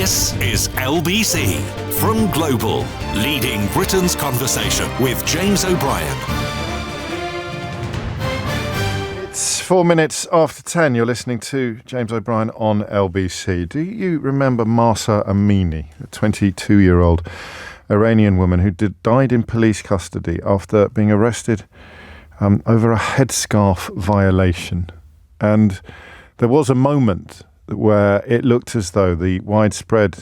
This is LBC from Global, leading Britain's conversation with James O'Brien. It's 4 minutes after 10. You're listening to James O'Brien on LBC. Do you remember Mahsa Amini, a 22-year-old Iranian woman who died in police custody after being arrested over a headscarf violation? And there was a moment where it looked as though the widespread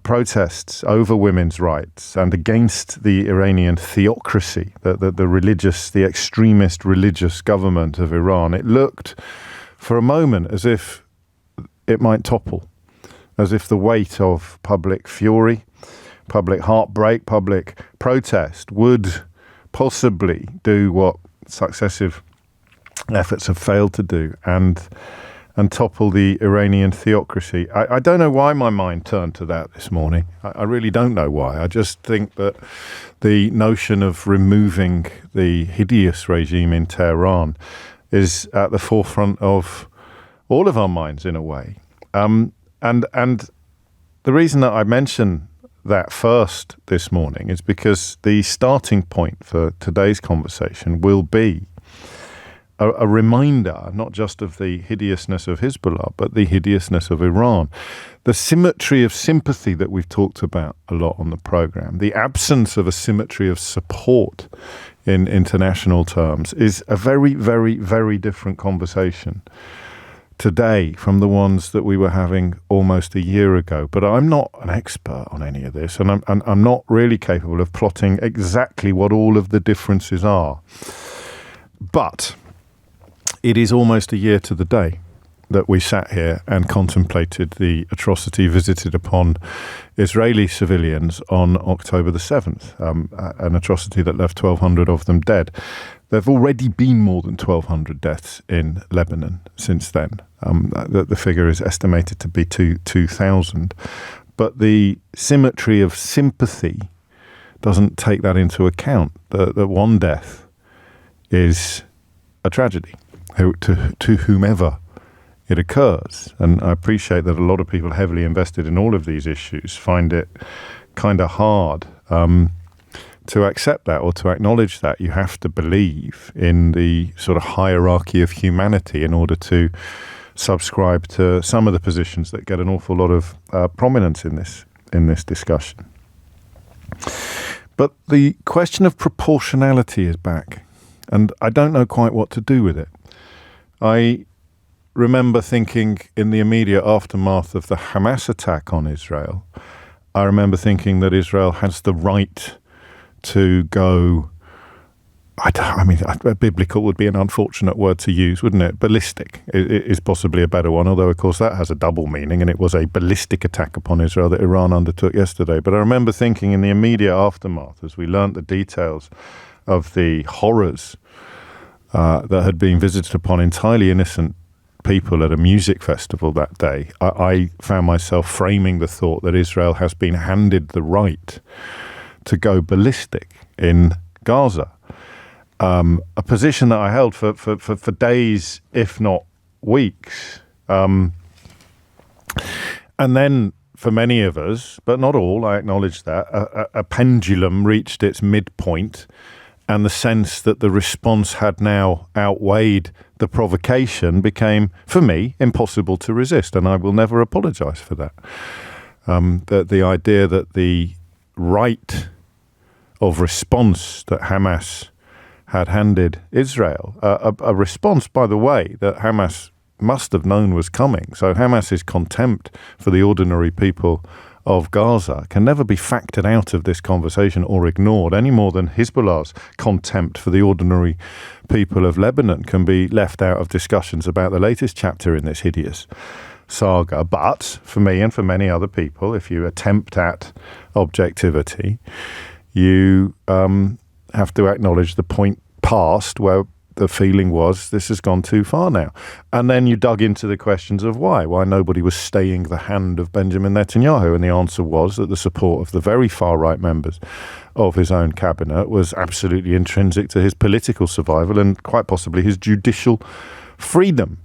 protests over women's rights and against the Iranian theocracy, the extremist religious government of Iran, it looked for a moment as if it might topple, as if the weight of public fury, public heartbreak, public protest would possibly do what successive efforts have failed to do and topple the Iranian theocracy. I don't know why my mind turned to that this morning. I really don't know why. I just think that the notion of removing the hideous regime in Tehran is at the forefront of all of our minds in a way. And the reason that I mention that first this morning is because the starting point for today's conversation will be a reminder, not just of the hideousness of Hezbollah, but the hideousness of Iran. The symmetry of sympathy that we've talked about a lot on the program, the absence of a symmetry of support in international terms, is a very, very, very different conversation today from the ones that we were having almost a year ago. But I'm not an expert on any of this, and I'm not really capable of plotting exactly what all of the differences are. But it is almost a year to the day that we sat here and contemplated the atrocity visited upon Israeli civilians on October the 7th, an atrocity that left 1,200 of them dead. There have already been more than 1,200 deaths in Lebanon since then. The figure is estimated to be 2,000. But the symmetry of sympathy doesn't take that into account. That one death is a tragedy to whomever it occurs. And I appreciate that a lot of people heavily invested in all of these issues find it kind of hard to accept that or to acknowledge that. You have to believe in the sort of hierarchy of humanity in order to subscribe to some of the positions that get an awful lot of prominence in this discussion. But the question of proportionality is back, and I don't know quite what to do with it. I remember thinking in the immediate aftermath of the Hamas attack on Israel, I remember thinking that Israel has the right to go, biblical would be an unfortunate word to use, wouldn't it? Ballistic is possibly a better one, although, of course, that has a double meaning, and it was a ballistic attack upon Israel that Iran undertook yesterday. But I remember thinking in the immediate aftermath, as we learnt the details of the horrors that had been visited upon entirely innocent people at a music festival that day, I found myself framing the thought that Israel has been handed the right to go ballistic in Gaza. A position that I held for days, if not weeks. And then for many of us, but not all, I acknowledge that, a pendulum reached its midpoint, and the sense that the response had now outweighed the provocation became, for me, impossible to resist, and I will never apologize for that. The idea that the right of response that Hamas had handed Israel, a response, by the way, that Hamas must have known was coming. So Hamas's contempt for the ordinary people of Gaza can never be factored out of this conversation or ignored, any more than Hezbollah's contempt for the ordinary people of Lebanon can be left out of discussions about the latest chapter in this hideous saga. But for me and for many other people, if you attempt at objectivity, you have to acknowledge the point past where the feeling was this has gone too far now. And then you dug into the questions of why nobody was staying the hand of Benjamin Netanyahu. And the answer was that the support of the very far-right members of his own cabinet was absolutely intrinsic to his political survival and quite possibly his judicial freedom.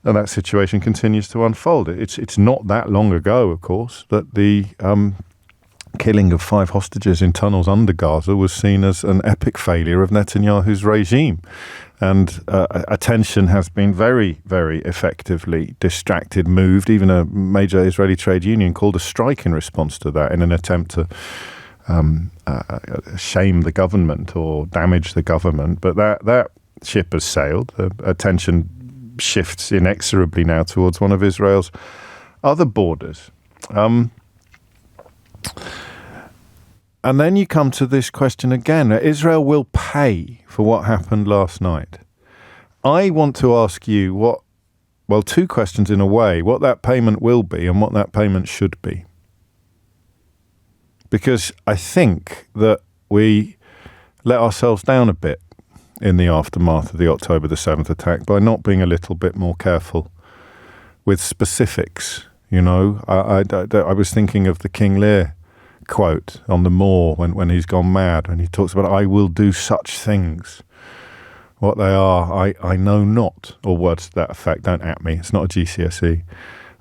And that situation continues to unfold. It's not that long ago, of course, that the killing of 5 hostages in tunnels under Gaza was seen as an epic failure of Netanyahu's regime. And attention has been very, very effectively distracted, moved. Even a major Israeli trade union called a strike in response to that in an attempt to shame the government or damage the government. But that ship has sailed. The attention shifts inexorably now towards one of Israel's other borders. And then you come to this question again. Israel will pay for what happened last night. I want to ask you 2 questions in a way, what that payment will be and what that payment should be. Because I think that we let ourselves down a bit in the aftermath of the October the 7th attack by not being a little bit more careful with specifics. You know, I was thinking of the King Lear quote on the moor when he's gone mad, when he talks about, I will do such things. What they are, I know not, or words to that effect. Don't at me. It's not a GCSE.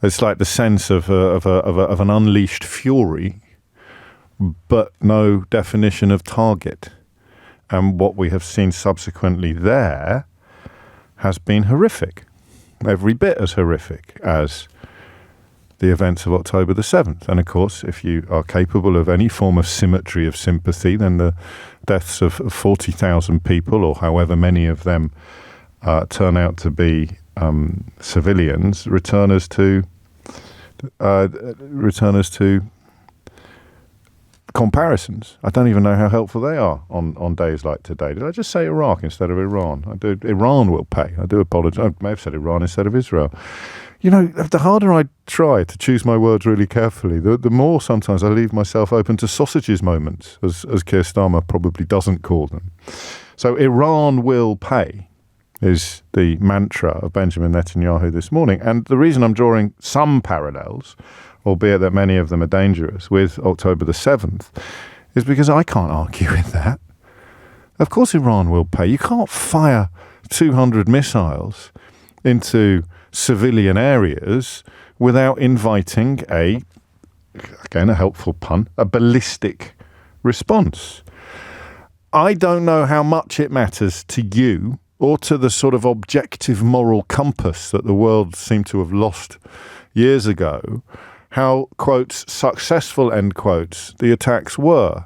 It's like the sense of an unleashed fury, but no definition of target. And what we have seen subsequently there has been horrific, every bit as horrific as the events of October the 7th. And of course, if you are capable of any form of symmetry of sympathy, then the deaths of 40,000 people, or however many of them turn out to be civilians, return us to comparisons. I don't even know how helpful they are on days like today. Did I just say Iraq instead of Iran? Iran will pay. I do apologize. I may have said Iran instead of Israel. You know, the harder I try to choose my words really carefully, the more sometimes I leave myself open to sausages moments, as Keir Starmer probably doesn't call them. So Iran will pay is the mantra of Benjamin Netanyahu this morning. And the reason I'm drawing some parallels, albeit that many of them are dangerous, with October the 7th, is because I can't argue with that. Of course Iran will pay. You can't fire 200 missiles into civilian areas without inviting a helpful pun, a ballistic response. I don't know how much it matters to you or to the sort of objective moral compass that the world seemed to have lost years ago, how, quotes, successful, end quotes, the attacks were.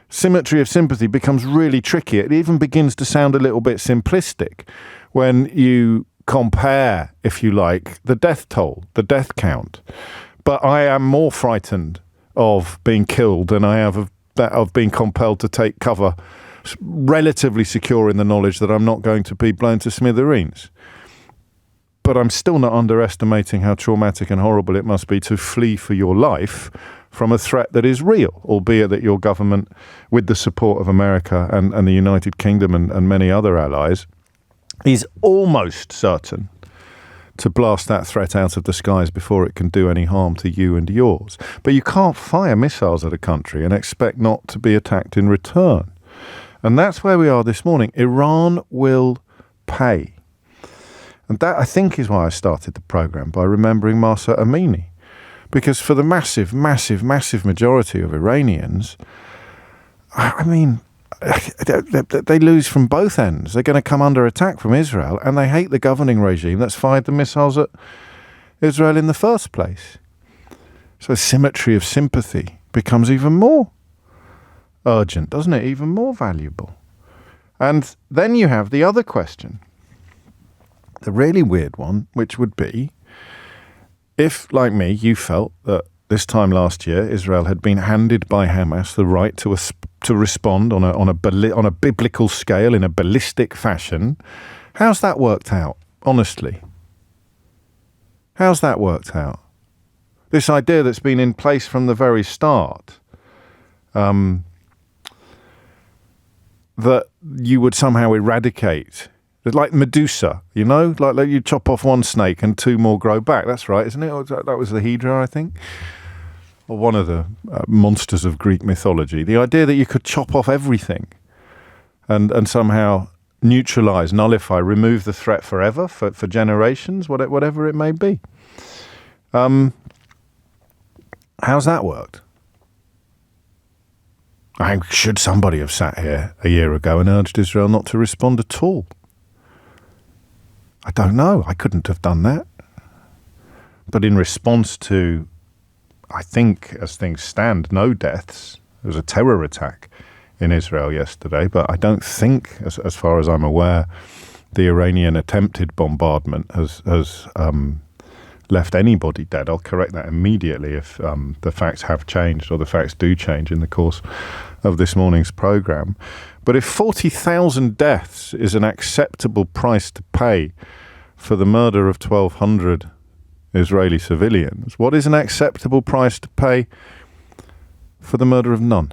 Symmetry of sympathy becomes really tricky. It even begins to sound a little bit simplistic when you compare, if you like, the death toll, the death count. But I am more frightened of being killed than I am of being compelled to take cover, relatively secure in the knowledge that I'm not going to be blown to smithereens. But I'm still not underestimating how traumatic and horrible it must be to flee for your life from a threat that is real, albeit that your government, with the support of America and the United Kingdom and many other allies, is almost certain to blast that threat out of the skies before it can do any harm to you and yours. But you can't fire missiles at a country and expect not to be attacked in return. And that's where we are this morning. Iran will pay. And that, I think, is why I started the programme, by remembering Mahsa Amini. Because for the massive, massive, massive majority of Iranians, I mean, they lose from both ends. They're going to come under attack from Israel, and they hate the governing regime that's fired the missiles at Israel in the first place. So symmetry of sympathy becomes even more urgent, doesn't it? Even more valuable. And then you have the other question, the really weird one, which would be, if, like me, you felt that this time last year Israel had been handed by Hamas the right to respond on a biblical scale in a ballistic fashion, how's that worked out? Honestly, how's that worked out? This idea that's been in place from the very start, that you would somehow eradicate. It's like Medusa, you know, like you chop off one snake and 2 more grow back. That's right, isn't it? That was the Hydra, I think, or one of the monsters of Greek mythology. The idea that you could chop off everything and somehow neutralise, nullify, remove the threat forever, for generations, whatever it may be. How's that worked? Should somebody have sat here a year ago and urged Israel not to respond at all? I don't know. I couldn't have done that. But in response to, I think, as things stand, no deaths. There was a terror attack in Israel yesterday, but I don't think, as far as I'm aware, the Iranian attempted bombardment has left anybody dead. I'll correct that immediately if the facts have changed, or the facts do change in the course of this morning's programme. But if 40,000 deaths is an acceptable price to pay for the murder of 1,200 Israeli civilians, what is an acceptable price to pay for the murder of none?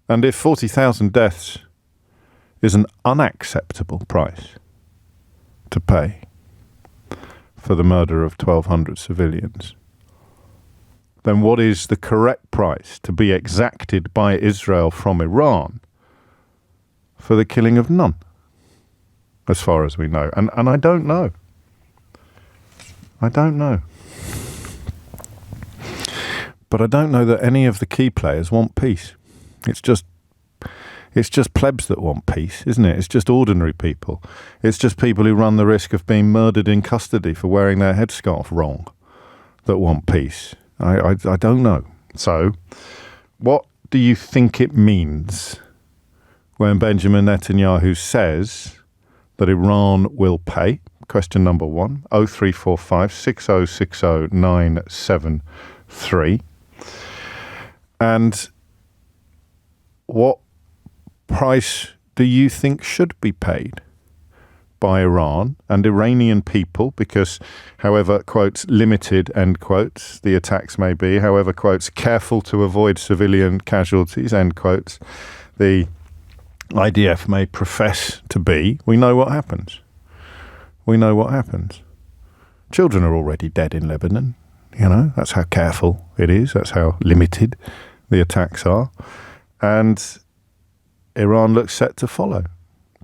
And if 40,000 deaths is an unacceptable price to pay for the murder of 1,200 civilians, then what is the correct price to be exacted by Israel from Iran for the killing of none, as far as we know? And I don't know. I don't know. But I don't know that any of the key players want peace. It's just plebs that want peace, isn't it? It's just ordinary people. It's just people who run the risk of being murdered in custody for wearing their headscarf wrong that want peace. I don't know. So, what do you think it means when Benjamin Netanyahu says that Iran will pay? Question number 1, 0345 6060 973. And what price do you think should be paid by Iran and Iranian people? Because however, quotes, limited, end quotes, the attacks may be, however, quotes, careful to avoid civilian casualties, end quotes, the IDF may profess to be, we know what happens. We know what happens. Children are already dead in Lebanon. You know, that's how careful it is. That's how limited the attacks are. And Iran looks set to follow.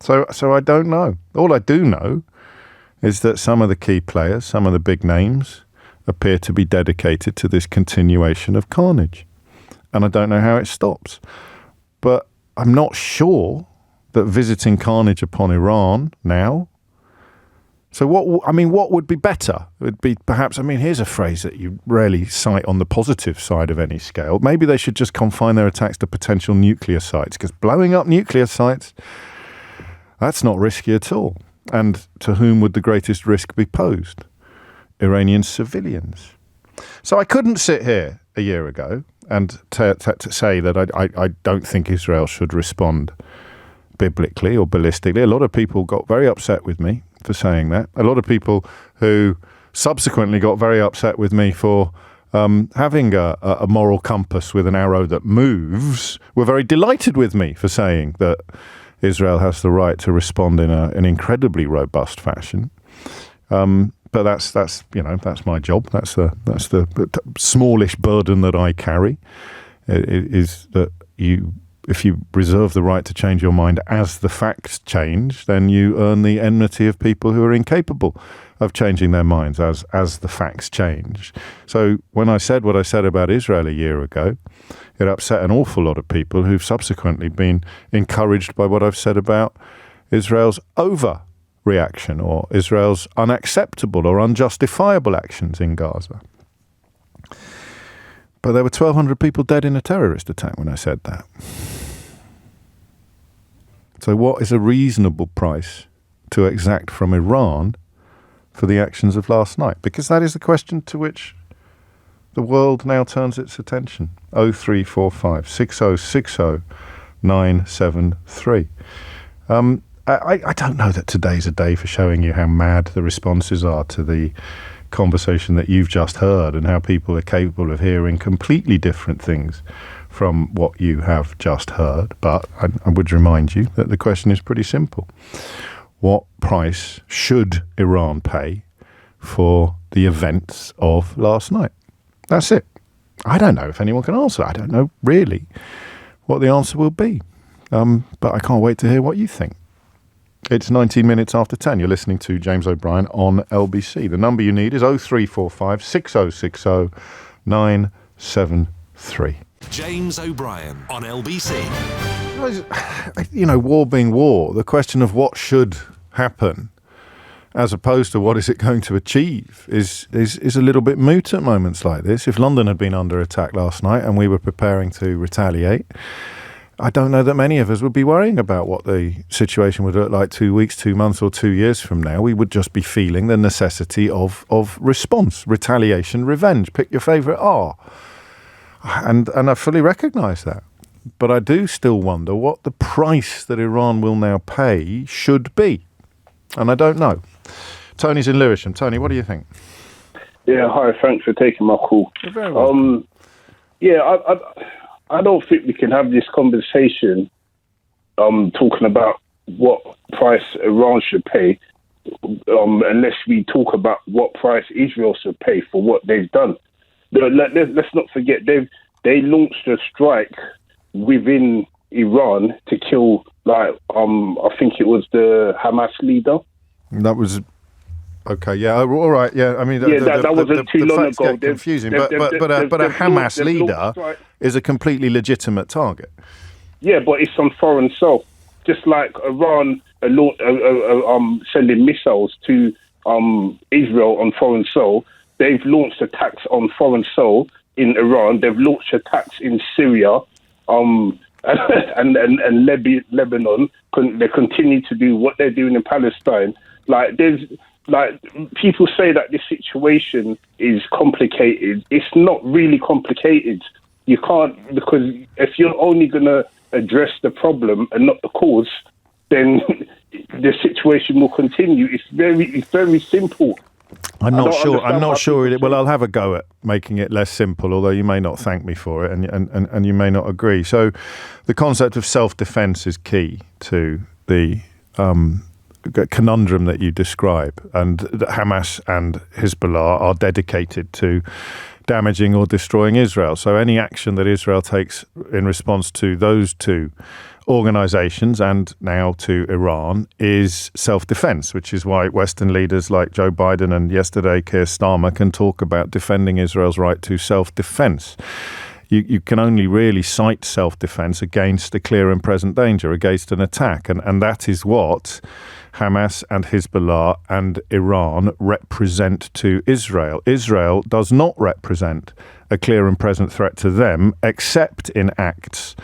So I don't know. All I do know is that some of the key players, some of the big names, appear to be dedicated to this continuation of carnage. And I don't know how it stops. But I'm not sure that visiting carnage upon Iran now. So what would be better? It would be perhaps, here's a phrase that you rarely cite on the positive side of any scale. Maybe they should just confine their attacks to potential nuclear sites, because blowing up nuclear sites, that's not risky at all. And to whom would the greatest risk be posed? Iranian civilians. So I couldn't sit here a year ago and to say that I don't think Israel should respond biblically or ballistically. A lot of people got very upset with me for saying that. A lot of people who subsequently got very upset with me for having a moral compass with an arrow that moves were very delighted with me for saying that Israel has the right to respond in an incredibly robust fashion. But that's my job. That's the smallish burden that I carry. Is that if you reserve the right to change your mind as the facts change, then you earn the enmity of people who are incapable of changing their minds as the facts change. So when I said what I said about Israel a year ago, it upset an awful lot of people who've subsequently been encouraged by what I've said about Israel's overreaction or Israel's unacceptable or unjustifiable actions in Gaza. But there were 1,200 people dead in a terrorist attack when I said that. So what is a reasonable price to exact from Iran for the actions of last night? Because that is the question to which the world now turns its attention. 0345 6060 973. I don't know that today's a day for showing you how mad the responses are to the conversation that you've just heard and how people are capable of hearing completely different things from what you have just heard. But I would remind you that the question is pretty simple. What price should Iran pay for the events of last night? That's it. I don't know if anyone can answer. I don't know really what the answer will be. But I can't wait to hear what you think. It's 19 minutes after 10. You're listening to James O'Brien on LBC. The number you need is 0345 6060 973. James O'Brien on LBC. War being war, the question of what should happen as opposed to what is it going to achieve is a little bit moot at moments like this. If London had been under attack last night and we were preparing to retaliate, I don't know that many of us would be worrying about what the situation would look like 2 weeks, 2 months or 2 years from now. We would just be feeling the necessity of response, retaliation, revenge. Pick your favourite R. And I fully recognise that. But I do still wonder what the price that Iran will now pay should be. And I don't know. Tony's in Lewisham. Tony, what do you think? Yeah, hi. Thanks for taking my call. You're very welcome. I don't think we can have this conversation talking about what price Iran should pay unless we talk about what price Israel should pay for what they've done. Let's not forget, they launched a strike within Iran to kill, I think it was the Hamas leader. That was... Okay, yeah, all right, yeah. I mean, that wasn't too long ago. Get confusing, but a Hamas leader is a completely legitimate target. Yeah, but it's on foreign soil. Just like Iran sending missiles to Israel on foreign soil, they've launched attacks on foreign soil in Iran. They've launched attacks in Syria, and Lebanon. They continue to do what they're doing in Palestine. People say that this situation is complicated. It's not really complicated. You can't, because if you're only going to address the problem and not the cause, then the situation will continue. It's very simple. I'm not sure. Well, I'll have a go at making it less simple, although you may not thank me for it, and you may not agree. So, the concept of self-defense is key to the conundrum that you describe, and Hamas and Hezbollah are dedicated to damaging or destroying Israel. So any action that Israel takes in response to those two organizations and now to Iran is self-defense, which is why Western leaders like Joe Biden and yesterday Keir Starmer can talk about defending Israel's right to self-defense. You can only really cite self-defense against a clear and present danger, against an attack. And that is what Hamas and Hezbollah and Iran represent to Israel. Israel does not represent a clear and present threat to them, except in acts.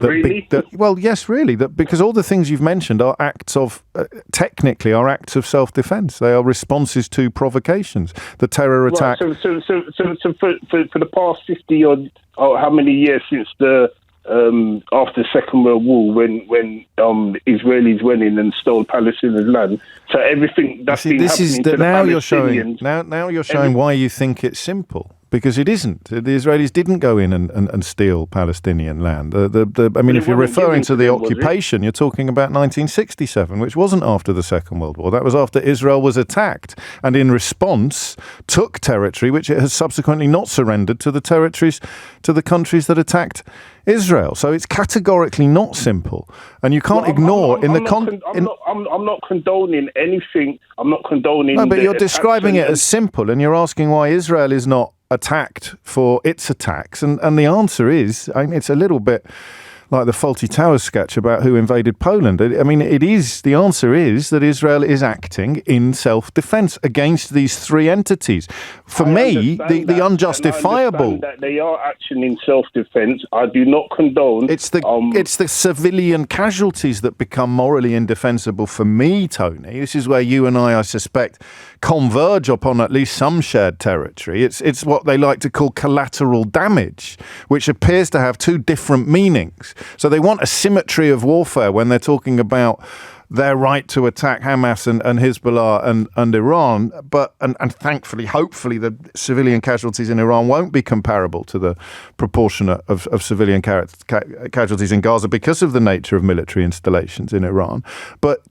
Yes, really. Because all the things you've mentioned are acts of, technically, are acts of self-defense. They are responses to provocations. The terror attack. Right, so for the past 50 or how many years since the after the Second World War, when Israelis went in and stole Palestinian land, so everything that's been happening to the Palestinians. Now you're showing why you think it's simple. Because it isn't. The Israelis didn't go in and steal Palestinian land. If you're referring to the occupation, you're talking about 1967, which wasn't after the Second World War. That was after Israel was attacked and in response took territory which it has subsequently not surrendered to the countries that attacked Israel. So it's categorically not simple. And you can't ignore I'm not condoning anything. I'm not condoning. No, but you're describing it as simple, and you're asking why Israel is not attacked for its attacks, and the answer is, it's a little bit like the Fawlty Towers sketch about who invaded Poland. The answer is that Israel is acting in self-defense against these three entities. For me, the unjustifiable... that they are acting in self-defense. I do not condone... It's the civilian casualties that become morally indefensible for me, Tony. This is where you and I suspect, converge upon at least some shared territory. It's what they like to call collateral damage, which appears to have two different meanings. So they want a symmetry of warfare when they're talking about their right to attack Hamas and Hezbollah and Iran, and thankfully, hopefully, the civilian casualties in Iran won't be comparable to the proportion of civilian casualties in Gaza because of the nature of military installations in Iran. But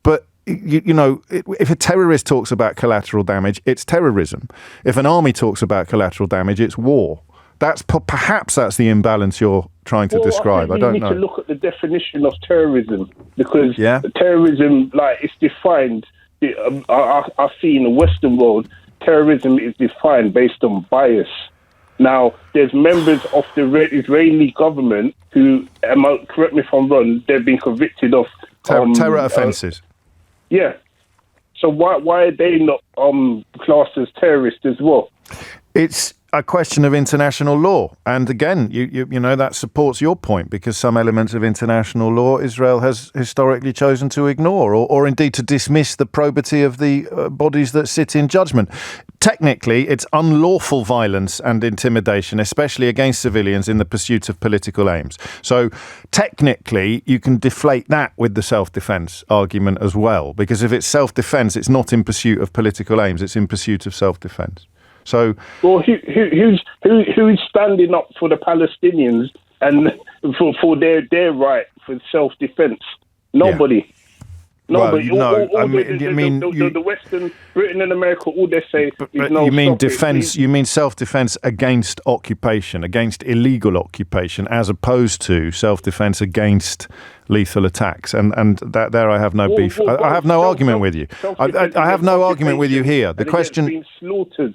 if a terrorist talks about collateral damage, it's terrorism. If an army talks about collateral damage, it's war. Perhaps that's the imbalance you're trying to describe. I don't know. You need to look at the definition of terrorism, because terrorism, like, it's defined. I see in the Western world, terrorism is defined based on bias. Now, there's members of the Israeli government who, correct me if I'm wrong, they've been convicted of terror offences. Yeah. So why are they not classed as terrorists as well? It's a question of international law. And again, you know, that supports your point, because some elements of international law Israel has historically chosen to ignore, or indeed to dismiss the probity of the bodies that sit in judgment. Technically, it's unlawful violence and intimidation, especially against civilians in the pursuit of political aims. So technically, you can deflate that with the self-defense argument as well, because if it's self-defense, it's not in pursuit of political aims, it's in pursuit of self-defense. So, well, who's standing up for the Palestinians and for their right for self-defense? Nobody. Yeah. Nobody. Well, The Western, Britain and America, all they say is no. You mean defense? You mean self-defense against occupation, against illegal occupation, as opposed to self-defense against lethal attacks, and that there I have no beef. I have no argument with you. I have no argument with you here. The question.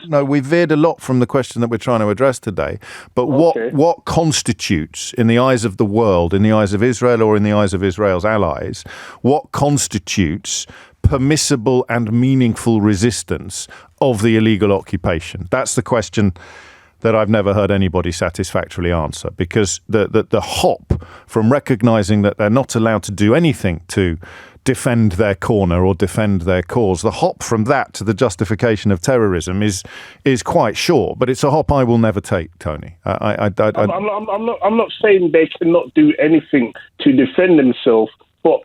No, we veered a lot from the question that we're trying to address today. But what constitutes, in the eyes of the world, in the eyes of Israel, or in the eyes of Israel's allies, what constitutes permissible and meaningful resistance of the illegal occupation? That's the question that I've never heard anybody satisfactorily answer, because the hop from recognising that they're not allowed to do anything to defend their corner or defend their cause, the hop from that to the justification of terrorism is quite short, but it's a hop I will never take, Tony. I'm not saying they cannot do anything to defend themselves, but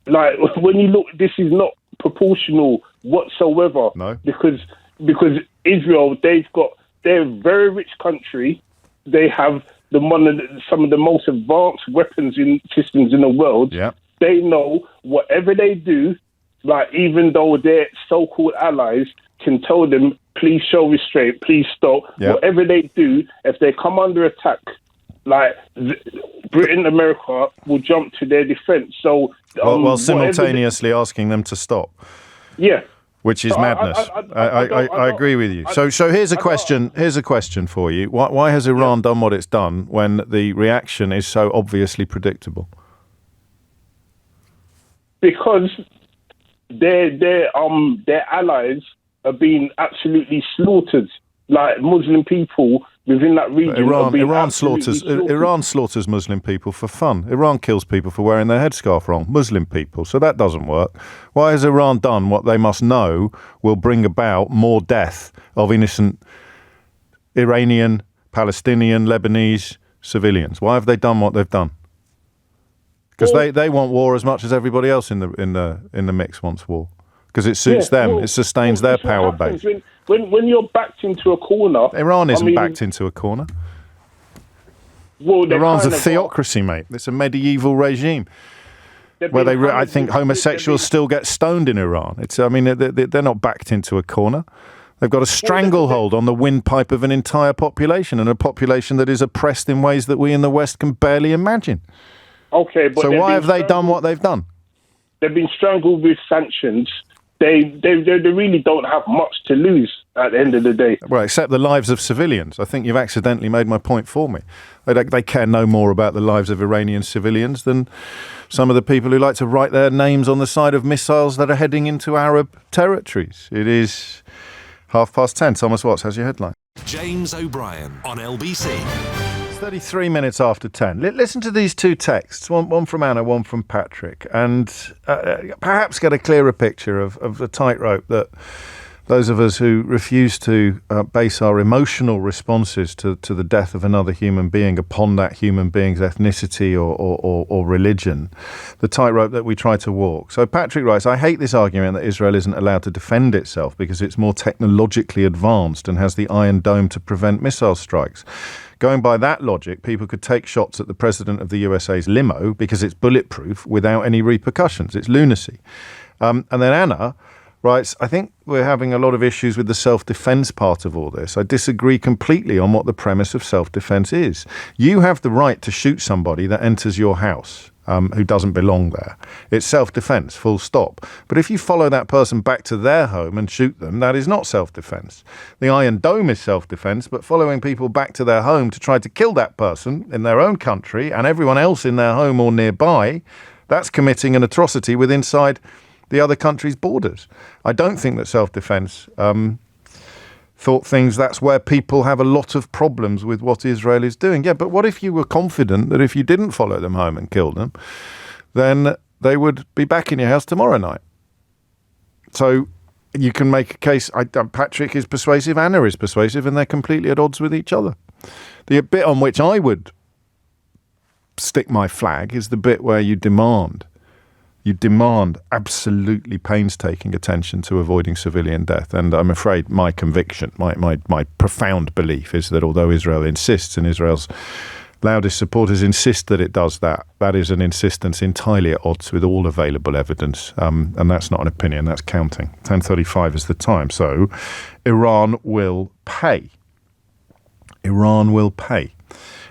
like, when you look, this is not proportional whatsoever. No. Because Israel, they're a very rich country. They have some of the most advanced weapons systems in the world. Yeah. They know whatever they do, like, even though their so-called allies can tell them, please show restraint, please stop. Yeah. Whatever they do, if they come under attack, like, Britain and America will jump to their defense. So, while simultaneously asking them to stop. Yeah. Which is madness. I agree with you. So here's a question. Here's a question for you. Why has Iran done what it's done when the reaction is so obviously predictable? Because their allies are being absolutely slaughtered. Like, Muslim people within that region. Iran slaughters Muslim people for fun. Iran kills people for wearing their headscarf wrong. Muslim people. So that doesn't work. Why has Iran done what they must know will bring about more death of innocent Iranian, Palestinian, Lebanese civilians? Why have they done what they've done? Because they want war as much as everybody else in the mix wants war. Because it suits them. It sustains their power base. When you're backed into a corner... Iran isn't backed into a corner. Well, Iran's a theocracy, mate. It's a medieval regime. Where I think homosexuals still get stoned in Iran. They're not backed into a corner. They've got a stranglehold on the windpipe of an entire population, and a population that is oppressed in ways that we in the West can barely imagine. Okay, but so why have they done what they've done? They've been strangled with sanctions. They really don't have much to lose at the end of the day. Well, except the lives of civilians. I think you've accidentally made my point for me. They care no more about the lives of Iranian civilians than some of the people who like to write their names on the side of missiles that are heading into Arab territories. It is 10:30. Thomas Watts has your headline. James O'Brien on LBC. 33 minutes after 10. Listen to these two texts, one from Anna, one from Patrick, and perhaps get a clearer picture of the tightrope that those of us who refuse to base our emotional responses to the death of another human being upon that human being's ethnicity or religion, the tightrope that we try to walk. So Patrick writes, I hate this argument that Israel isn't allowed to defend itself because it's more technologically advanced and has the Iron Dome to prevent missile strikes. Going by that logic, people could take shots at the president of the USA's limo because it's bulletproof without any repercussions. It's lunacy. And then Anna right? I think we're having a lot of issues with the self-defense part of all this. I disagree completely on what the premise of self-defense is. You have the right to shoot somebody that enters your house who doesn't belong there. It's self-defense, full stop. But if you follow that person back to their home and shoot them, that is not self-defense. The Iron Dome is self-defense, but following people back to their home to try to kill that person in their own country and everyone else in their home or nearby, that's committing an atrocity within inside the other country's borders. I don't think that self-defense thought things, that's where people have a lot of problems with what Israel is doing. Yeah, but what if you were confident that if you didn't follow them home and kill them, then they would be back in your house tomorrow night? So you can make a case. Patrick is persuasive, Anna is persuasive, and they're completely at odds with each other. The bit on which I would stick my flag is the bit where you demand absolutely painstaking attention to avoiding civilian death. And I'm afraid my conviction, my profound belief is that although Israel insists, and Israel's loudest supporters insist that it does that, that is an insistence entirely at odds with all available evidence. And that's not an opinion, that's counting. 10:35 is the time. So Iran will pay. Iran will pay.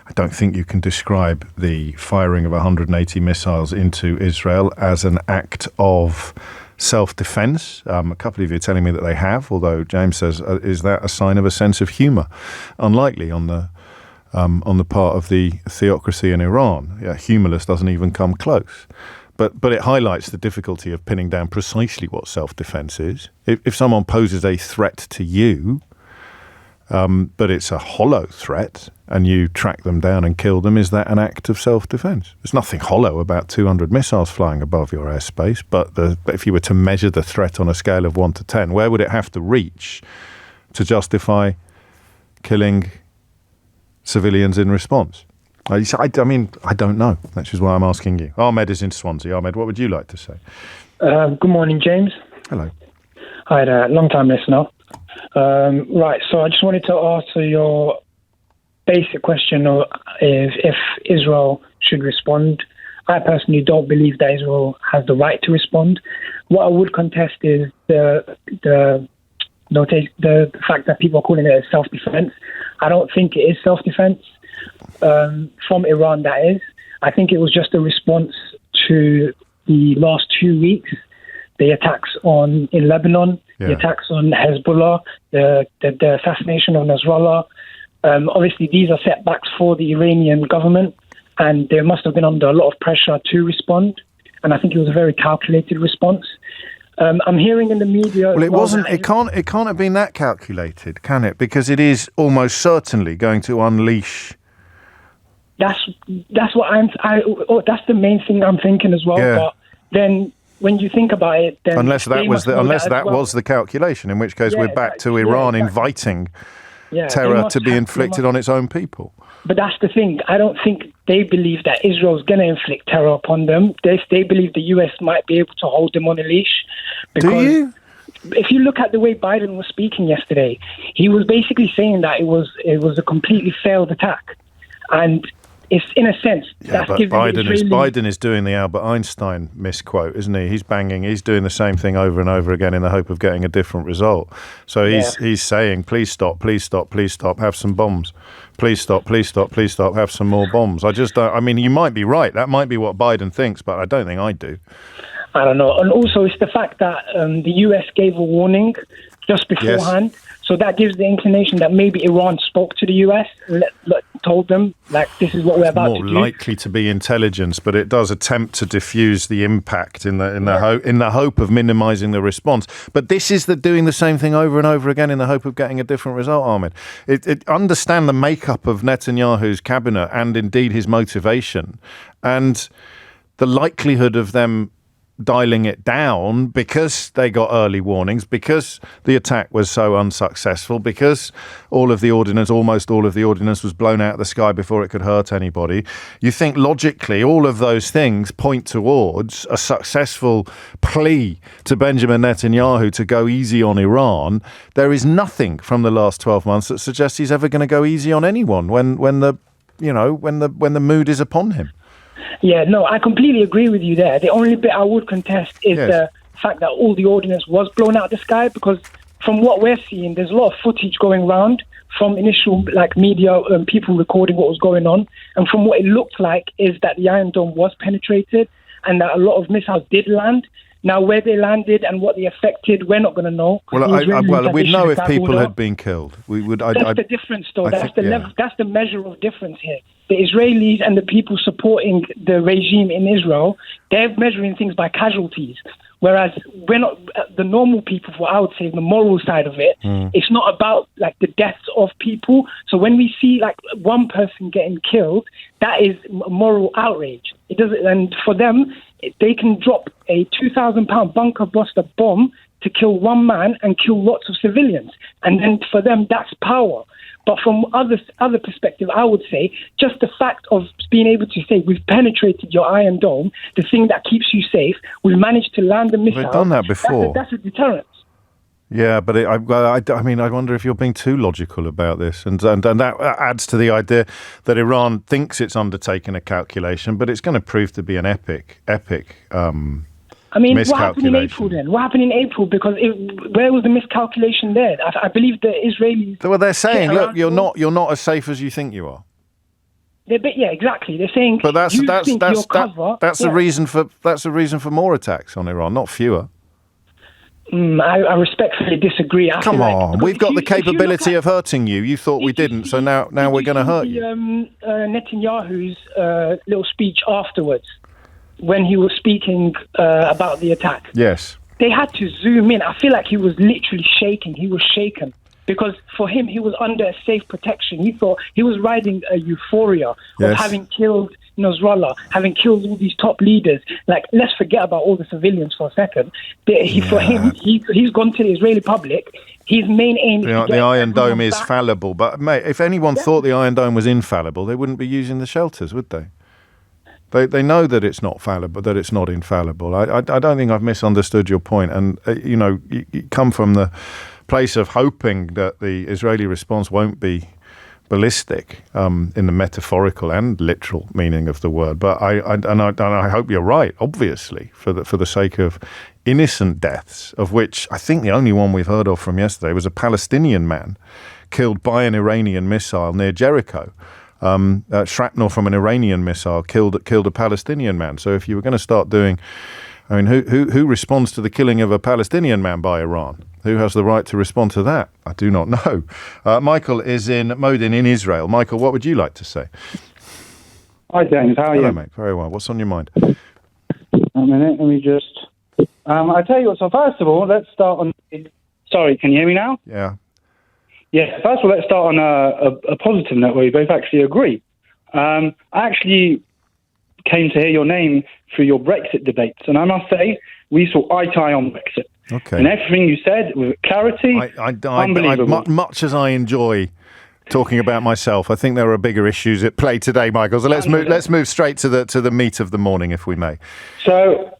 I don't think you can describe the firing of 180 missiles into Israel as an act of self-defense. A couple of you are telling me that they have, although James says, is that a sign of a sense of humour? Unlikely on the part of the theocracy in Iran. Yeah, humourless doesn't even come close. But it highlights the difficulty of pinning down precisely what self-defense is. If someone poses a threat to you, but it's a hollow threat, and you track them down and kill them, is that an act of self-defense? There's nothing hollow about 200 missiles flying above your airspace, but if you were to measure the threat on a scale of 1 to 10, where would it have to reach to justify killing civilians in response? I mean, I don't know. That's just why I'm asking you. Ahmed is in Swansea. Ahmed, what would you like to say? Good morning, James. Hello. Hi there, long-time listener. Right, so I just wanted to answer your basic question of if Israel should respond. I personally don't believe that Israel has the right to respond. What I would contest is the fact that people are calling it self-defense. I don't think it is self-defense from Iran, that is. I think it was just a response to the last 2 weeks, the attacks in Lebanon, the attacks on Hezbollah, the assassination of Nasrallah. Obviously, these are setbacks for the Iranian government, and they must have been under a lot of pressure to respond. And I think it was a very calculated response. I'm hearing in the media. Well, it wasn't. It can't have been that calculated, can it? Because it is almost certainly going to unleash. That's what that's the main thing I'm thinking as well. Yeah. But then, when you think about it, then unless that was the calculation, in which case we're back to Iran inviting terror to be inflicted on its own people. But that's the thing. I don't think they believe that Israel's going to inflict terror upon them. They believe the US might be able to hold them on a leash. Do you? If you look at the way Biden was speaking yesterday, he was basically saying that it was a completely failed attack, and it's in a sense that's but giving Biden is doing the Albert Einstein misquote, isn't he? He's doing the same thing over and over again in the hope of getting a different result. So he's saying, please stop, have some bombs. Please stop, have some more bombs. I just don't. I mean, you might be right. That might be what Biden thinks, but I don't think I do. I don't know. And also, it's the fact that the US gave a warning just beforehand. Yes. So that gives the inclination that maybe Iran spoke to the US, told them, like, this is what we're about to do. More likely to be intelligence, but it does attempt to diffuse the impact in the hope of minimising the response. But this is doing the same thing over and over again in the hope of getting a different result, Ahmed. Understand the makeup of Netanyahu's cabinet and indeed his motivation and the likelihood of them dialing it down because they got early warnings, because the attack was so unsuccessful, because almost all of the ordnance was blown out of the sky before it could hurt anybody. You think logically all of those things point towards a successful plea to Benjamin Netanyahu to go easy on Iran. There is nothing from the last 12 months that suggests he's ever going to go easy on anyone when the mood is upon him. Yeah, no, I completely agree with you there. The only bit I would contest is fact that all the ordnance was blown out of the sky, because from what we're seeing, there's a lot of footage going around from initial media and people recording what was going on. And from what it looked like is that the Iron Dome was penetrated and that a lot of missiles did land. Now, where they landed and what they affected, we're not going to know. Well, we'd know if people had been killed. We would. That's the difference, though. That's the measure of difference here. The Israelis and the people supporting the regime in Israel, they're measuring things by casualties. Whereas we're not, the normal people, what I would say, the moral side of it, it's not about the deaths of people. So when we see one person getting killed, that is a moral outrage. It doesn't, and for them, they can drop a 2,000-pound bunker buster bomb to kill one man and kill lots of civilians. And then for them, that's power. But from other perspective, I would say just the fact of being able to say we've penetrated your Iron Dome, the thing that keeps you safe, we've managed to land a missile. We've done that before. That's a deterrent. Yeah, but I wonder if you're being too logical about this, and that adds to the idea that Iran thinks it's undertaken a calculation, but it's going to prove to be an epic. What happened in April then? What happened in April? Because where was the miscalculation there? I believe the Israelis. Well, they're saying, look, you're not as safe as you think you are. Yeah, exactly. They're saying, but that's the reason for more attacks on Iran, not fewer. I respectfully disagree. Come on, we've got the capability of hurting you. You thought we didn't, so now we're going to hurt you. Netanyahu's little speech afterwards, when he was speaking about the attack. Yes. They had to zoom in. I feel like he was literally shaking. He was shaken. Because for him, he was under a safe protection. He thought he was riding a euphoria of having killed Nasrallah, having killed all these top leaders. Let's forget about all the civilians for a second. For him, he's gone to the Israeli public. His main aim is the Iron Dome is fallible. But, mate, if anyone thought the Iron Dome was infallible, they wouldn't be using the shelters, would they? They know that it's not fallible, that it's not infallible. I don't think I've misunderstood your point. And, you come from the place of hoping that the Israeli response won't be ballistic in the metaphorical and literal meaning of the word. But I hope you're right, obviously, for the sake of innocent deaths, of which I think the only one we've heard of from yesterday was a Palestinian man killed by an Iranian missile near Jericho. Shrapnel from an Iranian missile killed a Palestinian man. So if you were going to start doing, who responds to the killing of a Palestinian man by Iran? Who has the right to respond to that? I do not know. Michael is in Modin in Israel. Michael, what would you like to say? Hi, James. How are you? Hello, mate. Very well. What's on your mind? A minute. Let me just... I tell you what. So first of all, let's start on... Sorry, can you hear me now? Yeah. Yeah. First of all, let's start on a positive note where we both actually agree. I actually came to hear your name through your Brexit debates, and I must say we saw eye to eye on Brexit. Okay. And everything you said with clarity, unbelievable. Much as I enjoy talking about myself, I think there are bigger issues at play today, Michael. So let's move straight to the meat of the morning, if we may. So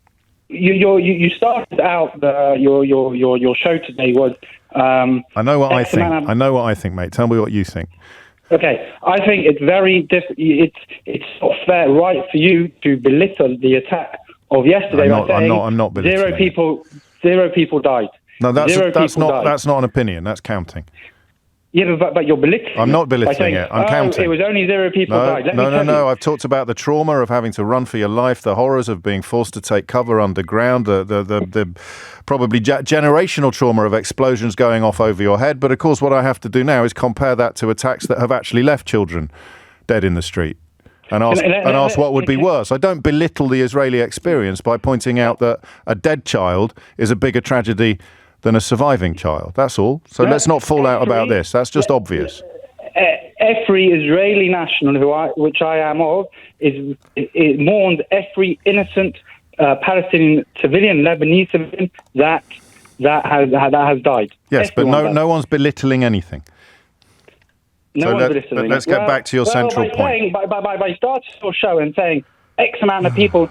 you started out your show today was. I know what I think. I know what I think, mate. Tell me what you think. Okay, I think it's very it's not fair, right, for you to belittle the attack of yesterday. I'm not belittling. Zero people died. No, that's not an opinion. That's counting. Yeah, but you're belittling. I'm not belittling it. I'm counting. It was only 0 people died. No. I've talked about the trauma of having to run for your life, the horrors of being forced to take cover underground, the probably generational trauma of explosions going off over your head. But of course, what I have to do now is compare that to attacks that have actually left children dead in the street. And ask what would be worse. I don't belittle the Israeli experience by pointing out that a dead child is a bigger tragedy than a surviving child. That's all. So let's not fall out about this. That's just obvious. Every Israeli national, which I am of, is mourned every innocent Palestinian civilian, Lebanese civilian that has died. Yes, but no one's belittling anything. Let's get back to your central point. By starting your show and saying X amount of people,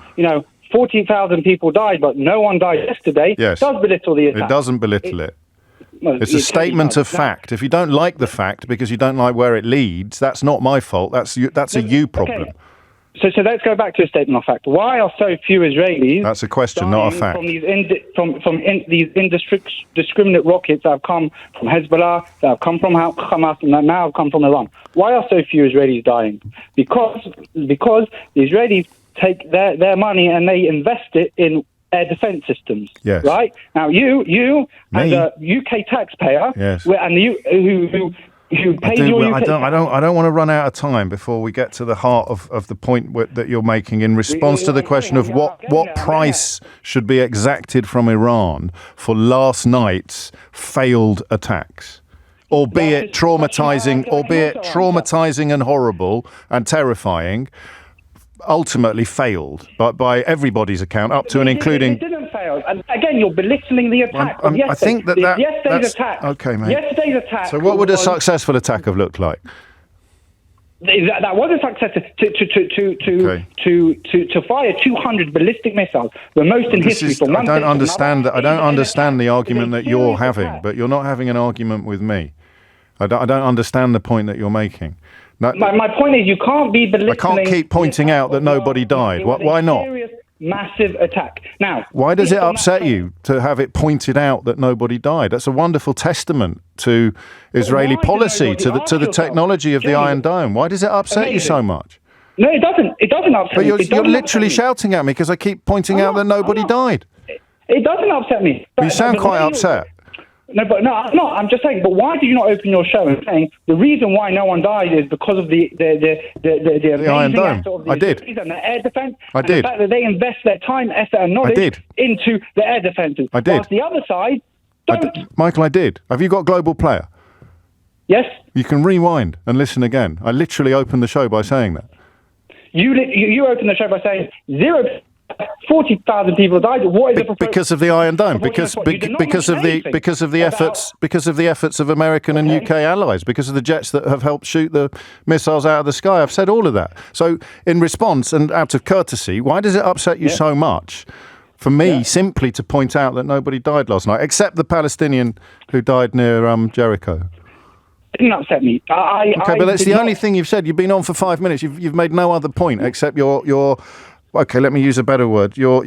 40,000 people died, but no one died yesterday, yes. Does belittle the attack. It doesn't belittle it. It's a statement of fact. If you don't like the fact because you don't like where it leads, that's not my fault. That's a you problem. So let's go back to a statement of fact. Why are so few Israelis? That's a question, not a fact. From these indiscriminate rockets that have come from Hezbollah, that have come from Hamas, and that now have come from Iran. Why are so few Israelis dying? Because the Israelis take their money and they invest it in air defence systems. Yes. Right now, you as a UK taxpayer, yes, and you who pays your UK I don't want to run out of time before we get to the heart of the point that you're making in response to the question of what price should be exacted from Iran for last night's failed attacks, albeit traumatizing and horrible and terrifying. Ultimately failed, but by everybody's account, up to and including. It didn't fail. And again, you're belittling the attack. I think yesterday's attack. Okay, mate. Yesterday's attack. So, what would a successful attack have looked like? That was a success to fire 200 ballistic missiles, the most in history. I don't understand the argument that you're having, but you're not having an argument with me. I don't understand the point that you're making. No, my point is, you can't be belittling. I can't keep pointing out that nobody died. Why not? Serious, massive attack. Now, why does it upset you to have it pointed out that nobody died? That's a wonderful testament to Israeli policy, to the technology of the Iron Dome. Why does it upset you so much? No, it doesn't. It doesn't upset me. But you're literally shouting at me because I keep pointing out that nobody died. It doesn't upset me. You sound quite upset. No, I'm not. I'm just saying. But why did you not open your show and saying the reason why no one died is because of the Iron Dome? I did. And the air defense. I did. The fact that they invest their time, effort, and knowledge into the air defenses. I did. Whilst the other side don't. Michael, I did. Have you got Global Player? Yes. You can rewind and listen again. I literally opened the show by saying that. You opened the show by saying 40,000 people died. What is because of the Iron Dome? Because of the efforts of American and UK allies. Because of the jets that have helped shoot the missiles out of the sky. I've said all of that. So, in response and out of courtesy, why does it upset you so much? For me, simply to point out that nobody died last night, except the Palestinian who died near Jericho. It didn't upset me. Okay, but that's the only thing you've said. You've been on for 5 minutes. You've made no other point except your. Okay, let me use a better word. Your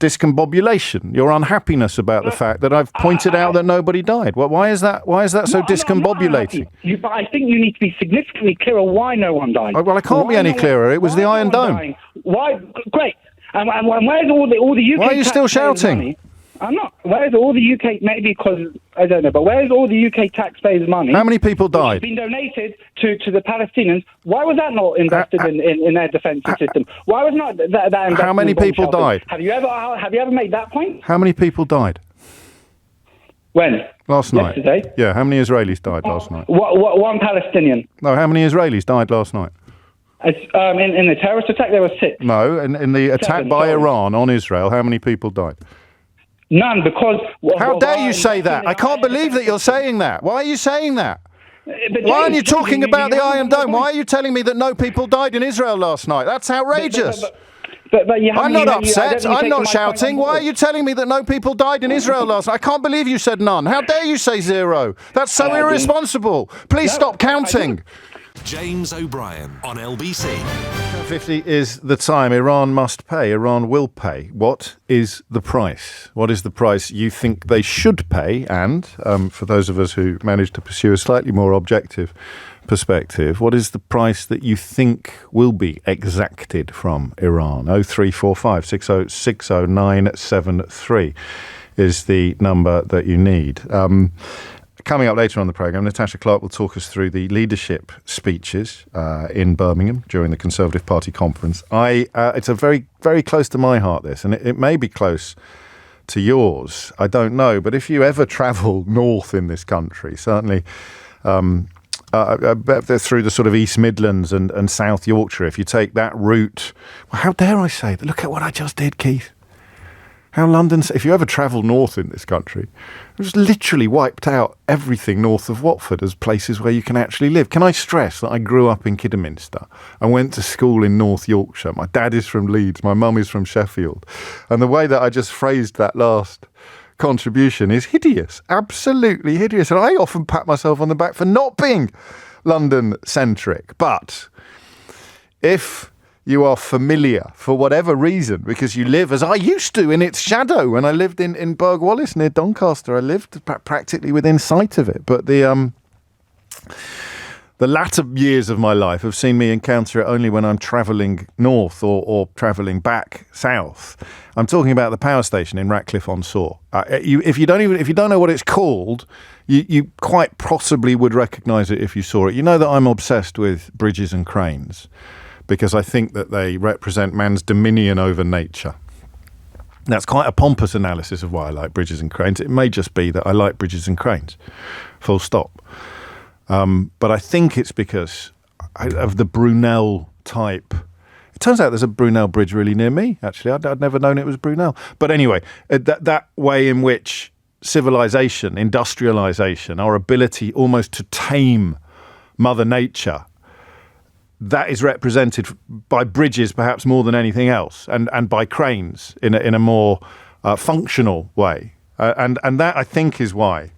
discombobulation, your unhappiness about the fact that I've pointed out that nobody died. Well, why is that so discombobulating? But I think you need to be significantly clearer why no one died. Well, I can't be any clearer. It was the Iron Dome. Why? Great. And where's all the UK? Why are you still shouting? Money? I'm not. Where's all the UK? Maybe because I don't know. But where's all the UK taxpayers' money? How many people died? Been donated to the Palestinians. Why was that not invested in their defence system? Why was not that invested? How many people died? Have you ever made that point? How many people died? When? Last night. Yesterday. Yeah. How many Israelis died last night? One Palestinian. No. How many Israelis died last night? In the terrorist attack, there were 6. No. In the attack by Iran on Israel, how many people died? None, because... How dare you say that? I can't believe that you're saying that. Why are you saying that? Why aren't you talking about the Iron Dome? Why are you telling me that no people died in Israel last night? That's outrageous. But I'm not upset. I'm not shouting. Why are you telling me that no people died in Israel last night? I can't believe you said none. How dare you say 0? That's so irresponsible. Please stop counting. James O'Brien on LBC. 50 is the time. Iran must pay. Iran will pay. What is the price? What is the price you think they should pay? And for those of us who manage to pursue a slightly more objective perspective, what is the price that you think will be exacted from Iran? 0345 60 973 is the number that you need. Coming up later on the programme, Natasha Clark will talk us through the leadership speeches in Birmingham during the Conservative Party conference. It's a very, very close to my heart, this, and it may be close to yours. I don't know, but if you ever travel north in this country, certainly through the sort of East Midlands and South Yorkshire, if you take that route, well, how dare I say that? Look at what I just did, Keith. How London, if you ever travel north in this country, it was literally wiped out everything north of Watford as places where you can actually live. Can I stress that I grew up in Kidderminster and went to school in North Yorkshire? My dad is from Leeds, my mum is from Sheffield. And the way that I just phrased that last contribution is hideous, absolutely hideous. And I often pat myself on the back for not being London-centric. But if you are familiar for whatever reason, because you live, as I used to, in its shadow. When I lived in Berg Wallace near Doncaster, I lived practically within sight of it. But the latter years of my life have seen me encounter it only when I'm travelling north or travelling back south. I'm talking about the power station in Ratcliffe-on-Soar. If you don't know what it's called, you quite possibly would recognise it if you saw it. You know that I'm obsessed with bridges and cranes, because I think that they represent man's dominion over nature. That's quite a pompous analysis of why I like bridges and cranes. It may just be that I like bridges and cranes, full stop. But I think it's because of the Brunel type. It turns out there's a Brunel bridge really near me, actually. I'd never known it was Brunel. But anyway, that way in which civilization, industrialization, our ability almost to tame Mother Nature, that is represented by bridges perhaps more than anything else, and by cranes in a more functional way. And that, I think, is why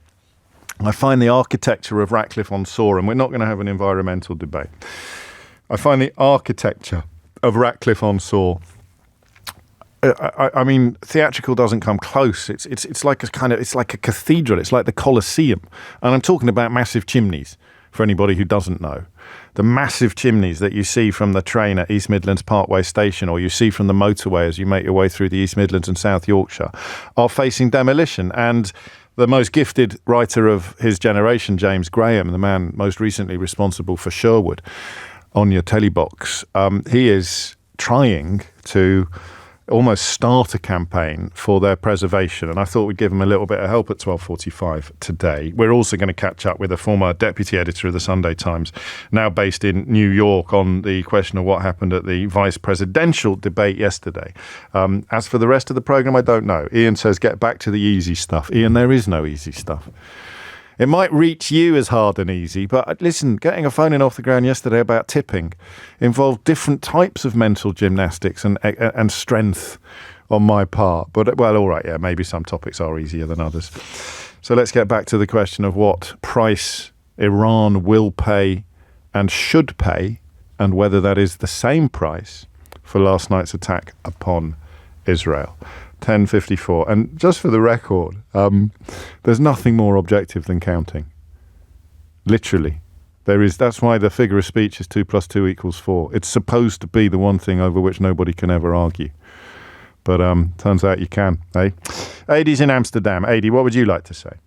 I find the architecture of Ratcliffe-on-Soar, and we're not going to have an environmental debate, I find the architecture of Ratcliffe-on-Soar, I mean, theatrical doesn't come close. It's like a cathedral. It's like the Colosseum. And I'm talking about massive chimneys, for anybody who doesn't know. The massive chimneys that you see from the train at East Midlands Parkway Station, or you see from the motorway as you make your way through the East Midlands and South Yorkshire, are facing demolition. And the most gifted writer of his generation, James Graham, the man most recently responsible for Sherwood on your telly box, he is trying to almost start a campaign for their preservation, and I thought we'd give them a little bit of help at 12:45 today. We're also going to catch up with a former deputy editor of the Sunday Times, now based in New York, on the question of what happened at the vice presidential debate yesterday. As for the rest of the programme, I don't know. Ian says get back to the easy stuff. Ian, there is no easy stuff. It might reach you as hard and easy, but listen, getting a phone in off the ground yesterday about tipping involved different types of mental gymnastics and strength on my part. But, well, all right, yeah, maybe some topics are easier than others. So let's get back to the question of what price Iran will pay and should pay, and whether that is the same price for last night's attack upon Israel. 10:54, and just for the record, there's nothing more objective than counting. Literally, there is. That's why the figure of speech is 2 + 2 = 4. It's supposed to be the one thing over which nobody can ever argue, but turns out you can. Eh? Adie's in Amsterdam. Adie, what would you like to say?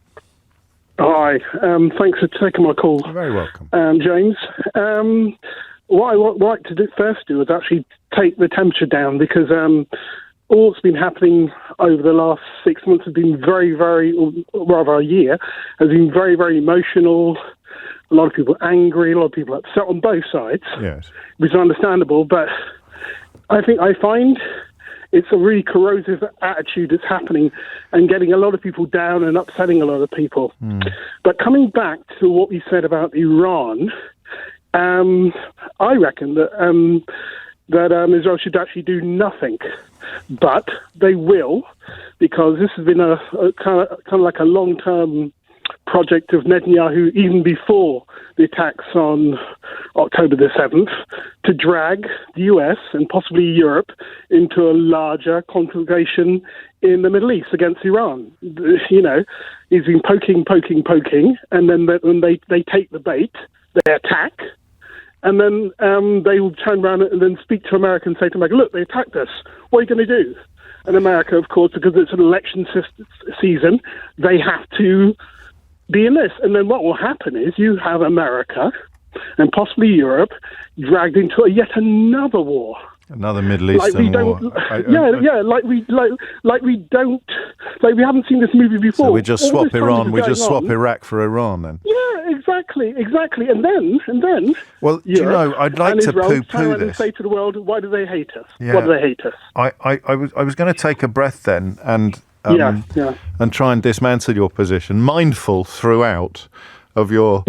Hi, thanks for taking my call. You're very welcome, James. What I would like to do is actually take the temperature down, because all that's been happening over the last 6 months has been very, very, or rather a year, has been very, very emotional. A lot of people angry, a lot of people upset on both sides, yes, which is understandable. But I find it's a really corrosive attitude that's happening and getting a lot of people down and upsetting a lot of people. But coming back to what we said about Iran, I reckon that Israel should actually do nothing, but they will, because this has been a kind of like a long-term project of Netanyahu, even before the attacks on October the 7th, to drag the US and possibly Europe into a larger conflagration in the Middle East against Iran. You know, he's been poking, and then when they take the bait, they attack. And then they will turn around and then speak to America and say to America, look, they attacked us. What are you going to do? And America, of course, because it's an election season, they have to be in this. And then what will happen is you have America and possibly Europe dragged into yet another war. Another Middle Eastern war. We haven't seen this movie before. So we just swap Iran. We just swap Iraq for Iran, then. Yeah, exactly. And then. Well, Europe, do you know, I'd like to poo-poo this. And say to the world, why do they hate us? Yeah. Why do they hate us? I was going to take a breath then and try and dismantle your position, mindful throughout of your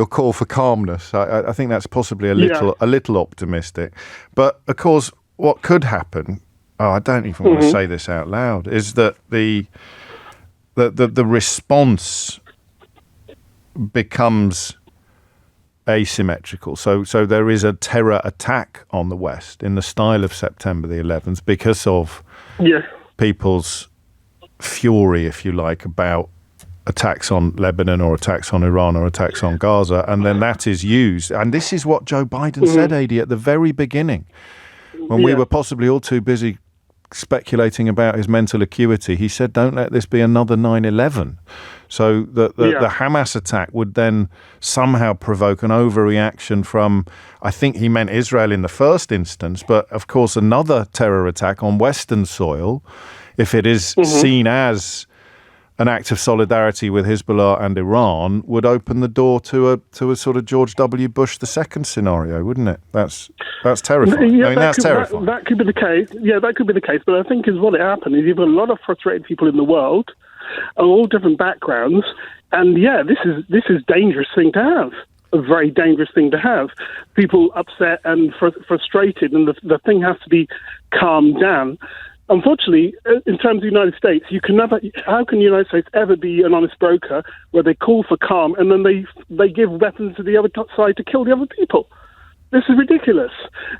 call for calmness. I think that's possibly a little optimistic, but of course, what could happen? I don't even want to say this out loud. Is that the response becomes asymmetrical. So there is a terror attack on the West in the style of September the 11th because of people's fury, if you like, about attacks on Lebanon or attacks on Iran or attacks on Gaza, and then that is used. And this is what Joe Biden said, Adi, at the very beginning, when we were possibly all too busy speculating about his mental acuity. He said, don't let this be another 9/11. So the Hamas attack would then somehow provoke an overreaction from, I think he meant Israel in the first instance, but of course another terror attack on Western soil, if it is seen as an act of solidarity with Hezbollah and Iran, would open the door to a sort of George W. Bush II scenario, wouldn't it? That's terrifying. Yeah, I mean, that's terrifying. That could be the case. Yeah, that could be the case. But I think what happened is you've got a lot of frustrated people in the world, of all different backgrounds, and this is a dangerous thing to have. A very dangerous thing to have. People upset and frustrated, and the thing has to be calmed down. Unfortunately, in terms of the United States, how can the United States ever be an honest broker where they call for calm and then they give weapons to the other side to kill the other people? This is ridiculous.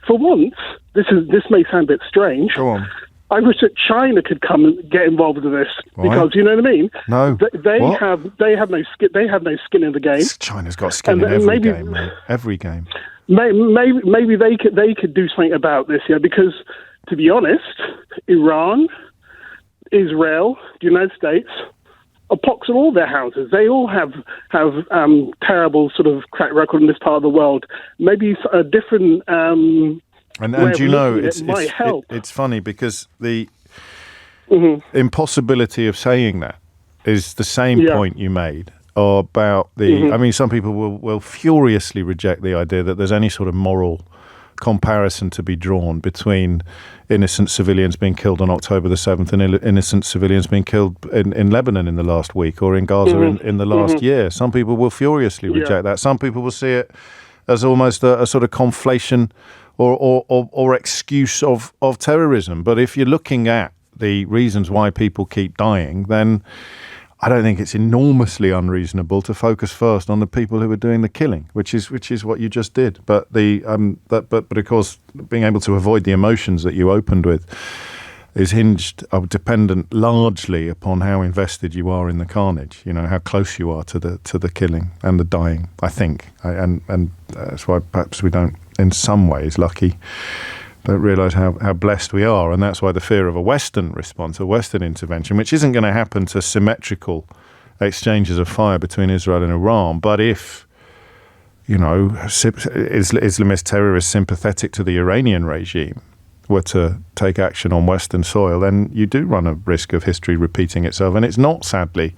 For once, this may sound a bit strange. Go on. I wish that China could come and get involved with this. Why? Because you know what I mean. No, they have no skin. They have no skin in the game. China's got skin in every game, mate. Every game. Maybe they could do something about this, because, to be honest, Iran, Israel, the United States are pox on all their houses. They all have terrible sort of track record in this part of the world. Maybe a different. And you know, it's funny because the impossibility of saying that is the same point you made about the. I mean, some people will furiously reject the idea that there's any sort of moral comparison to be drawn between innocent civilians being killed on October the 7th and innocent civilians being killed in Lebanon in the last week or in Gaza in the last year. Some people will furiously reject that. Some people will see it as almost a sort of conflation or excuse of terrorism. But if you're looking at the reasons why people keep dying, then I don't think it's enormously unreasonable to focus first on the people who are doing the killing, which is what you just did. But of course, being able to avoid the emotions that you opened with is dependent largely upon how invested you are in the carnage. You know, how close you are to the killing and the dying. I think, and that's why perhaps we don't, in some ways, don't realise how blessed we are, and that's why the fear of a Western response, a Western intervention, which isn't going to happen to symmetrical exchanges of fire between Israel and Iran, but if, Islamist terrorists sympathetic to the Iranian regime were to take action on Western soil, then you do run a risk of history repeating itself. And it's not, sadly,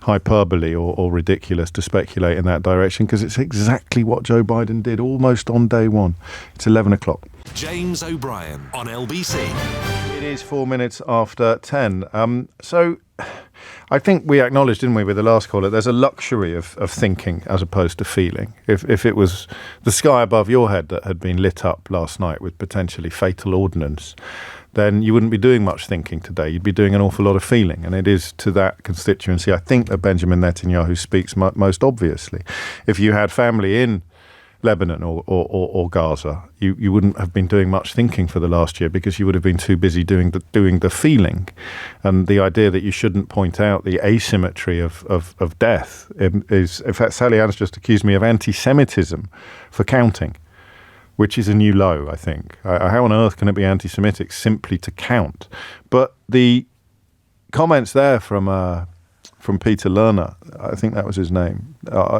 hyperbole or ridiculous to speculate in that direction, because it's exactly what Joe Biden did almost on day one. It's 11 o'clock. James O'Brien on LBC. It is 4 minutes after 10. So I think we acknowledged, didn't we, with the last caller, there's a luxury of thinking as opposed to feeling. If it was the sky above your head that had been lit up last night with potentially fatal ordnance, then you wouldn't be doing much thinking today. You'd be doing an awful lot of feeling. And it is to that constituency, I think, that Benjamin Netanyahu speaks most obviously. If you had family in Lebanon or Gaza, you wouldn't have been doing much thinking for the last year because you would have been too busy doing the feeling. And the idea that you shouldn't point out the asymmetry of death is, in fact, Sally Ann's just accused me of anti-Semitism for counting, which is a new low, I think. How on earth can it be anti-Semitic simply to count? But the comments there from Peter Lerner, I think that was his name,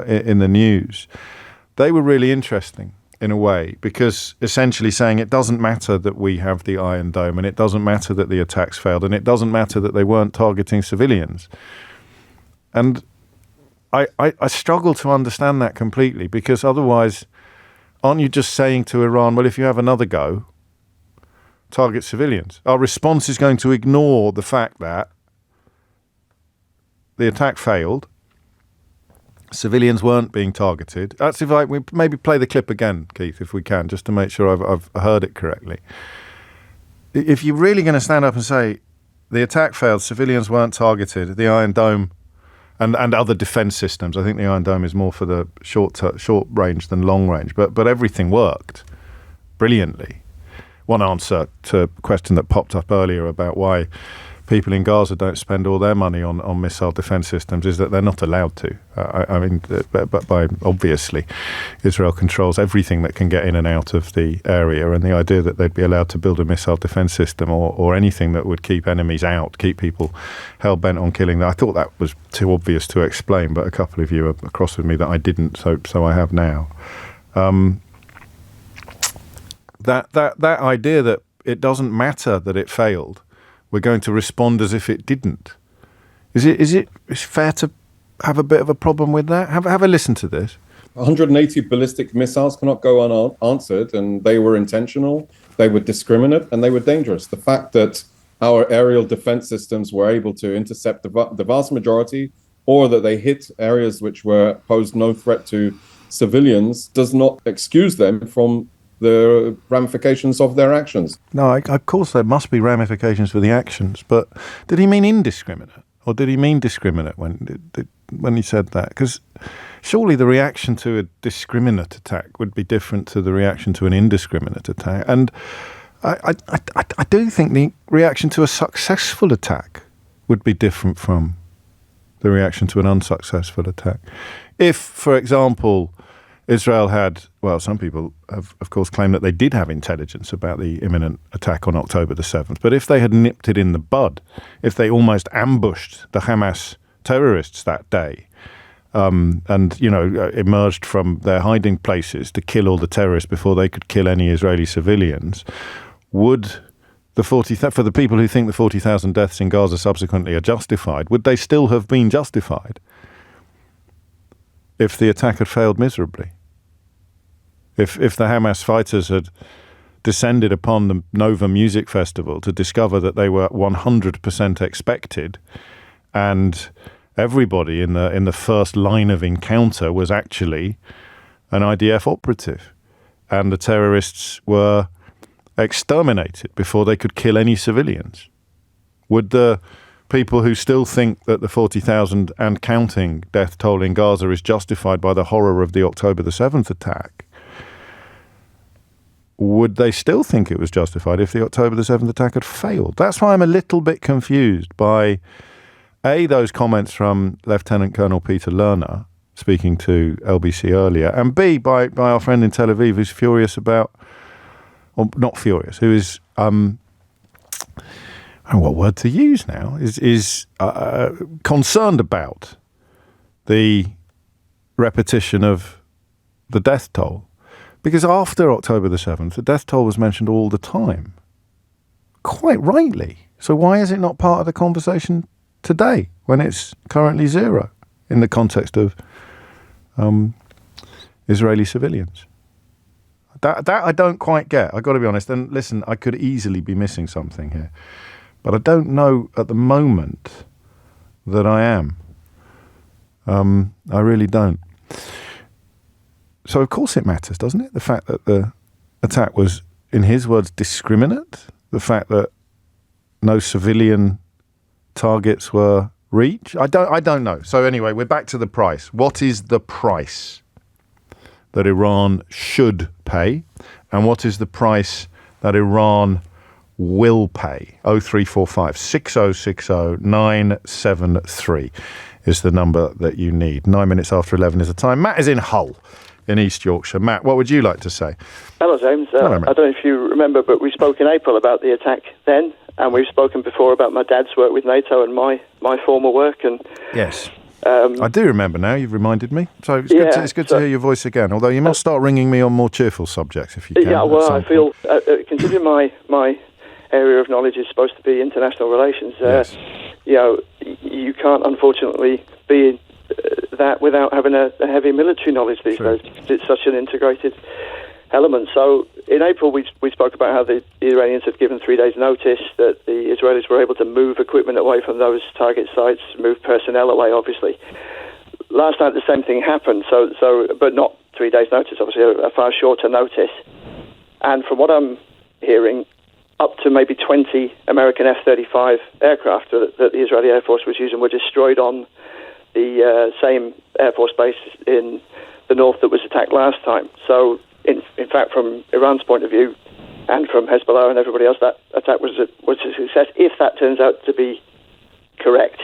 in the news, they were really interesting in a way, because essentially saying it doesn't matter that we have the Iron Dome, and it doesn't matter that the attacks failed, and it doesn't matter that they weren't targeting civilians. And I struggle to understand that completely, because otherwise, aren't you just saying to Iran, well, if you have another go, target civilians? Our response is going to ignore the fact that the attack failed, civilians weren't being targeted. That's if we maybe play the clip again, Keith, if we can, just to make sure I've heard it correctly. If you're really going to stand up and say the attack failed, civilians weren't targeted, the Iron Dome and other defence systems. I think the Iron Dome is more for the short range than long range, but everything worked brilliantly. One answer to a question that popped up earlier about why people in Gaza don't spend all their money on missile defence systems is that they're not allowed to. But by obviously, Israel controls everything that can get in and out of the area, and the idea that they'd be allowed to build a missile defence system or anything that would keep enemies out, keep people hell-bent on killing them, I thought that was too obvious to explain, but a couple of you are across with me that I didn't, so I have now. That idea that it doesn't matter that it failed, we're going to respond as if it didn't. Is it fair to have a bit of a problem with that? Have a listen to this. 180 ballistic missiles cannot go unanswered, and they were intentional, they were discriminate, and they were dangerous. The fact that our aerial defense systems were able to intercept the vast majority, or that they hit areas which posed no threat to civilians, does not excuse them from the ramifications of their actions. No, of course there must be ramifications for the actions, but did he mean indiscriminate, or did he mean discriminate when he said that? Because surely the reaction to a discriminate attack would be different to the reaction to an indiscriminate attack, and I do think the reaction to a successful attack would be different from the reaction to an unsuccessful attack. If, for example, Israel had, well, some people have, of course, claimed that they did have intelligence about the imminent attack on October the 7th. But if they had nipped it in the bud, if they almost ambushed the Hamas terrorists that day, and, emerged from their hiding places to kill all the terrorists before they could kill any Israeli civilians, would for the people who think the 40,000 deaths in Gaza subsequently are justified, would they still have been justified if the attack had failed miserably? If the Hamas fighters had descended upon the Nova Music Festival to discover that they were 100% expected, and everybody in the first line of encounter was actually an IDF operative, and the terrorists were exterminated before they could kill any civilians, would the people who still think that the 40,000 and counting death toll in Gaza is justified by the horror of the October the 7th attack, would they still think it was justified if the October the 7th attack had failed? That's why I'm a little bit confused by, A, those comments from Lieutenant Colonel Peter Lerner, speaking to LBC earlier, and B, by our friend in Tel Aviv who's furious about, or not furious, who is, I don't know what word to use now, is concerned about the repetition of the death toll. Because after October the 7th, the death toll was mentioned all the time, quite rightly. So why is it not part of the conversation today, when it's currently zero, in the context of Israeli civilians? That I don't quite get, I've got to be honest. And listen, I could easily be missing something here, but I don't know at the moment that I am. I really don't. So of course it matters, doesn't it? The fact that the attack was, in his words, discriminate. The fact that no civilian targets were reached. I don't know. So anyway, we're back to the price. What is the price that Iran should pay, and what is the price that Iran will pay? 0345 6060 973 is the number that you need. 9 minutes after 11 is the time. Matt is in Hull, in East Yorkshire. Matt, what would you like to say? Hello, James. Hello, I don't know if you remember, but we spoke in April about the attack then, and we've spoken before about my dad's work with NATO and my former work. And yes, I do remember now. You've reminded me. So it's good to hear your voice again, although you must start ringing me on more cheerful subjects if you can. Yeah, well, I feel, considering my area of knowledge is supposed to be international relations, yes. You can't, unfortunately, be that without having a heavy military knowledge these days. It's such an integrated element. So in April we spoke about how the Iranians had given 3 days notice, that the Israelis were able to move equipment away from those target sites, move personnel away, obviously. Last night the same thing happened, so but not 3 days notice, obviously a far shorter notice. And from what I'm hearing, up to maybe 20 American F-35 aircraft that the Israeli Air Force was using were destroyed on the same Air Force base in the north that was attacked last time. So, in fact, from Iran's point of view, and from Hezbollah and everybody else, that attack was a success, if that turns out to be correct.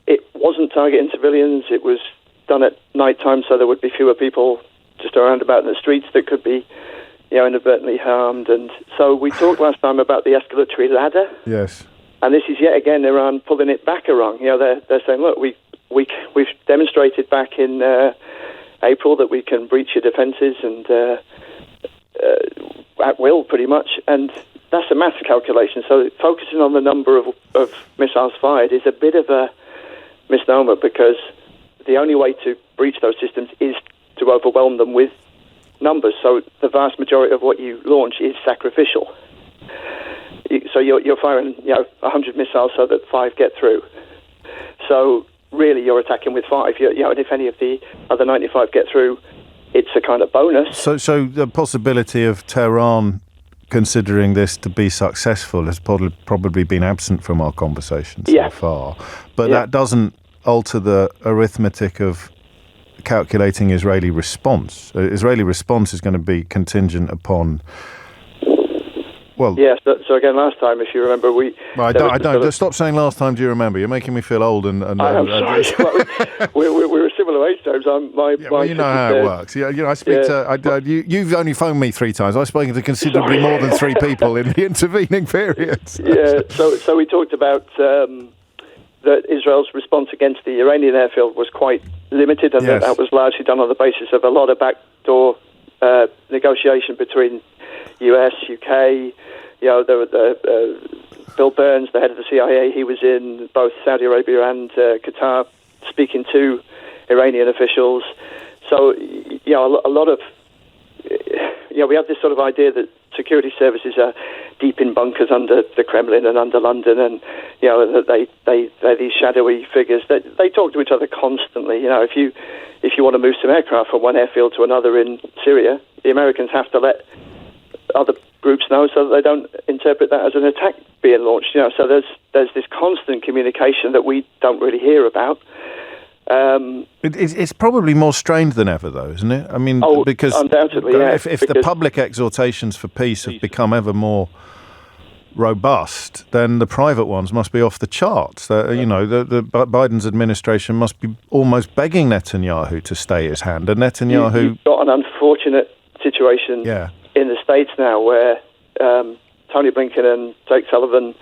It wasn't targeting civilians. It was done at night time, so there would be fewer people just around about in the streets that could be, inadvertently harmed. And so we talked last time about the escalatory ladder. Yes. And this is yet again Iran pulling it back a rung. They're saying, look, we've demonstrated back in April that we can breach your defences and at will, pretty much. And that's a maths calculation. So focusing on the number of missiles fired is a bit of a misnomer, because the only way to breach those systems is to overwhelm them with numbers. So the vast majority of what you launch is sacrificial. So you're firing 100 missiles so that 5 get through. So really you're attacking with 5. And if any of the other 95 get through, it's a kind of bonus. So the possibility of Tehran considering this to be successful has probably been absent from our conversation so far. But that doesn't alter the arithmetic of calculating Israeli response. Israeli response is going to be contingent upon... Well, yes. So again, last time, if you remember, I don't. Stop saying last time. Do you remember? You're making me feel old. And I'm sorry. we're a similar age, James. You know how it works. I speak to. You've only phoned me 3 times. I've spoken to considerably more than 3 people in the intervening periods. So we talked about that Israel's response against the Iranian airfield was quite limited, and that was largely done on the basis of a lot of backdoor negotiation between US, UK. Bill Burns, the head of the CIA, he was in both Saudi Arabia and Qatar speaking to Iranian officials. So, a lot of... we have this sort of idea that security services are deep in bunkers under the Kremlin and under London, and, that they're these shadowy figures. They talk to each other constantly. If you want to move some aircraft from one airfield to another in Syria, the Americans have to let other groups know so that they don't interpret that as an attack being launched. So there's this constant communication that we don't really hear about. It's probably more strained than ever, though, isn't it? I mean, because undoubtedly, if the public exhortations for peace have become ever more robust, then the private ones must be off the charts. The Biden's administration must be almost begging Netanyahu to stay his hand, and Netanyahu... You've got an unfortunate situation in the States now where Tony Blinken and Jake Sullivan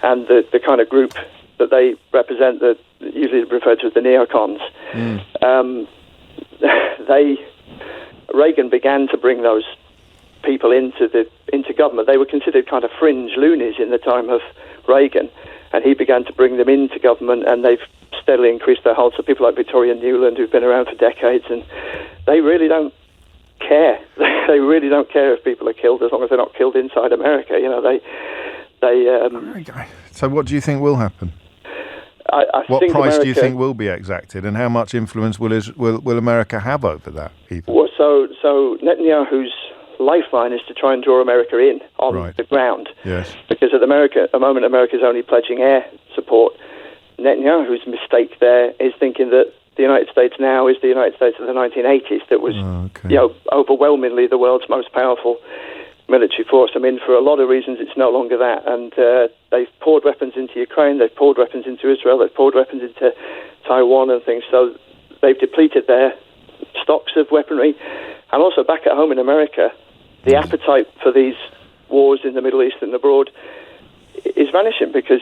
and the kind of group that they represent, that usually referred to as the neocons, Reagan began to bring those people into government. They were considered kind of fringe loonies in the time of Reagan, and he began to bring them into government, and they've steadily increased their hold. So people like Victoria Nuland, who've been around for decades, and they really don't care. They really don't care if people are killed, as long as they're not killed inside America. So what do you think will happen? What price do you think will be exacted, and how much influence will America have over that? Even? Well, so Netanyahu's lifeline is to try and draw America in on the ground. Yes. Because at the moment, America's only pledging air support. Netanyahu's mistake there is thinking that the United States now is the United States of the 1980s, that was overwhelmingly the world's most powerful military force. I mean, for a lot of reasons, it's no longer that. And they've poured weapons into Ukraine, they've poured weapons into Israel, they've poured weapons into Taiwan and things. So they've depleted their stocks of weaponry. And also back at home in America, the appetite for these wars in the Middle East and abroad is vanishing, because,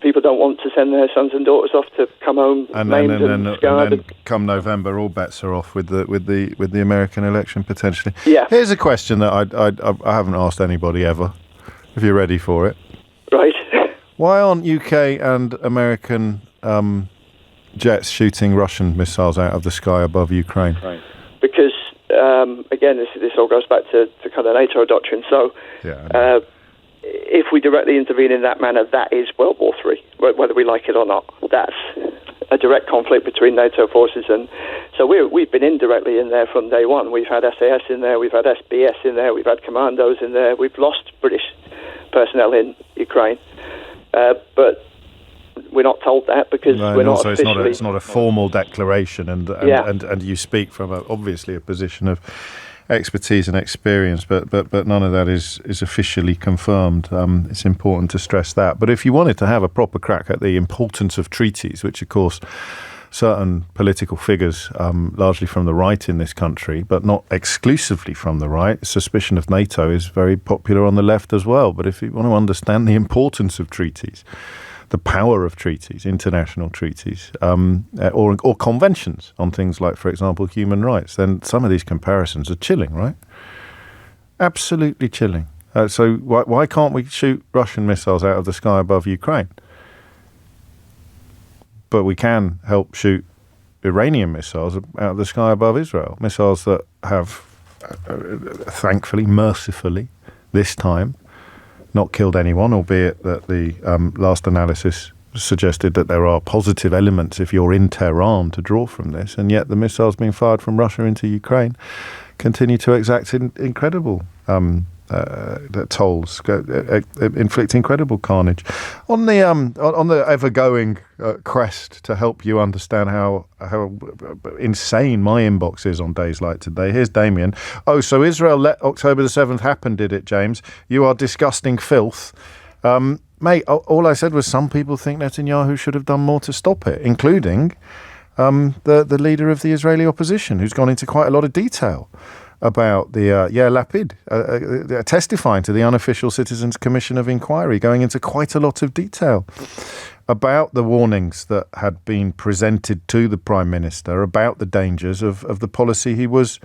people don't want to send their sons and daughters off to come home maimed and scarred. And then come November, all bets are off with the American election potentially. Yeah. Here's a question that I haven't asked anybody ever. If you're ready for it. Right. Why aren't UK and American jets shooting Russian missiles out of the sky above Ukraine? Right. Because again, this all goes back to kind of NATO doctrine. So. Yeah. If we directly intervene in that manner, that is World War III, whether we like it or not. That's a direct conflict between NATO forces, and so we've been indirectly in there from day one. We've had SAS in there, we've had SBS in there, we've had commandos in there. We've lost British personnel in Ukraine, but we're not told that because we're not also officially... it's not a formal declaration, and you speak from obviously a position of expertise and experience, but none of that is officially confirmed. It's important to stress that. But if you wanted to have a proper crack at the importance of treaties, which of course certain political figures, largely from the right in this country, but not exclusively from the right, suspicion of NATO is very popular on the left as well. But if you want to understand the importance of treaties, the power of treaties, international treaties, or conventions on things like, for example, human rights, then some of these comparisons are chilling, right? Absolutely chilling. So why can't we shoot Russian missiles out of the sky above Ukraine? But we can help shoot Iranian missiles out of the sky above Israel, missiles that have, thankfully, mercifully, this time, not killed anyone, albeit that the last analysis suggested that there are positive elements if you're in Tehran to draw from this, and yet the missiles being fired from Russia into Ukraine continue to exact incredible tolls, inflict incredible carnage. On the ever-going quest to help you understand how insane my inbox is on days like today, here's Damien. Oh, so Israel let October the 7th happen, did it, James? You are disgusting filth. Mate, all I said was some people think Netanyahu should have done more to stop it, including the leader of the Israeli opposition, who's gone into quite a lot of detail about the Yair Lapid testifying to the Unofficial Citizens Commission of Inquiry, going into quite a lot of detail about the warnings that had been presented to the Prime Minister about the dangers of the policy he was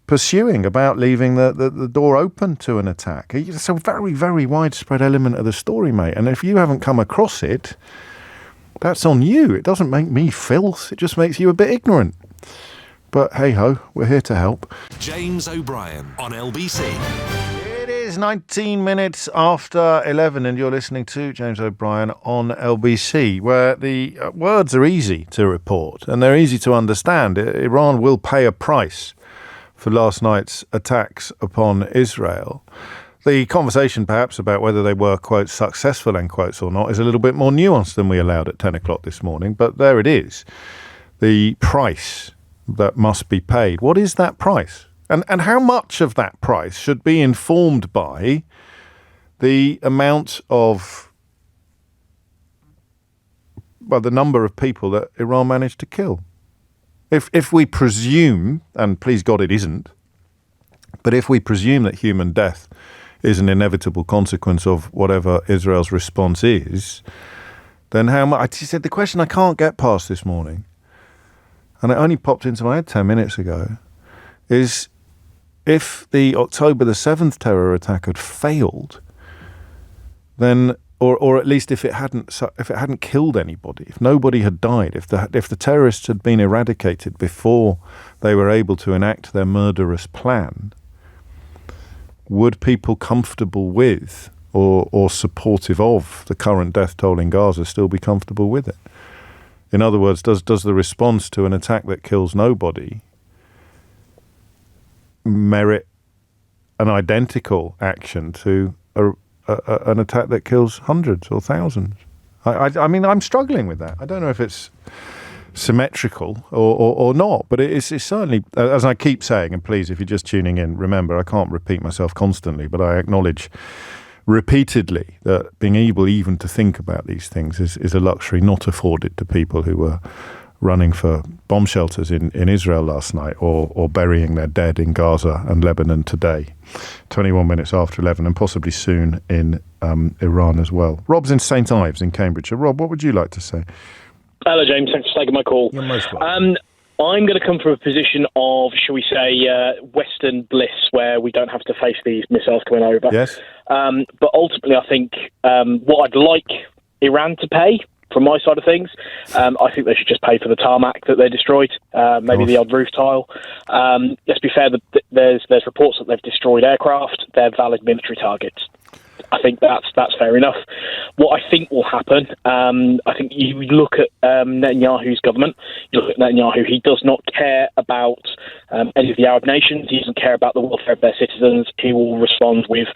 pursuing, about leaving the door open to an attack. It's a very, very widespread element of the story, mate. And if you haven't come across it, that's on you. It doesn't make me filth. It just makes you a bit ignorant. But hey-ho, we're here to help. James O'Brien on LBC. It is 19 minutes after 11 and you're listening to James O'Brien on LBC, where the words are easy to report and they're easy to understand. Iran will pay a price for last night's attacks upon Israel. The conversation perhaps about whether they were, quotes, successful, end quotes, or not is a little bit more nuanced than we allowed at 10 o'clock this morning, but there it is. The price that must be paid. What is that price? And how much of that price should be informed by the amount of, well, the number of people that Iran managed to kill? If we presume, and please God it isn't, but if we presume that human death is an inevitable consequence of whatever Israel's response is, then how much? I said the question I can't get past this morning, and it only popped into my head 10 minutes ago, is if the October the 7th terror attack had failed, then, or at least if it hadn't killed anybody, if nobody had died, if the terrorists had been eradicated before they were able to enact their murderous plan, would people comfortable with or supportive of the current death toll in Gaza still be comfortable with it? In other words, does the response to an attack that kills nobody merit an identical action to an attack that kills hundreds or thousands? I mean, I'm struggling with that. I don't know if it's symmetrical or not, but it's certainly, as I keep saying, and please, if you're just tuning in, remember, I can't repeat myself constantly, but I acknowledge repeatedly that being able even to think about these things is a luxury not afforded to people who were running for bomb shelters in Israel last night or burying their dead in Gaza and Lebanon today, 21 minutes after 11, and possibly soon in Iran as well. Rob's in St Ives in Cambridgeshire. Rob, what would you like to say? Hello, James. Thanks for taking my call. You're most welcome. I'm going to come from a position of, shall we say, Western bliss, where we don't have to face these missiles coming over. Yes. But ultimately, I think what I'd like Iran to pay, from my side of things, I think they should just pay for the tarmac that they destroyed, maybe the odd roof tile. Let's be fair, there's reports that they've destroyed aircraft. They're valid military targets. I think that's fair enough. What I think will happen, I think you look at Netanyahu's government, you look at Netanyahu, he does not care about any of the Arab nations. He doesn't care about the welfare of their citizens. He will respond with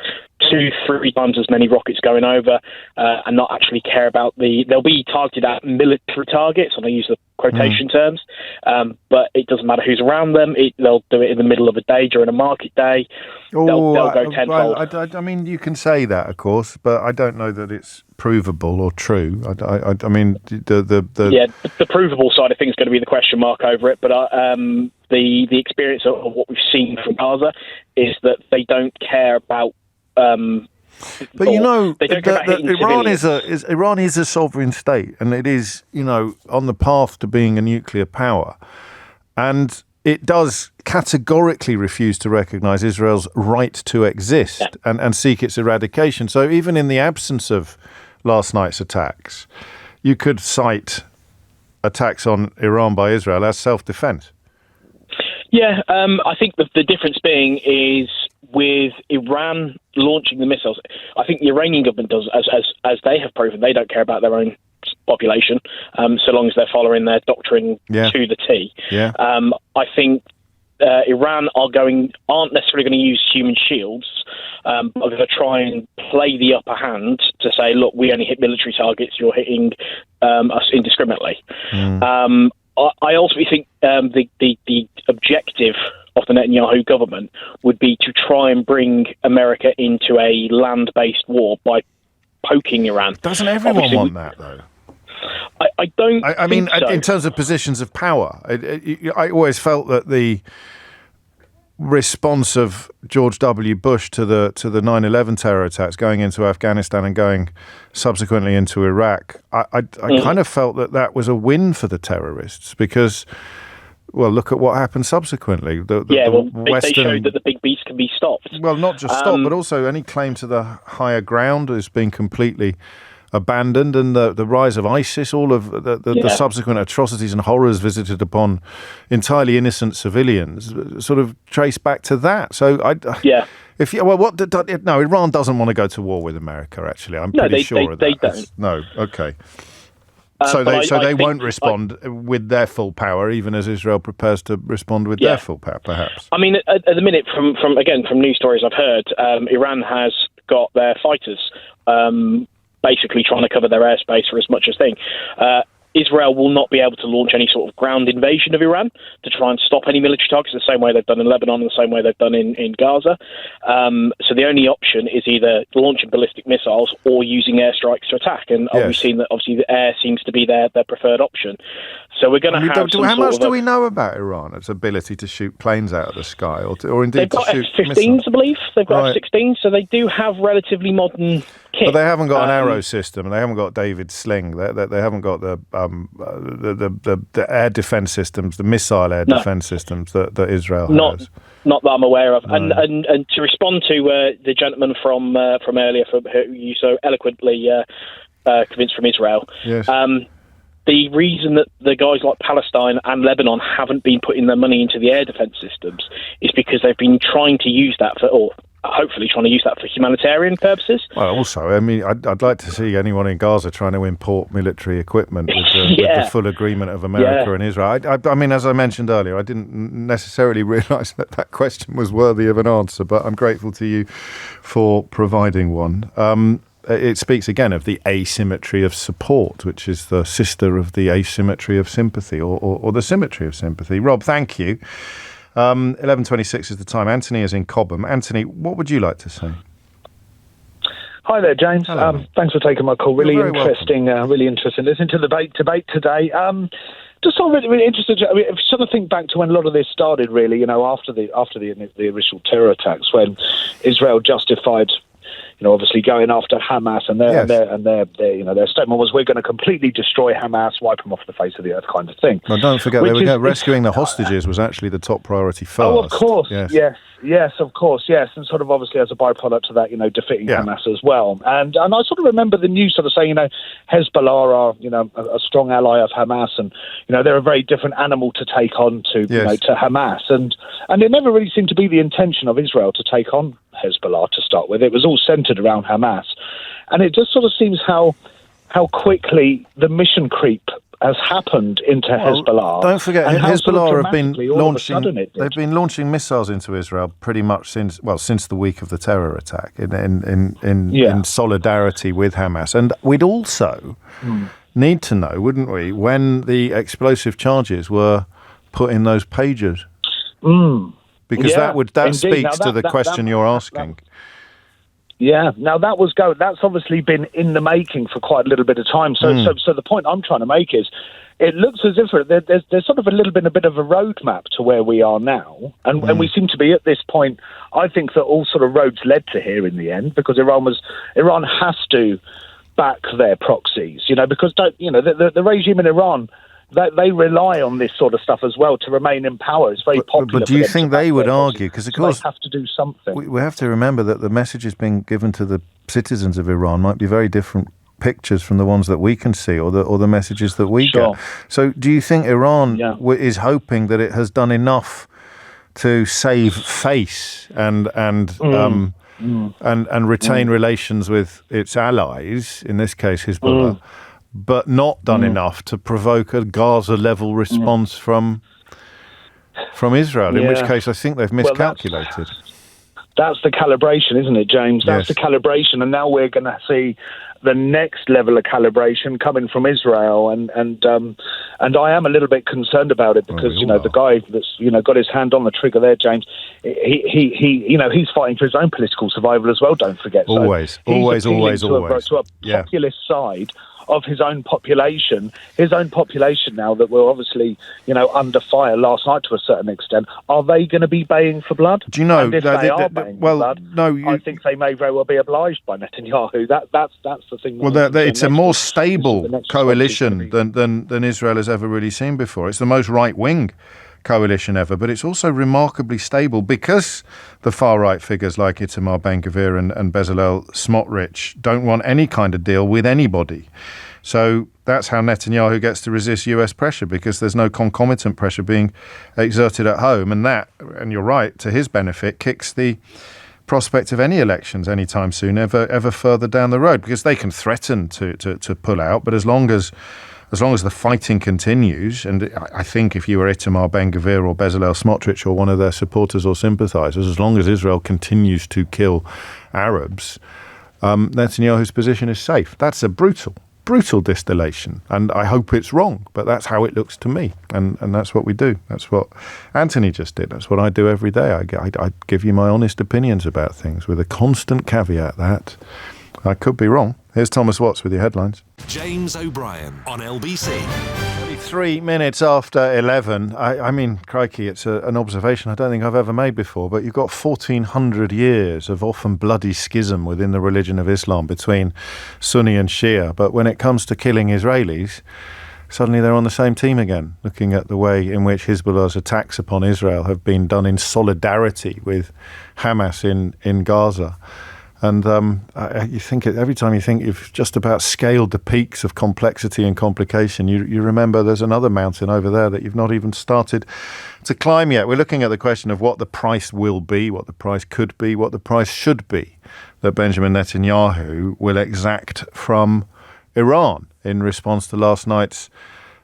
2-3 times as many rockets going over and not actually care about they'll be targeted at military targets, and I use the quotation terms, but it doesn't matter who's around them. They'll do it in the middle of a day during a market day. They'll go tenfold. I mean, you can say that, of course, but I don't know that it's provable or true. I mean, the provable side of things is going to be the question mark over it, but the experience of what we've seen from Gaza is that they don't care about. But Iran is a sovereign state, and it is, on the path to being a nuclear power, and it does categorically refuse to recognise Israel's right to exist and seek its eradication. So even in the absence of last night's attacks, you could cite attacks on Iran by Israel as self-defence. Yeah, I think the difference being is with Iran launching the missiles, I think the Iranian government does, as they have proven, they don't care about their own population, so long as they're following their doctrine to the T. Yeah. I think Iran aren't necessarily going to use human shields, but are going to try and play the upper hand to say, look, we only hit military targets, you're hitting us indiscriminately. I also think the objective of the Netanyahu government would be to try and bring America into a land-based war by poking Iran. Doesn't everyone want that, though? I don't. I mean, so. In terms of positions of power, I always felt that the response of George W. Bush to the 9/11 terror attacks, going into Afghanistan and going subsequently into Iraq, I kind of felt that was a win for the terrorists because, well, look at what happened subsequently. They showed that the big beast can be stopped. Well, not just stopped, but also any claim to the higher ground has been completely abandoned, and the rise of ISIS, all of the subsequent atrocities and horrors visited upon entirely innocent civilians, sort of trace back to that. So Iran doesn't want to go to war with America. Actually, I'm pretty sure of that. They don't. No, okay. So they won't respond with their full power, even as Israel prepares to respond with their full power, perhaps. I mean, at the minute, from news stories I've heard, Iran has got their fighters basically trying to cover their airspace for as much as thing. Israel will not be able to launch any sort of ground invasion of Iran to try and stop any military targets, the same way they've done in Lebanon, the same way they've done in Gaza. So the only option is either launching ballistic missiles or using airstrikes to attack. And we've seen that obviously the air seems to be their preferred option. So we're going to have how much do we know about Iran? Its ability to shoot planes out of the sky, or indeed they've got to shoot F-15s, missiles? I believe. They've got F-16s, so they do have relatively modern kit. But they haven't got an arrow system, and they haven't got David's sling. They haven't got the air defense systems, the missile air defense systems that Israel has. Not that I'm aware of. No. And to respond to the gentleman from earlier, who you so eloquently convinced from Israel. Yes. The reason that the guys like Palestine and Lebanon haven't been putting their money into the air defense systems is because they've been trying to use that hopefully trying to use that for humanitarian purposes. Well, also, I mean, I'd like to see anyone in Gaza trying to import military equipment with the full agreement of America and Israel. I mean, as I mentioned earlier, I didn't necessarily realise that question was worthy of an answer, but I'm grateful to you for providing one. It speaks again of the asymmetry of support, which is the sister of the asymmetry of sympathy, or the symmetry of sympathy. Rob, thank you. 11:26 is the time. Anthony is in Cobham. Anthony, what would you like to say? Hi there, James. Thanks for taking my call. Really interesting. Really interesting. Listening to the debate today. Just sort of really interested. I mean, sort of think back to when a lot of this started. Really, after the initial terror attacks, when Israel justified, obviously going after Hamas, and their statement was, we're going to completely destroy Hamas, wipe them off the face of the earth, kind of thing. Well, don't forget, rescuing the hostages was actually the top priority first. Oh, of course, yes, of course, yes, and sort of obviously as a byproduct of that, defeating Hamas as well. And I sort of remember the news sort of saying, Hezbollah are, a strong ally of Hamas, and they're a very different animal to take on to Hamas, and it never really seemed to be the intention of Israel to take on Hezbollah to start with. It was all centered around Hamas, and it just sort of seems how quickly the mission creep has happened into Hezbollah. Don't forget, Hezbollah have been launching. They've been launching missiles into Israel pretty much since the week of the terror attack, in solidarity with Hamas. And we'd also need to know, wouldn't we, when the explosive charges were put in those pagers? Because that speaks to the question you're asking. Now that's obviously been in the making for quite a little bit of time. So the point I'm trying to make is, it looks as if there's sort of a bit of a roadmap to where we are now, and we seem to be at this point. I think that all sort of roads led to here in the end, because Iran has to back their proxies, because the regime in Iran, they rely on this sort of stuff as well to remain in power. It's very popular. But do you think they would argue? Because of course they have to do something. We have to remember that the messages being given to the citizens of Iran might be very different pictures from the ones that we can see, or the messages that we get. So, do you think Iran is hoping that it has done enough to save face and retain relations with its allies, in this case Hezbollah? But not done enough to provoke a Gaza-level response from Israel, in which case I think they've miscalculated. That's the calibration, isn't it, James? That's the calibration, and now we're going to see the next level of calibration coming from Israel, and I am a little bit concerned about it, because the guy that's got his hand on the trigger there, James, he's fighting for his own political survival as well. Don't forget, always to a populist side of his own population now that were obviously, under fire last night to a certain extent. Are they going to be baying for blood? Do you know? And if they are baying for blood, I think they may very well be obliged by Netanyahu. That's the thing. It's a more stable coalition than Israel has ever really seen before. It's the most right-wing coalition ever, but it's also remarkably stable because the far-right figures like Itamar Ben-Gvir and Bezalel Smotrich don't want any kind of deal with anybody. So that's how Netanyahu gets to resist US pressure, because there's no concomitant pressure being exerted at home. And that, and you're right, to his benefit, kicks the prospect of any elections anytime soon ever further down the road, because they can threaten to pull out, but as long as the fighting continues, and I think if you were Itamar Ben-Gvir or Bezalel Smotrich or one of their supporters or sympathizers, as long as Israel continues to kill Arabs, Netanyahu's position is safe. That's a brutal distillation, and I hope it's wrong, but that's how it looks to me, and that's what we do. That's what Anthony just did. That's what I do every day. I give you my honest opinions about things, with a constant caveat that I could be wrong. Here's Thomas Watts with your headlines. James O'Brien on LBC. 3 minutes after 11. I mean, crikey, it's an observation I don't think I've ever made before, but you've got 1,400 years of often bloody schism within the religion of Islam between Sunni and Shia. But when it comes to killing Israelis, suddenly they're on the same team again, looking at the way in which Hezbollah's attacks upon Israel have been done in solidarity with Hamas in Gaza. And you think every time you think you've just about scaled the peaks of complexity and complication, you remember there's another mountain over there that you've not even started to climb yet. We're looking at the question of what the price will be, what the price could be, what the price should be that Benjamin Netanyahu will exact from Iran in response to last night's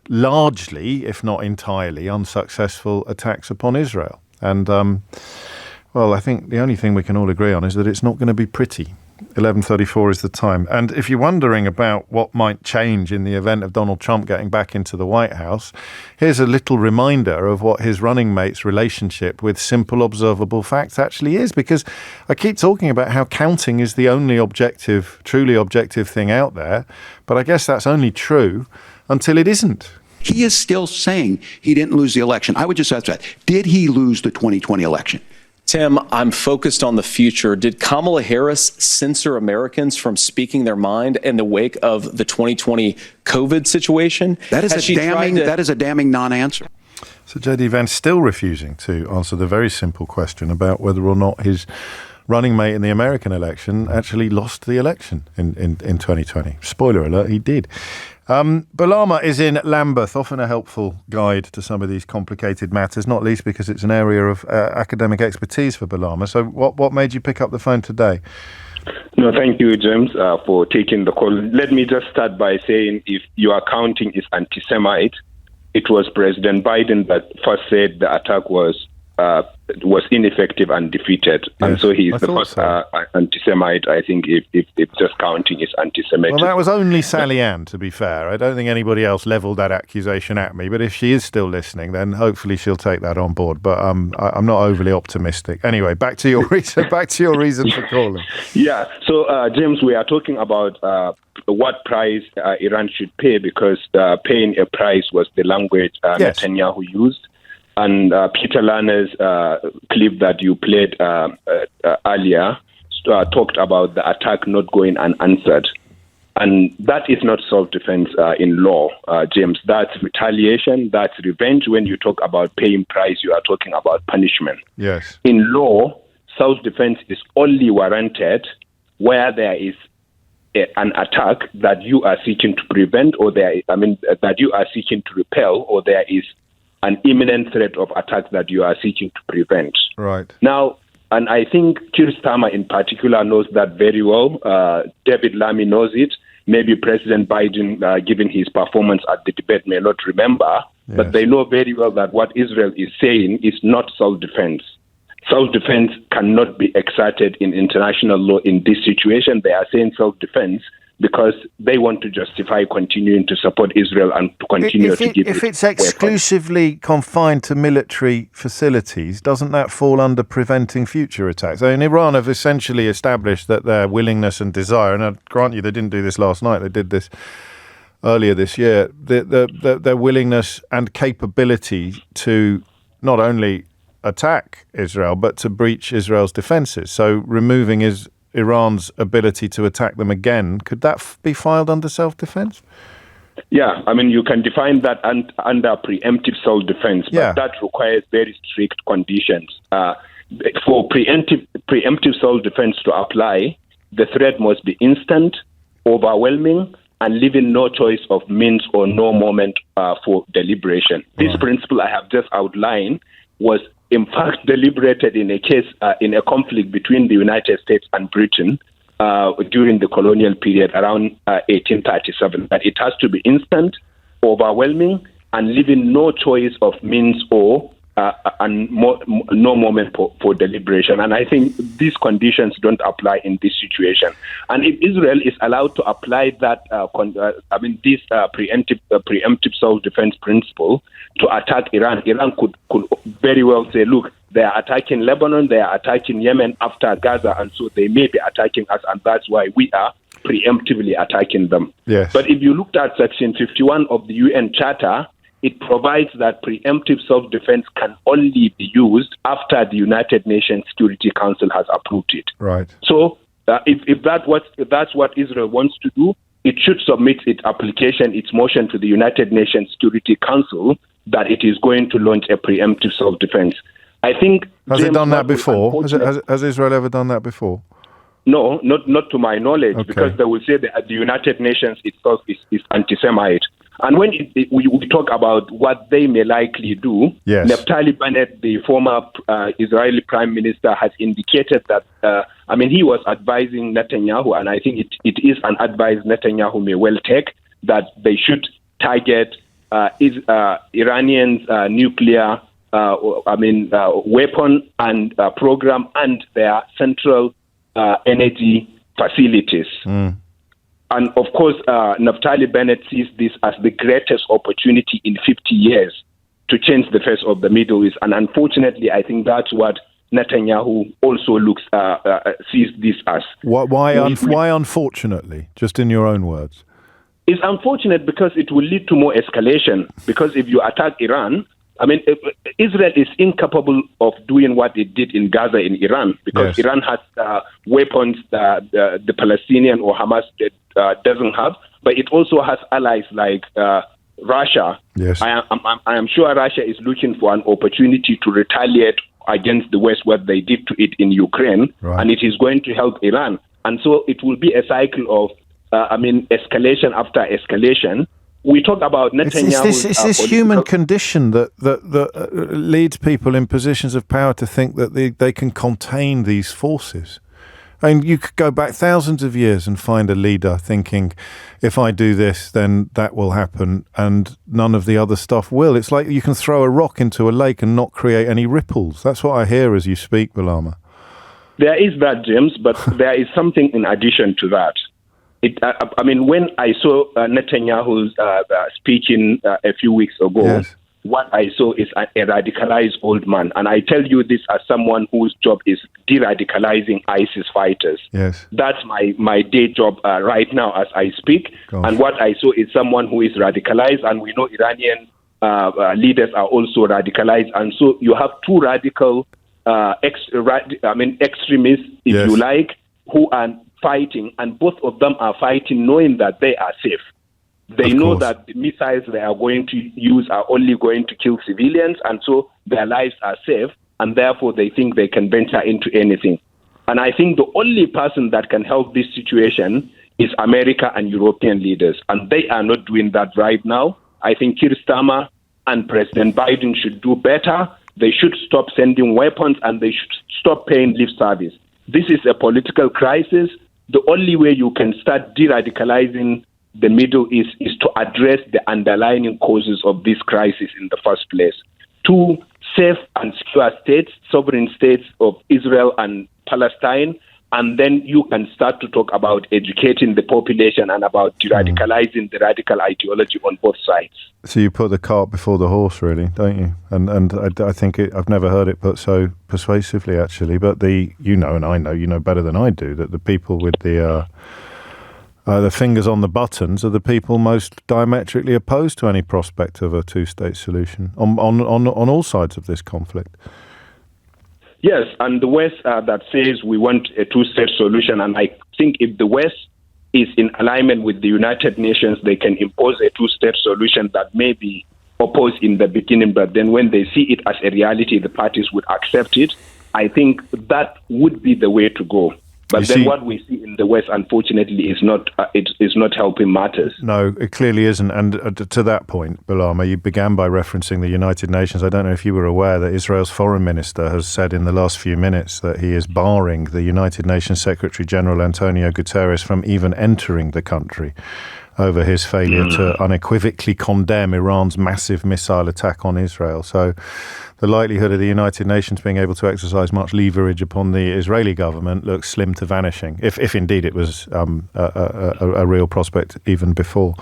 largely, if not entirely, unsuccessful attacks upon Israel. And well, I think the only thing we can all agree on is that it's not going to be pretty. 11:34 is the time. And if you're wondering about what might change in the event of Donald Trump getting back into the White House, here's a little reminder of what his running mate's relationship with simple observable facts actually is. Because I keep talking about how counting is the only objective, truly objective thing out there. But I guess that's only true until it isn't. He is still saying he didn't lose the election. I would just ask that. Did he lose the 2020 election? Tim, I'm focused on the future. Did Kamala Harris censor Americans from speaking their mind in the wake of the 2020 COVID situation? That is a damning non-answer. So J.D. Vance still refusing to answer the very simple question about whether or not his running mate in the American election actually lost the election in 2020. Spoiler alert, he did. Balama is in Lambeth, often a helpful guide to some of these complicated matters, not least because it's an area of academic expertise for Balama. So what made you pick up the phone today? No, thank you, James, for taking the call. Let me just start by saying if your accounting is anti-Semite, it was President Biden that first said the attack was ineffective and defeated. Yes, and so he's the first anti-Semite, I think, if just counting is anti-Semitic. Well, that was only Sally Ann, to be fair. I don't think anybody else levelled that accusation at me, but if she is still listening, then hopefully she'll take that on board. But I'm not overly optimistic. Anyway, back to your reason for calling. Yeah, so, James, we are talking about what price Iran should pay, because paying a price was the language Netanyahu used. And Peter Lerner's clip that you played earlier talked about the attack not going unanswered. And that is not self-defense in law, James. That's retaliation, that's revenge. When you talk about paying price, you are talking about punishment. Yes. In law, self-defense is only warranted where there is an attack that you are seeking to prevent, or that you are seeking to repel, or there is an imminent threat of attack that you are seeking to prevent. Right. Now, and I think Keir Starmer in particular knows that very well. David Lammy knows it. Maybe President Biden, given his performance at the debate, may not remember. Yes. But they know very well that what Israel is saying is not self-defense. Self-defense cannot be exerted in international law in this situation. They are saying self-defense because they want to justify continuing to support Israel and to continue to give it If it's exclusively confined to military facilities, doesn't that fall under preventing future attacks? I mean, Iran have essentially established that their willingness and desire, and I grant you they didn't do this last night, they did this earlier this year, their willingness and capability to not only attack Israel, but to breach Israel's defences. So removing Iran's ability to attack them again, could that be filed under self-defense? Yeah, I mean, you can define that under preemptive self-defense, but that requires very strict conditions. For preemptive self-defense to apply, the threat must be instant, overwhelming, and leaving no choice of means or no moment for deliberation. This principle I have just outlined was in fact deliberated in a case, in a conflict between the United States and Britain during the colonial period around 1837, that it has to be instant, overwhelming, and leaving no choice of means or no moment for deliberation. And I think these conditions don't apply in this situation. And if Israel is allowed to apply that, this preemptive self-defense principle to attack Iran, Iran could very well say, look, they are attacking Lebanon, they are attacking Yemen after Gaza, and so they may be attacking us, and that's why we are preemptively attacking them. Yes. But if you looked at Section 51 of the UN Charter, it provides that preemptive self-defense can only be used after the United Nations Security Council has approved it. Right. So if that's what Israel wants to do, it should submit its application, its motion to the United Nations Security Council that it is going to launch a preemptive self-defense. I think... Has it done that before? Has Israel ever done that before? No, not to my knowledge, because they will say that the United Nations itself is anti-Semite. And when we talk about what they may likely do, yes. Naftali Bennett, the former Israeli prime minister, has indicated that, he was advising Netanyahu, and I think it is an advice Netanyahu may well take, that they should target Iranians' nuclear weapon and program and their central energy facilities. Mm. And of course, Naftali Bennett sees this as the greatest opportunity in 50 years to change the face of the Middle East. And unfortunately, I think that's what Netanyahu also sees this as. Why unfortunately, just in your own words? It's unfortunate because it will lead to more escalation. Because if you attack Iran, Israel is incapable of doing what it did in Gaza in Iran, because yes. Iran has weapons the Palestinian or Hamas doesn't have, but it also has allies like Russia. Yes. I am sure Russia is looking for an opportunity to retaliate against the West what they did to it in Ukraine, right. And it is going to help Iran. And so it will be a cycle of escalation after escalation. We talk about Netanyahu. It's this human condition that leads people in positions of power to think that they can contain these forces. I mean, you could go back thousands of years and find a leader thinking, if I do this, then that will happen, and none of the other stuff will. It's like you can throw a rock into a lake and not create any ripples. That's what I hear as you speak, Bulama. There is that, James, but there is something in addition to that. When I saw Netanyahu speaking a few weeks ago, yes, what I saw is a radicalized old man. And I tell you this as someone whose job is de-radicalizing ISIS fighters. Yes. That's my day job right now as I speak. Gosh. And what I saw is someone who is radicalized, and we know Iranian leaders are also radicalized. And so you have two radical extremists, if yes, you like, who are fighting, and both of them are fighting knowing that they are safe. They know that the missiles they are going to use are only going to kill civilians, and so their lives are safe, and therefore they think they can venture into anything. And I think the only person that can help this situation is America and European leaders, and they are not doing that right now. I think Keir Starmer and President Biden should do better. They should stop sending weapons, and they should stop paying lip service. This is a political crisis. The only way you can start de-radicalizing the Middle East is to address the underlying causes of this crisis in the first place. Two safe and secure states, sovereign states of Israel and Palestine, and then you can start to talk about educating the population and about de-radicalizing the radical ideology on both sides. So you put the cart before the horse, really, don't you? And I think I've never heard it put so persuasively, actually. But and I know, you know better than I do, that the people with the fingers on the buttons are the people most diametrically opposed to any prospect of a two-state solution on all sides of this conflict. Yes, and the West that says we want a two-state solution, and I think if the West is in alignment with the United Nations, they can impose a two-state solution that may be opposed in the beginning, but then when they see it as a reality, the parties would accept it. I think that would be the way to go. But then what we see in the West, unfortunately, is not helping matters. No, it clearly isn't. And to that point, Bulama, you began by referencing the United Nations. I don't know if you were aware that Israel's foreign minister has said in the last few minutes that he is barring the United Nations Secretary General Antonio Guterres from even entering the country over his failure to unequivocally condemn Iran's massive missile attack on Israel. So the likelihood of the United Nations being able to exercise much leverage upon the Israeli government looks slim to vanishing, if indeed it was a real prospect even before.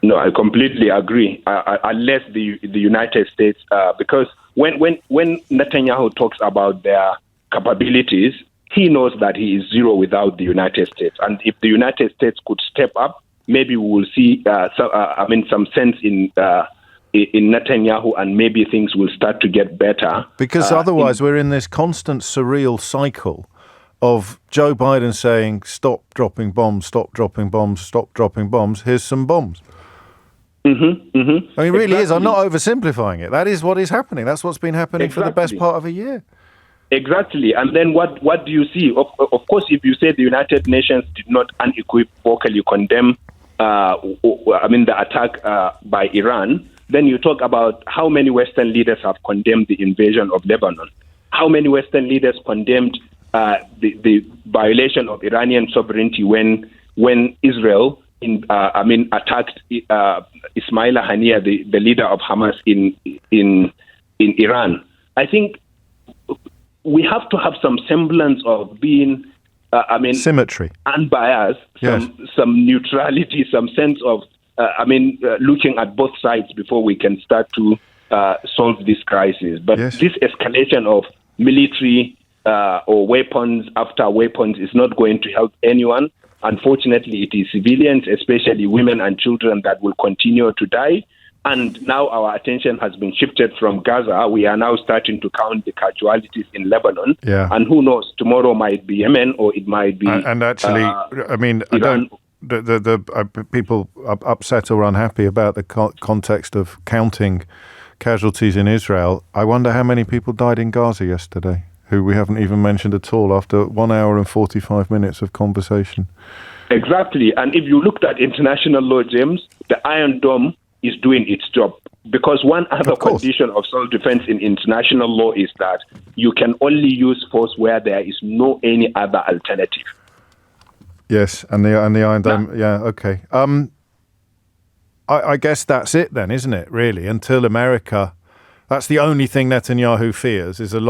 No, I completely agree. Unless the United States, because when Netanyahu talks about their capabilities, he knows that he is zero without the United States. And if the United States could step up, maybe we will see some sense in Netanyahu, and maybe things will start to get better. Because otherwise we're in this constant surreal cycle of Joe Biden saying, stop dropping bombs, stop dropping bombs, stop dropping bombs, here's some bombs. Mm-hmm, mm-hmm. I mean, it really is. I'm not oversimplifying it. That is what is happening. That's what's been happening for the best part of a year. Exactly. And then what do you see? Of course, if you say the United Nations did not unequivocally condemn the attack by Iran, then you talk about how many Western leaders have condemned the invasion of Lebanon. How many Western leaders condemned the violation of Iranian sovereignty when Israel attacked Ismail Haniyeh, the leader of Hamas in Iran. I think we have to have some semblance of being symmetry, unbiased, yes, some neutrality, some sense of looking at both sides before we can start to solve this crisis. But yes, this escalation of military or weapons after weapons is not going to help anyone. Unfortunately, it is civilians, especially women and children, that will continue to die. And now our attention has been shifted from Gaza. We are now starting to count the casualties in Lebanon. Yeah. And who knows, tomorrow might be Yemen, or it might be and actually, Iran. The people upset or unhappy about the context of counting casualties in Israel. I wonder how many people died in Gaza yesterday, who we haven't even mentioned at all after 1 hour and 45 minutes of conversation. Exactly. And if you looked at international law, James, the Iron Dome is doing its job. Because one other condition of self-defense in international law is that you can only use force where there is no any other alternative. Yes, and the Iron Dome. Yeah, okay. I guess that's it then, isn't it? Really, until America. That's the only thing Netanyahu fears is a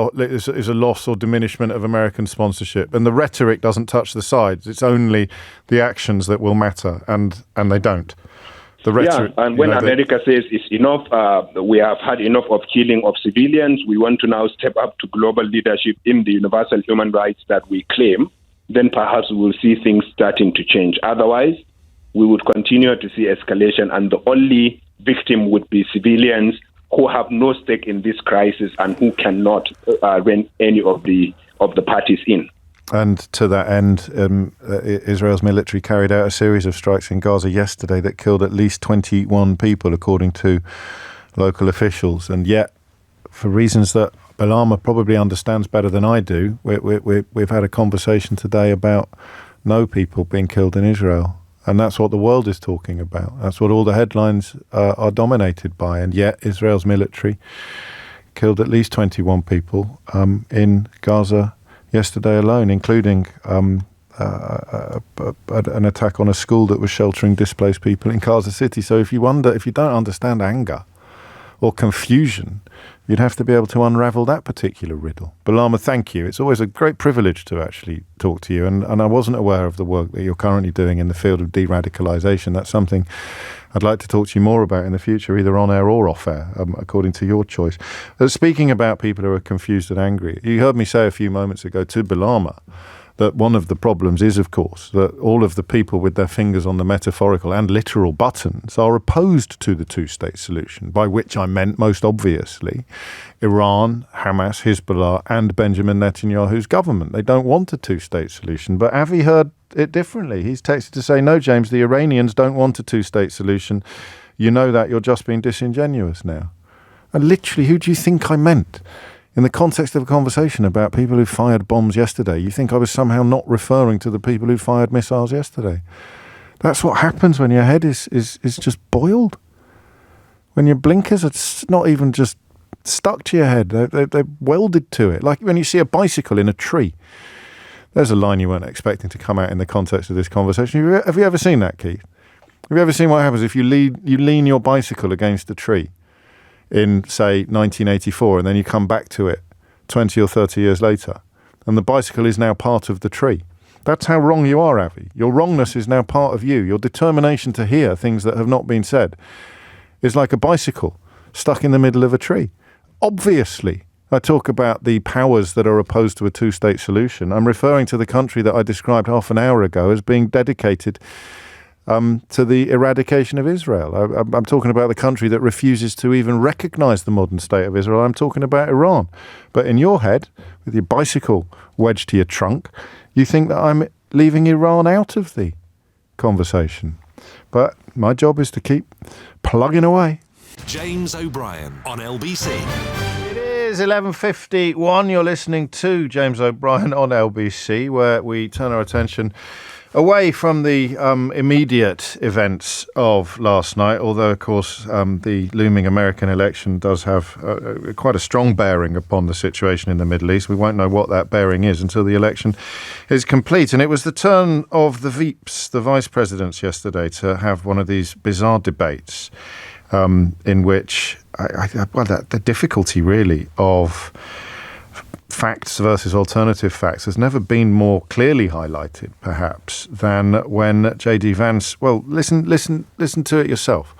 loss or diminishment of American sponsorship, and the rhetoric doesn't touch the sides. It's only the actions that will matter, and they don't. The rhetoric, and when America says it's enough, we have had enough of killing of civilians. We want to now step up to global leadership in the universal human rights that we claim. Then perhaps we will see things starting to change. Otherwise, we would continue to see escalation, and the only victim would be civilians who have no stake in this crisis and who cannot rein any of the parties in. And to that end, Israel's military carried out a series of strikes in Gaza yesterday that killed at least 21 people, according to local officials. And yet, for reasons that Balama probably understands better than I do, we've had a conversation today about no people being killed in Israel. And that's what the world is talking about. That's what all the headlines are dominated by. And yet Israel's military killed at least 21 people in Gaza yesterday alone, including an attack on a school that was sheltering displaced people in Gaza City. So if you don't understand anger or confusion, you'd have to be able to unravel that particular riddle. Balama, thank you. It's always a great privilege to actually talk to you. And I wasn't aware of the work that you're currently doing in the field of de-radicalisation. That's something I'd like to talk to you more about in the future, either on air or off air, according to your choice. Speaking about people who are confused and angry, you heard me say a few moments ago to Balama that one of the problems is, of course, that all of the people with their fingers on the metaphorical and literal buttons are opposed to the two-state solution, by which I meant, most obviously, Iran, Hamas, Hezbollah, and Benjamin Netanyahu's government. They don't want a two-state solution. But Avi heard it differently. He's texted to say, no, James, the Iranians don't want a two-state solution. You know that. You're just being disingenuous now. And literally, who do you think I meant? In the context of a conversation about people who fired bombs yesterday, you think I was somehow not referring to the people who fired missiles yesterday. That's what happens when your head is just boiled. When your blinkers are not even just stuck to your head, they're welded to it. Like when you see a bicycle in a tree. There's a line you weren't expecting to come out in the context of this conversation. Have you ever seen that, Keith? Have you ever seen what happens if you lean your bicycle against a tree in, say, 1984, and then you come back to it 20 or 30 years later, and the bicycle is now part of the tree? That's how wrong you are, Avi. Your wrongness is now part of you. Your determination to hear things that have not been said is like a bicycle stuck in the middle of a tree. Obviously, I talk about the powers that are opposed to a two-state solution. I'm referring to the country that I described half an hour ago as being dedicated to the eradication of Israel. I'm talking about the country that refuses to even recognize the modern state of Israel. I'm talking about Iran. But in your head, with your bicycle wedged to your trunk, you think that I'm leaving Iran out of the conversation. But my job is to keep plugging away. James O'Brien on LBC. It is 11:51. You're listening to James O'Brien on LBC, where we turn our attention away from the immediate events of last night, although, of course, the looming American election does have quite a strong bearing upon the situation in the Middle East. We won't know what that bearing is until the election is complete. And it was the turn of the VPs, the vice presidents, yesterday to have one of these bizarre debates in which the difficulty, really, of facts versus alternative facts has never been more clearly highlighted, perhaps, than when J.D. Vance, well, listen to it yourself.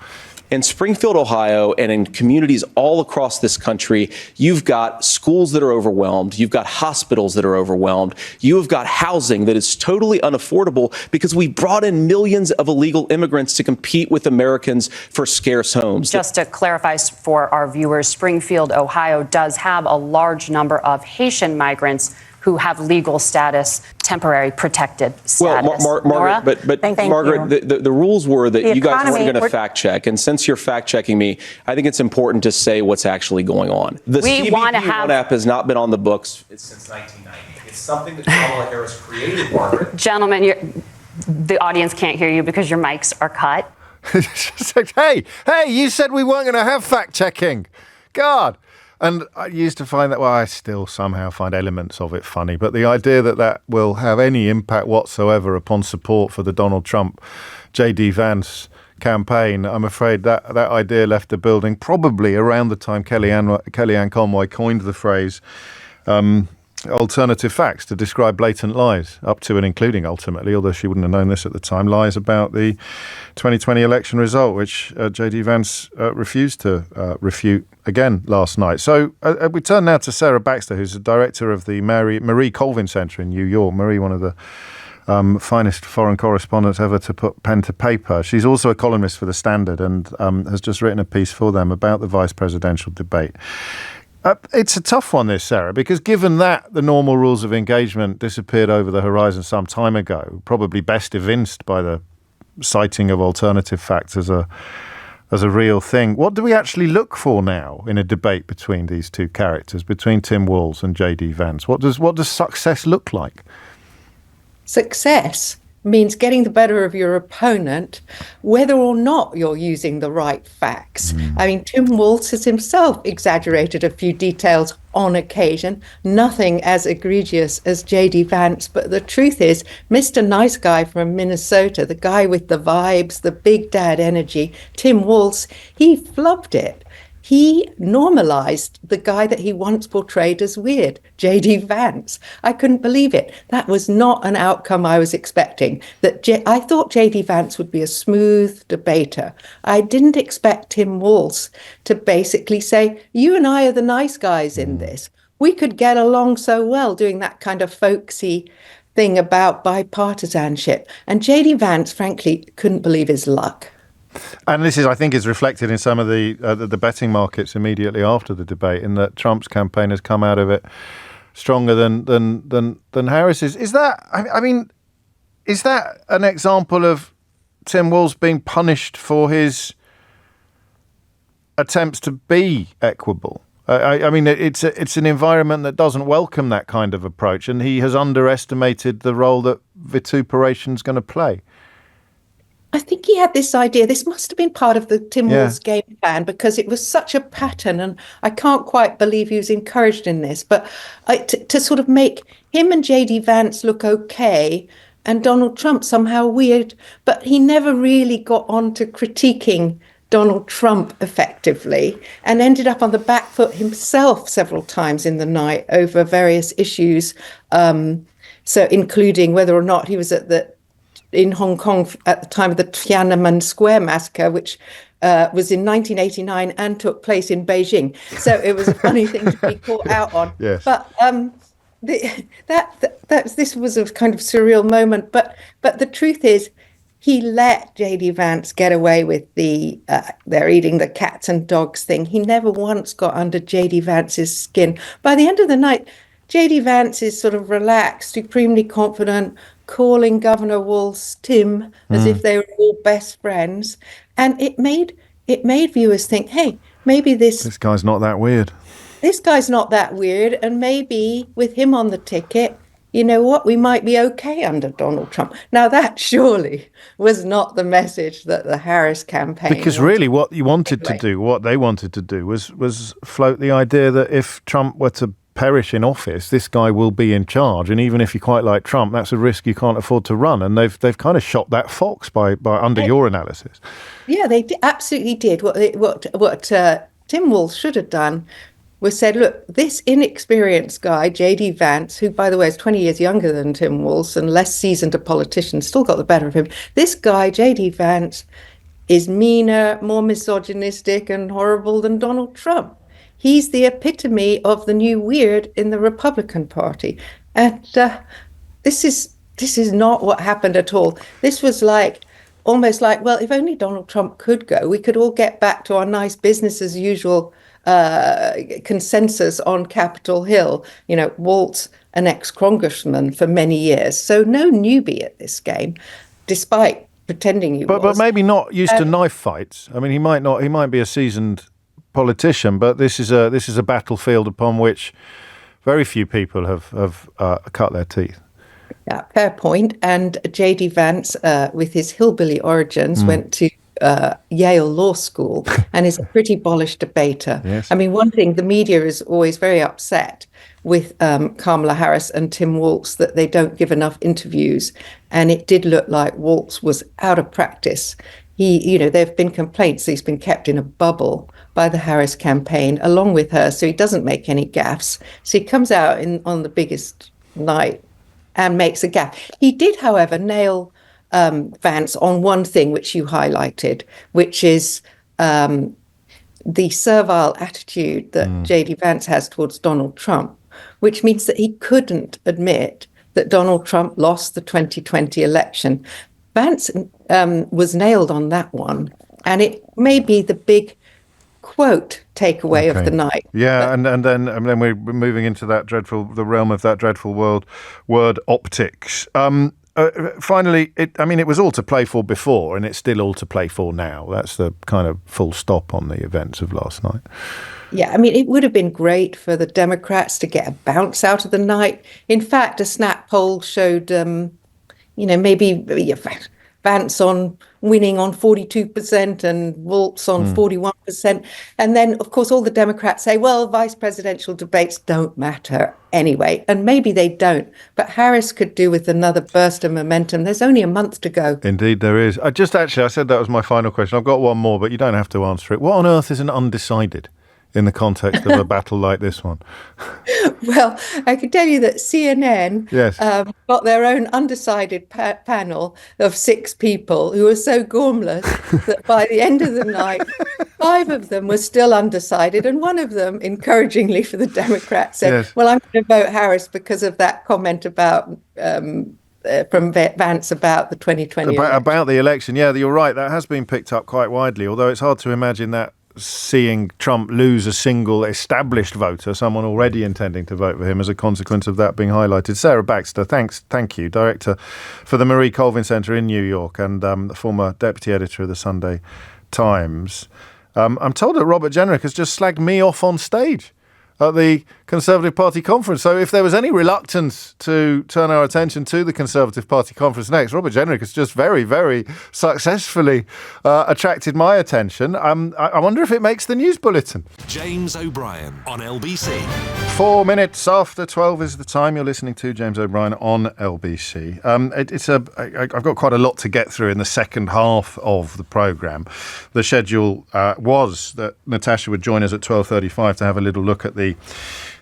In Springfield, Ohio, and in communities all across this country, you've got schools that are overwhelmed. You've got hospitals that are overwhelmed. You have got housing that is totally unaffordable because we brought in millions of illegal immigrants to compete with Americans for scarce homes. Just to clarify for our viewers, Springfield, Ohio does have a large number of Haitian migrants who have legal status, temporary protected status. Well, Margaret, but Margaret, the rules were that you guys weren't going to fact check, and since you're fact checking me, I think it's important to say what's actually going on. The CBP app has not been on the books since 1990. It's something that Kamala Harris created, Margaret. Gentlemen, the audience can't hear you because your mics are cut. Just like, hey, you said we weren't going to have fact-checking. God. And I used to find that, well, I still somehow find elements of it funny, but the idea that will have any impact whatsoever upon support for the Donald Trump, J.D. Vance campaign, I'm afraid that idea left the building probably around the time Kellyanne Conway coined the phrase alternative facts to describe blatant lies, up to and including ultimately, although she wouldn't have known this at the time, lies about the 2020 election result, which J.D. Vance refused to refute again last night. So we turn now to Sarah Baxter, who's the director of the Marie Colvin Center in New York. Marie, one of the finest foreign correspondents ever to put pen to paper. She's also a columnist for The Standard and has just written a piece for them about the vice presidential debate. It's a tough one, this, Sarah, because given that the normal rules of engagement disappeared over the horizon some time ago, probably best evinced by the citing of alternative facts as a real thing, what do we actually look for now in a debate between these two characters, between Tim Walz and J.D. Vance? What does success look like? Success means getting the better of your opponent, whether or not you're using the right facts. I mean, Tim Walz has himself exaggerated a few details on occasion, nothing as egregious as J.D. Vance. But the truth is, Mr. Nice Guy from Minnesota, the guy with the vibes, the big dad energy, Tim Walz, he flubbed it. He normalized the guy that he once portrayed as weird, J.D. Vance. I couldn't believe it. That was not an outcome I was expecting. I thought J.D. Vance would be a smooth debater. I didn't expect Tim Walz to basically say, you and I are the nice guys in this. We could get along so well doing that kind of folksy thing about bipartisanship. And J.D. Vance, frankly, couldn't believe his luck. And this is, I think, is reflected in some of the betting markets immediately after the debate, in that Trump's campaign has come out of it stronger than Harris's. Is that an example of Tim Walz being punished for his attempts to be equable? I mean, it's an environment that doesn't welcome that kind of approach, and he has underestimated the role that vituperation's going to play. I think he had this idea. This must have been part of the Tim Walz game plan, because it was such a pattern, and I can't quite believe he was encouraged in this. But to sort of make him and J.D. Vance look okay and Donald Trump somehow weird, but he never really got on to critiquing Donald Trump effectively, and ended up on the back foot himself several times in the night over various issues, so including whether or not he was in Hong Kong at the time of the Tiananmen Square massacre, which was in 1989 and took place in Beijing. So it was a funny thing to be caught out on. Yes. But this was a kind of surreal moment. But the truth is, he let J.D. Vance get away with the they're eating the cats and dogs thing. He never once got under J.D. Vance's skin. By the end of the night, J.D. Vance is sort of relaxed, supremely confident, calling Governor Walz Tim as if they were all best friends. And it made viewers think, hey, maybe this guy's not that weird. This guy's not that weird. And maybe with him on the ticket, you know what, we might be okay under Donald Trump. Now, that surely was not the message that the Harris campaign... Because really what they wanted to do was float the idea that if Trump were to perish in office, this guy will be in charge, and even if you quite like Trump, that's a risk you can't afford to run. And they've kind of shot that fox by under your analysis. Yeah, they absolutely did. What Tim Walz should have done was said, look, this inexperienced guy, J.D. Vance, who, by the way, is 20 years younger than Tim Walz and less seasoned a politician, still got the better of him. This guy, J.D. Vance, is meaner, more misogynistic and horrible than Donald Trump. He's the epitome of the new weird in the Republican Party. And this is not what happened at all. This was almost like, well, if only Donald Trump could go, we could all get back to our nice business as usual consensus on Capitol Hill. You know, Walz, an ex-congressman for many years. So no newbie at this game, despite pretending he was. But maybe not used to knife fights. I mean, he might be a seasoned politician, but this is a battlefield upon which very few people have cut their teeth. Yeah, fair point. And J.D. Vance, with his hillbilly origins, went to Yale Law School and is a pretty polished debater. Yes. I mean, one thing, the media is always very upset with Kamala Harris and Tim Walz that they don't give enough interviews. And it did look like Walz was out of practice. There have been complaints that he's been kept in a bubble by the Harris campaign along with her, so he doesn't make any gaffes. So he comes out on the biggest night and makes a gaffe. He did, however, nail Vance on one thing which you highlighted, which is the servile attitude that J.D. Vance has towards Donald Trump, which means that he couldn't admit that Donald Trump lost the 2020 election. Vance was nailed on that one, and it may be the big quote takeaway of the night. Yeah, and then we're moving into the realm of that dreadful word optics. Finally, it was all to play for before, and it's still all to play for now. That's the kind of full stop on the events of last night. Yeah, I mean, it would have been great for the Democrats to get a bounce out of the night. In fact, a snap poll showed, maybe Vance winning on 42% and Walz on 41%. And then, of course, all the Democrats say, well, vice presidential debates don't matter anyway. And maybe they don't. But Harris could do with another burst of momentum. There's only a month to go. Indeed, there is. I said that was my final question. I've got one more, but you don't have to answer it. What on earth is an undecided in the context of a battle like this one? Well, I can tell you that CNN got their own undecided panel of 6 people who were so gormless that by the end of the night, 5 of them were still undecided. And one of them, encouragingly for the Democrats, said, well, I'm going to vote Harris because of that comment about from Vance about the 2020 election. About the election. Yeah, you're right. That has been picked up quite widely, although it's hard to imagine that seeing Trump lose a single established voter, someone already intending to vote for him, as a consequence of that being highlighted. Sarah Baxter, thank you, Director for the Marie Colvin Centre in New York and the former Deputy Editor of the Sunday Times. I'm told that Robert Jenrick has just slagged me off on stage at the Conservative Party conference. So if there was any reluctance to turn our attention to the Conservative Party conference next, Robert Jenrick has just very, very successfully attracted my attention. I wonder if it makes the news bulletin. James O'Brien on LBC. 4 minutes after 12 is the time. You're listening to James O'Brien on LBC. I've got quite a lot to get through in the second half of the programme. The schedule was that Natasha would join us at 12:35 to have a little look at the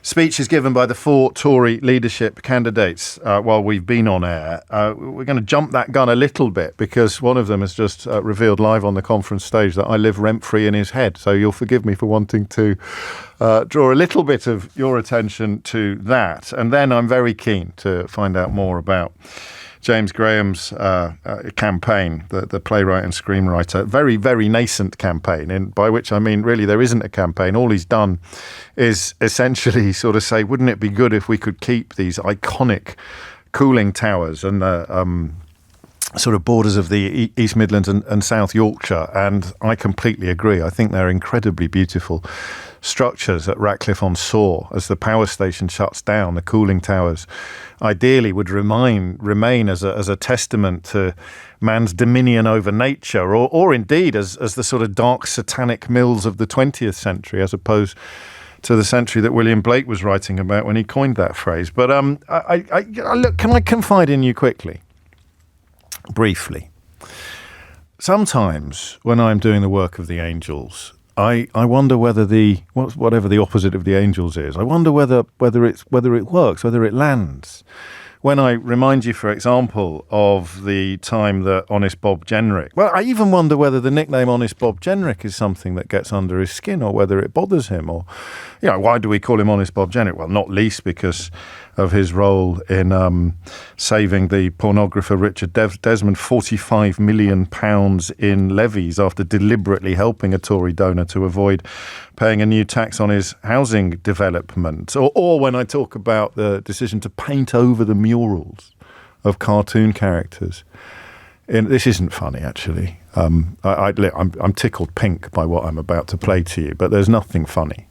speeches given by the 4 Tory leadership candidates while we've been on air. We're going to jump that gun a little bit because one of them has just revealed live on the conference stage that I live rent-free in his head. So you'll forgive me for wanting to draw a little bit of your attention to that. And then I'm very keen to find out more about James Graham's campaign, the playwright and screenwriter, very, very nascent campaign, and by which I mean really there isn't a campaign. All he's done is essentially sort of say, wouldn't it be good if we could keep these iconic cooling towers and the sort of borders of the East Midlands and South Yorkshire? And I completely agree. I think they're incredibly beautiful structures at Ratcliffe-on-Soar. As the power station shuts down, the cooling towers ideally would remain as a testament to man's dominion over nature, or indeed as the sort of dark satanic mills of the 20th century, as opposed to the century that William Blake was writing about when he coined that phrase. But look, can I confide in you quickly, briefly? Sometimes when I'm doing the work of the angels, I wonder whether whatever the opposite of the angels is, I wonder whether it works, whether it lands. When I remind you, for example, of the time that Honest Bob Jenrick, well, I even wonder whether the nickname Honest Bob Jenrick is something that gets under his skin or whether it bothers him. Or, why do we call him Honest Bob Jenrick? Well, not least because of his role in saving the pornographer Richard Desmond £45 million in levies after deliberately helping a Tory donor to avoid paying a new tax on his housing development. Or when I talk about the decision to paint over the murals of cartoon characters. This isn't funny, actually. I'm tickled pink by what I'm about to play to you, but there's nothing funny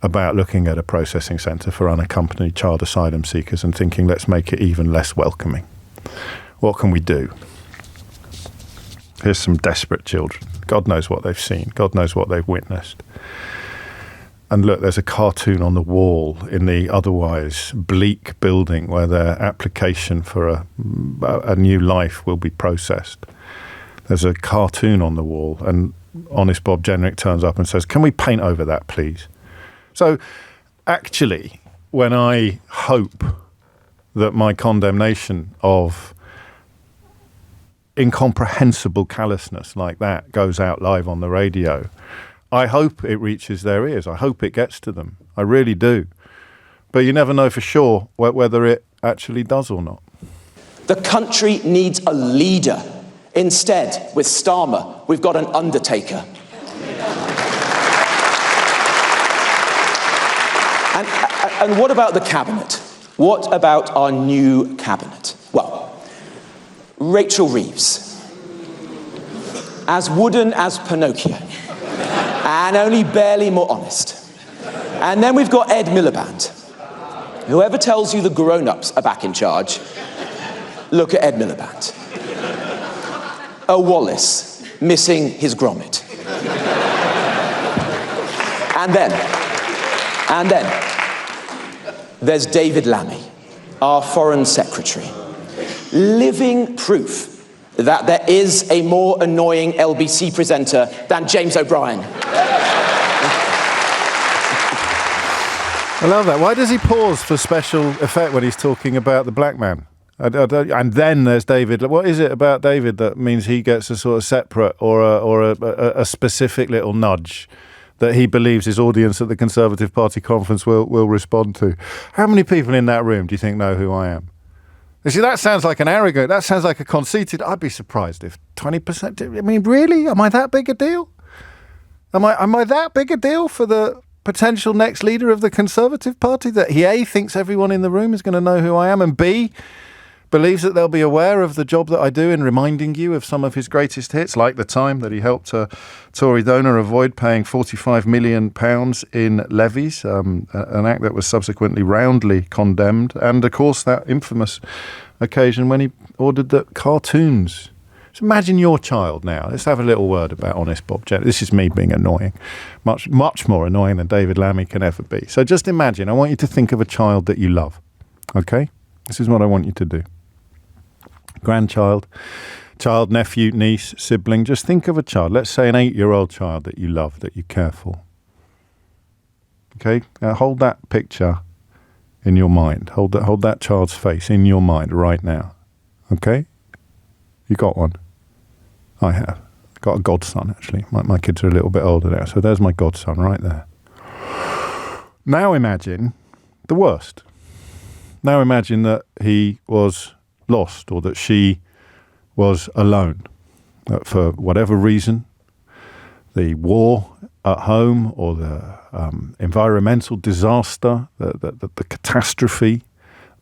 about looking at a processing centre for unaccompanied child asylum seekers and thinking, let's make it even less welcoming. What can we do? Here's some desperate children. God knows what they've seen. God knows what they've witnessed. And look, there's a cartoon on the wall in the otherwise bleak building where their application for a new life will be processed. There's a cartoon on the wall, and Honest Bob Jenrick turns up and says, "Can we paint over that, please?" So, actually, when I hope that my condemnation of incomprehensible callousness like that goes out live on the radio, I hope it reaches their ears. I hope it gets to them. I really do. But you never know for sure whether it actually does or not. The country needs a leader. Instead, with Starmer, we've got an undertaker. And what about the cabinet? What about our new cabinet? Well, Rachel Reeves, as wooden as Pinocchio, and only barely more honest. And then we've got Ed Miliband. Whoever tells you the grown-ups are back in charge, look at Ed Miliband. A Wallace missing his grommet. And then, there's David Lammy, our Foreign Secretary. Living proof that there is a more annoying LBC presenter than James O'Brien. I love that. Why does he pause for special effect when he's talking about the black man? And then there's David. What is it about David that means he gets a sort of separate or a specific little nudge that he believes his audience at the Conservative Party conference will respond to? How many people in that room do you think know who I am? You see, that sounds like an arrogant, that sounds like a conceited. I'd be surprised if 20%. I mean, really? Am I that big a deal? Am I that big a deal for the potential next leader of the Conservative Party that he A, thinks everyone in the room is going to know who I am, and B, believes that they'll be aware of the job that I do in reminding you of some of his greatest hits, like the time that he helped a Tory donor avoid paying £45 million in levies, an act that was subsequently roundly condemned, and of course that infamous occasion when he ordered that cartoons. So imagine your child now. Let's have a little word about Honest Bob Jenrick. This is me being annoying, much more annoying than David Lammy can ever be. So just imagine, I want you to think of a child that you love, okay? This is what I want you to do. Grandchild, child, nephew, niece, sibling. Just think of a child. Let's say an 8-year-old child that you love, that you care for. Okay? Now hold that picture in your mind. Hold that child's face in your mind right now. Okay? You got one? I have. Got a godson, actually. My kids are a little bit older now, so there's my godson right there. Now imagine the worst. Now imagine that he was lost, or that she was alone for whatever reason, the war at home, or the environmental disaster, the catastrophe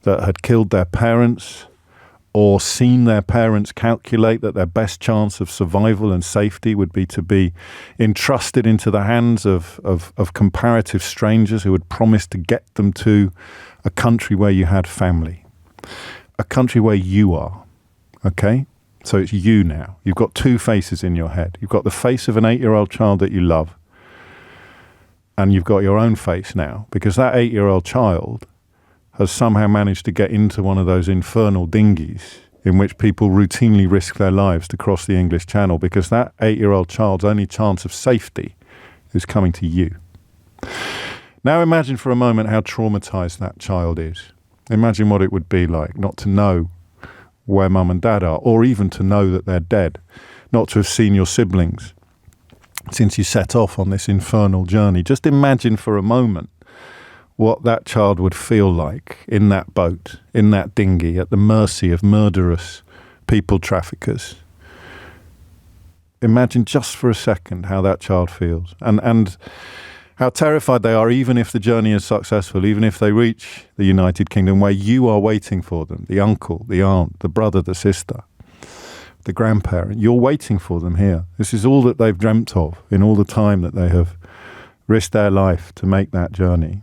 that had killed their parents, or seen their parents calculate that their best chance of survival and safety would be to be entrusted into the hands of comparative strangers who had promised to get them to a country where you had family. A country where you are, okay? So it's you now. You've got two faces in your head. You've got the face of an 8-year-old child that you love, and you've got your own face now, because that 8-year-old child has somehow managed to get into one of those infernal dinghies in which people routinely risk their lives to cross the English Channel, because that 8-year-old child's only chance of safety is coming to you. Now imagine for a moment how traumatized that child is. Imagine what it would be like not to know where mum and dad are, or even to know that they're dead, not to have seen your siblings since you set off on this infernal journey. Just imagine for a moment what that child would feel like in that boat, in that dinghy, at the mercy of murderous people traffickers. Imagine just for a second how that child feels, and how terrified they are, even if the journey is successful, even if they reach the United Kingdom where you are waiting for them, the uncle, the aunt, the brother, the sister, the grandparent. You're waiting for them here. This is all that they've dreamt of in all the time that they have risked their life to make that journey.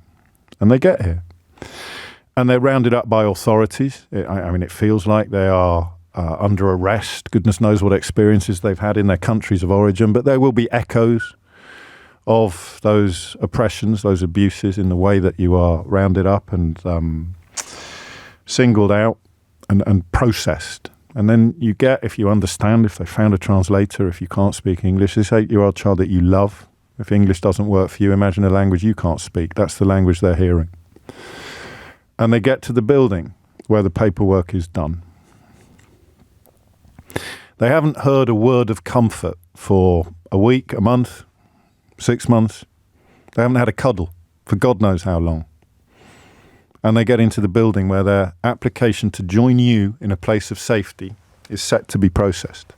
And they get here. And they're rounded up by authorities. I mean, it feels like they are under arrest. Goodness knows what experiences they've had in their countries of origin, but there will be echoes of those oppressions, those abuses, in the way that you are rounded up and singled out and processed. And then you get, if you understand, if they found a translator, if you can't speak English, this 8-year-old child that you love, if English doesn't work for you, imagine a language you can't speak. That's the language they're hearing. And they get to the building where the paperwork is done. They haven't heard a word of comfort for a week, a month, 6 months. They haven't had a cuddle for God knows how long. And they get into the building where their application to join you in a place of safety is set to be processed.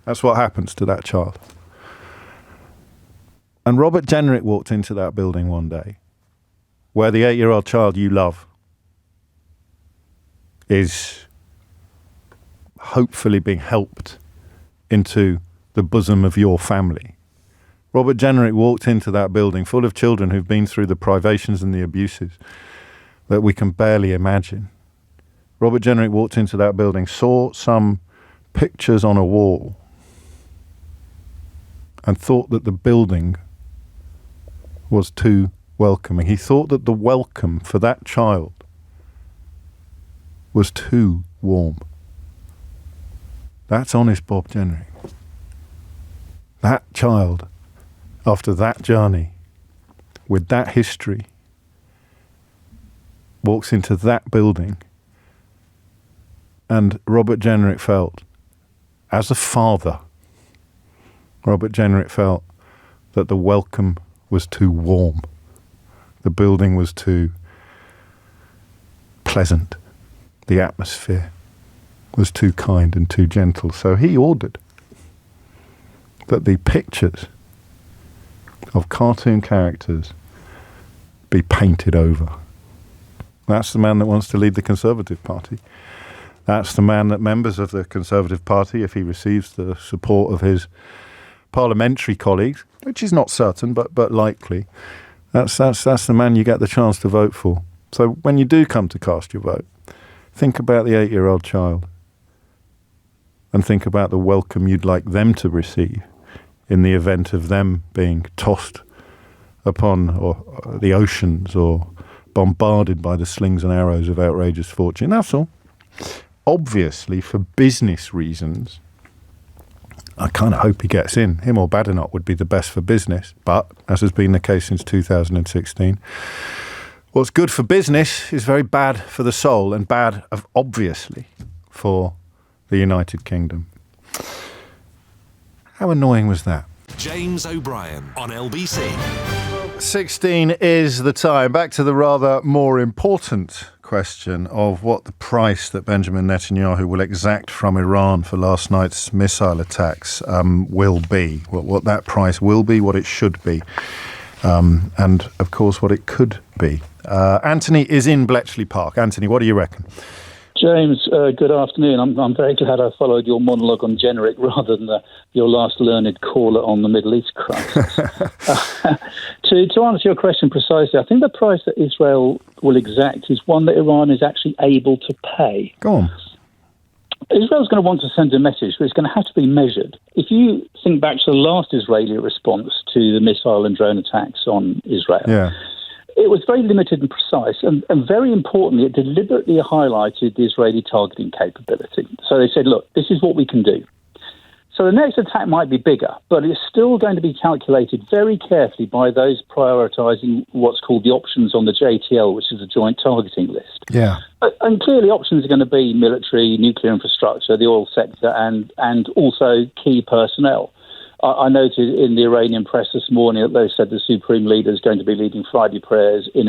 That's what happens to that child. And Robert Jenrick walked into that building one day where the 8-year-old child you love is hopefully being helped into the bosom of your family. Robert Jenrick walked into that building full of children who've been through the privations and the abuses that we can barely imagine. Robert Jenrick walked into that building, saw some pictures on a wall, and thought that the building was too welcoming. He thought that the welcome for that child was too warm. That's honest Bob Jenrick. That child, after that journey, with that history, walks into that building, and Robert Jenrick felt, as a father, Robert Jenrick felt that the welcome was too warm. The building was too pleasant. The atmosphere was too kind and too gentle. So he ordered that the pictures of cartoon characters be painted over. That's the man that wants to lead the Conservative Party. That's the man that members of the Conservative Party, if he receives the support of his parliamentary colleagues, which is not certain, but likely, that's the man you get the chance to vote for. So when you do come to cast your vote, think about the 8-year-old child and think about the welcome you'd like them to receive in the event of them being tossed upon or the oceans or bombarded by the slings and arrows of outrageous fortune. That's all. Obviously, for business reasons, I kind of hope he gets in. Him or Badenoch would be the best for business, but as has been the case since 2016, what's good for business is very bad for the soul and bad, obviously, for the United Kingdom. How annoying was that? James O'Brien on LBC. 16 is the time. Back to the rather more important question of what the price that Benjamin Netanyahu will exact from Iran for last night's missile attacks will be. What that price will be, what it should be, and, of course, what it could be. Anthony is in Bletchley Park. Anthony, what do you reckon? James, good afternoon. I'm very glad I followed your monologue on Jenrick rather than your last learned caller on the Middle East crisis. To answer your question precisely, I think the price that Israel will exact is one that Iran is actually able to pay. Go on. Israel's going to want to send a message, but it's going to have to be measured. If you think back to the last Israeli response to the missile and drone attacks on Israel, it was very limited and precise, and very importantly, it deliberately highlighted the Israeli targeting capability. So they said, look, this is what we can do. So the next attack might be bigger, but it's still going to be calculated very carefully by those prioritising what's called the options on the JTL, which is a joint targeting list. Yeah. And clearly options are going to be military, nuclear infrastructure, the oil sector, and also key personnel. I noted in the Iranian press this morning that they said the Supreme Leader is going to be leading Friday prayers in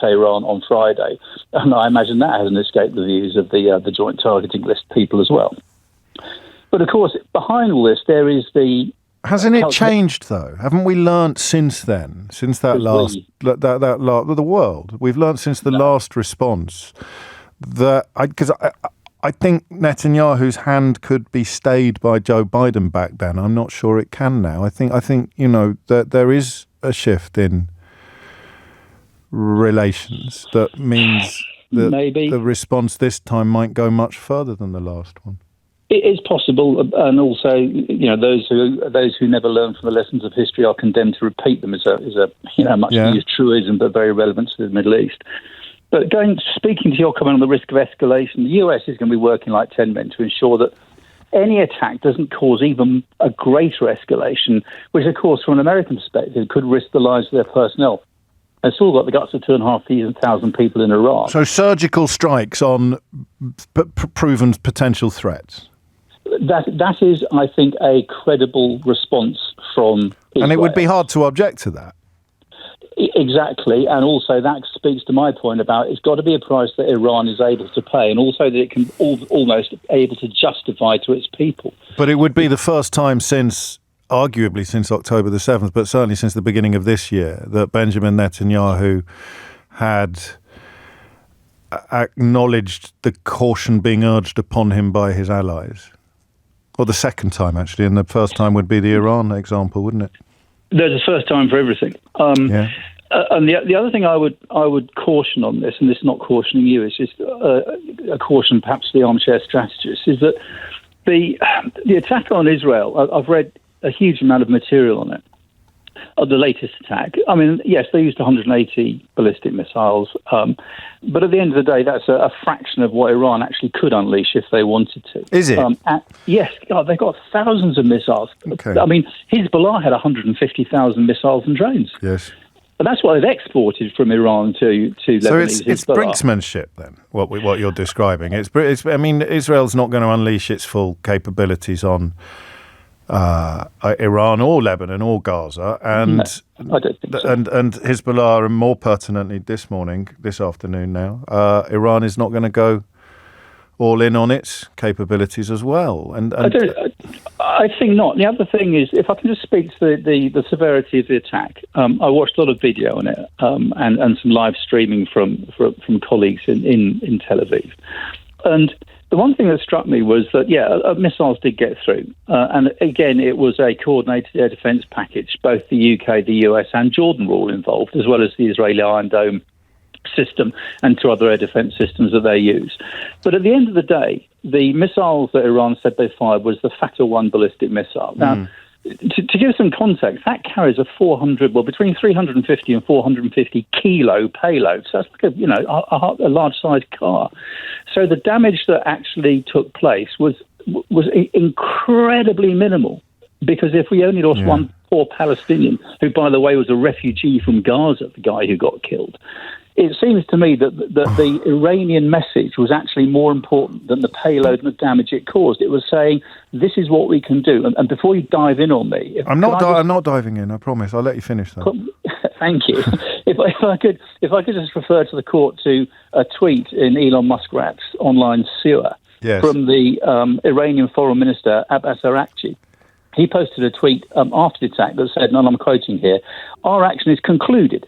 Tehran on Friday. And I imagine that hasn't escaped the views of the joint targeting list people as well. But, of course, behind all this, there is the... Hasn't it changed, though? Haven't we learnt since then, since that the world? We've learnt since the last response that... Because I think Netanyahu's hand could be stayed by Joe Biden back then. I'm not sure it can now. I think that there is a shift in relations that means that the response this time might go much further than the last one. It is possible, and also, those who never learn from the lessons of history are condemned to repeat them. Is a much used truism, but very relevant to the Middle East. But speaking to your comment on the risk of escalation, the US is going to be working like 10 men to ensure that any attack doesn't cause even a greater escalation, which, of course, from an American perspective, could risk the lives of their personnel. They've still got the guts of 2,500 people in Iraq. So surgical strikes on proven potential threats. That is, I think, a credible response from Israel. And it would be hard to object to that. Exactly, and also that speaks to my point about it's got to be a price that Iran is able to pay, and also that it can almost able to justify to its people. But it would be the first time arguably since October the 7th, but certainly since the beginning of this year, that Benjamin Netanyahu had acknowledged the caution being urged upon him by his allies. Or the second time, actually, and the first time would be the Iran example, wouldn't it? There's a first time for everything. And the other thing I would caution on this, and this is not cautioning you, it's just a caution perhaps the armchair strategist, is that the attack on Israel, I've read a huge amount of material on it, of the latest attack. I mean, yes, they used 180 ballistic missiles, but at the end of the day, that's a fraction of what Iran actually could unleash if they wanted to. Is it? Yes, God, they've got thousands of missiles. Okay. I mean, Hezbollah had 150,000 missiles and drones. Yes. But that's what they've exported from Iran to Lebanese. So it's brinksmanship then, what you're describing. I mean, Israel's not going to unleash its full capabilities on Iran or Lebanon or Gaza, and I don't think so. and Hezbollah, and more pertinently this afternoon now, Iran is not going to go all in on its capabilities as well. And I think not. The other thing is, if I can just speak to the severity of the attack, I watched a lot of video on it and some live streaming from colleagues in Tel Aviv, and the one thing that struck me was that, missiles did get through. And again, it was a coordinated air defence package. Both the UK, the US and Jordan were all involved, as well as the Israeli Iron Dome system and two other air defence systems that they use. But at the end of the day, the missiles that Iran said they fired was the Fatah 1 ballistic missile. Now, to give some context, that carries between 350 and 450 kilo payload. So that's like a large-sized car. So the damage that actually took place was incredibly minimal, because if we only lost one poor Palestinian, who, by the way, was a refugee from Gaza, the guy who got killed, it seems to me that the Iranian message was actually more important than the payload and the damage it caused. It was saying, this is what we can do. And before you dive in on me... I'm not diving in, I promise. I'll let you finish that. Thank you. If I could just refer to the court to a tweet in Elon Musk's online sewer from the Iranian Foreign Minister, Abbas Araghchi. He posted a tweet after the attack that said, and I'm quoting here, "Our action is concluded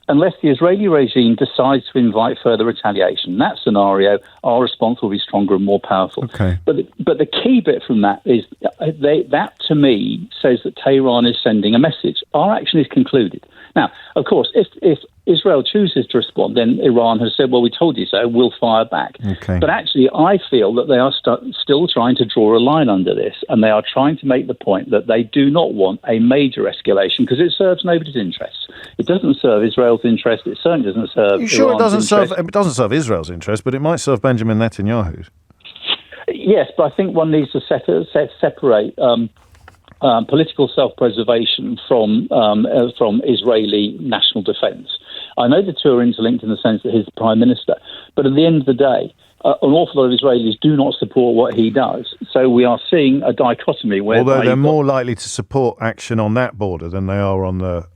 unless the Israeli regime decides to invite further retaliation. In that scenario, our response will be stronger and more powerful." Okay. But the key bit from that is that to me says that Tehran is sending a message. Our action is concluded. Now, of course, if Israel chooses to respond, then Iran has said, well, we told you so, we'll fire back. Okay. But actually, I feel that they are still trying to draw a line under this, and they are trying to make the point that they do not want a major escalation because it serves nobody's interests. It doesn't serve Israel's interest. It certainly doesn't serve You sure Iran's it doesn't serve Israel's interest, but it might serve Benjamin Netanyahu's? Yes, but I think one needs to separate political self-preservation from Israeli national defence. I know the two are interlinked in the sense that he's the prime minister, but at the end of the day, an awful lot of Israelis do not support what he does. So we are seeing a dichotomy where... Although they're more likely to support action on that border than they are on the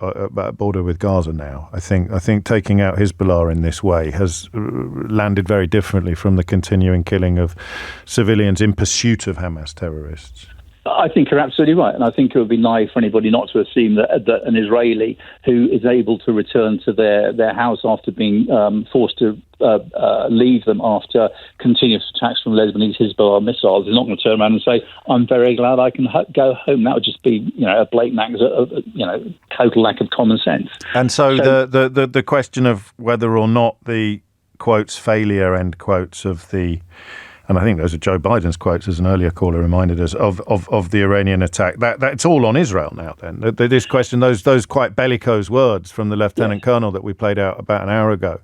border with Gaza now. I think taking out Hezbollah in this way has landed very differently from the continuing killing of civilians in pursuit of Hamas terrorists. I think you're absolutely right, and I think it would be naive for anybody not to assume that an Israeli who is able to return to their house after being forced to leave them after continuous attacks from Lebanese Hezbollah missiles is not going to turn around and say, "I'm very glad I can go home." That would just be, a blatant act of, total lack of common sense. And so the question of whether or not the quotes failure end quotes of the and I think those are Joe Biden's quotes, as an earlier caller reminded us, of the Iranian attack. That's all on Israel now, then. This question, those quite bellicose words from the Lieutenant Colonel that we played out about an hour ago,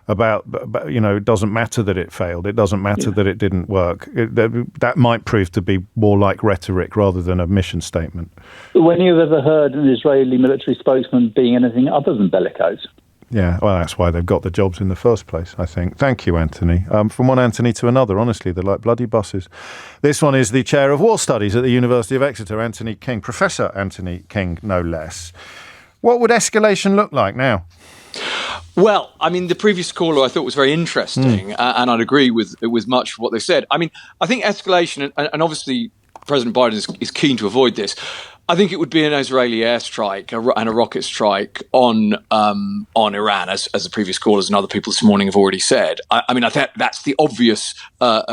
about, it doesn't matter that it failed, it doesn't matter that it didn't work. That might prove to be more like rhetoric rather than a mission statement. When you've ever heard an Israeli military spokesman being anything other than bellicose? Yeah, well, that's why they've got the jobs in the first place, I think. Thank you, Anthony. From one Anthony to another, honestly, they're like bloody buses. This one is the Chair of War Studies at the University of Exeter, Anthony King, Professor Anthony King, no less. What would escalation look like now? Well, I mean, the previous caller I thought was very interesting, and I'd agree with much of what they said. I mean, I think escalation, and obviously President Biden is keen to avoid this. I think it would be an Israeli airstrike and a rocket strike on Iran, as the previous callers and other people this morning have already said. I mean, I think that's the obvious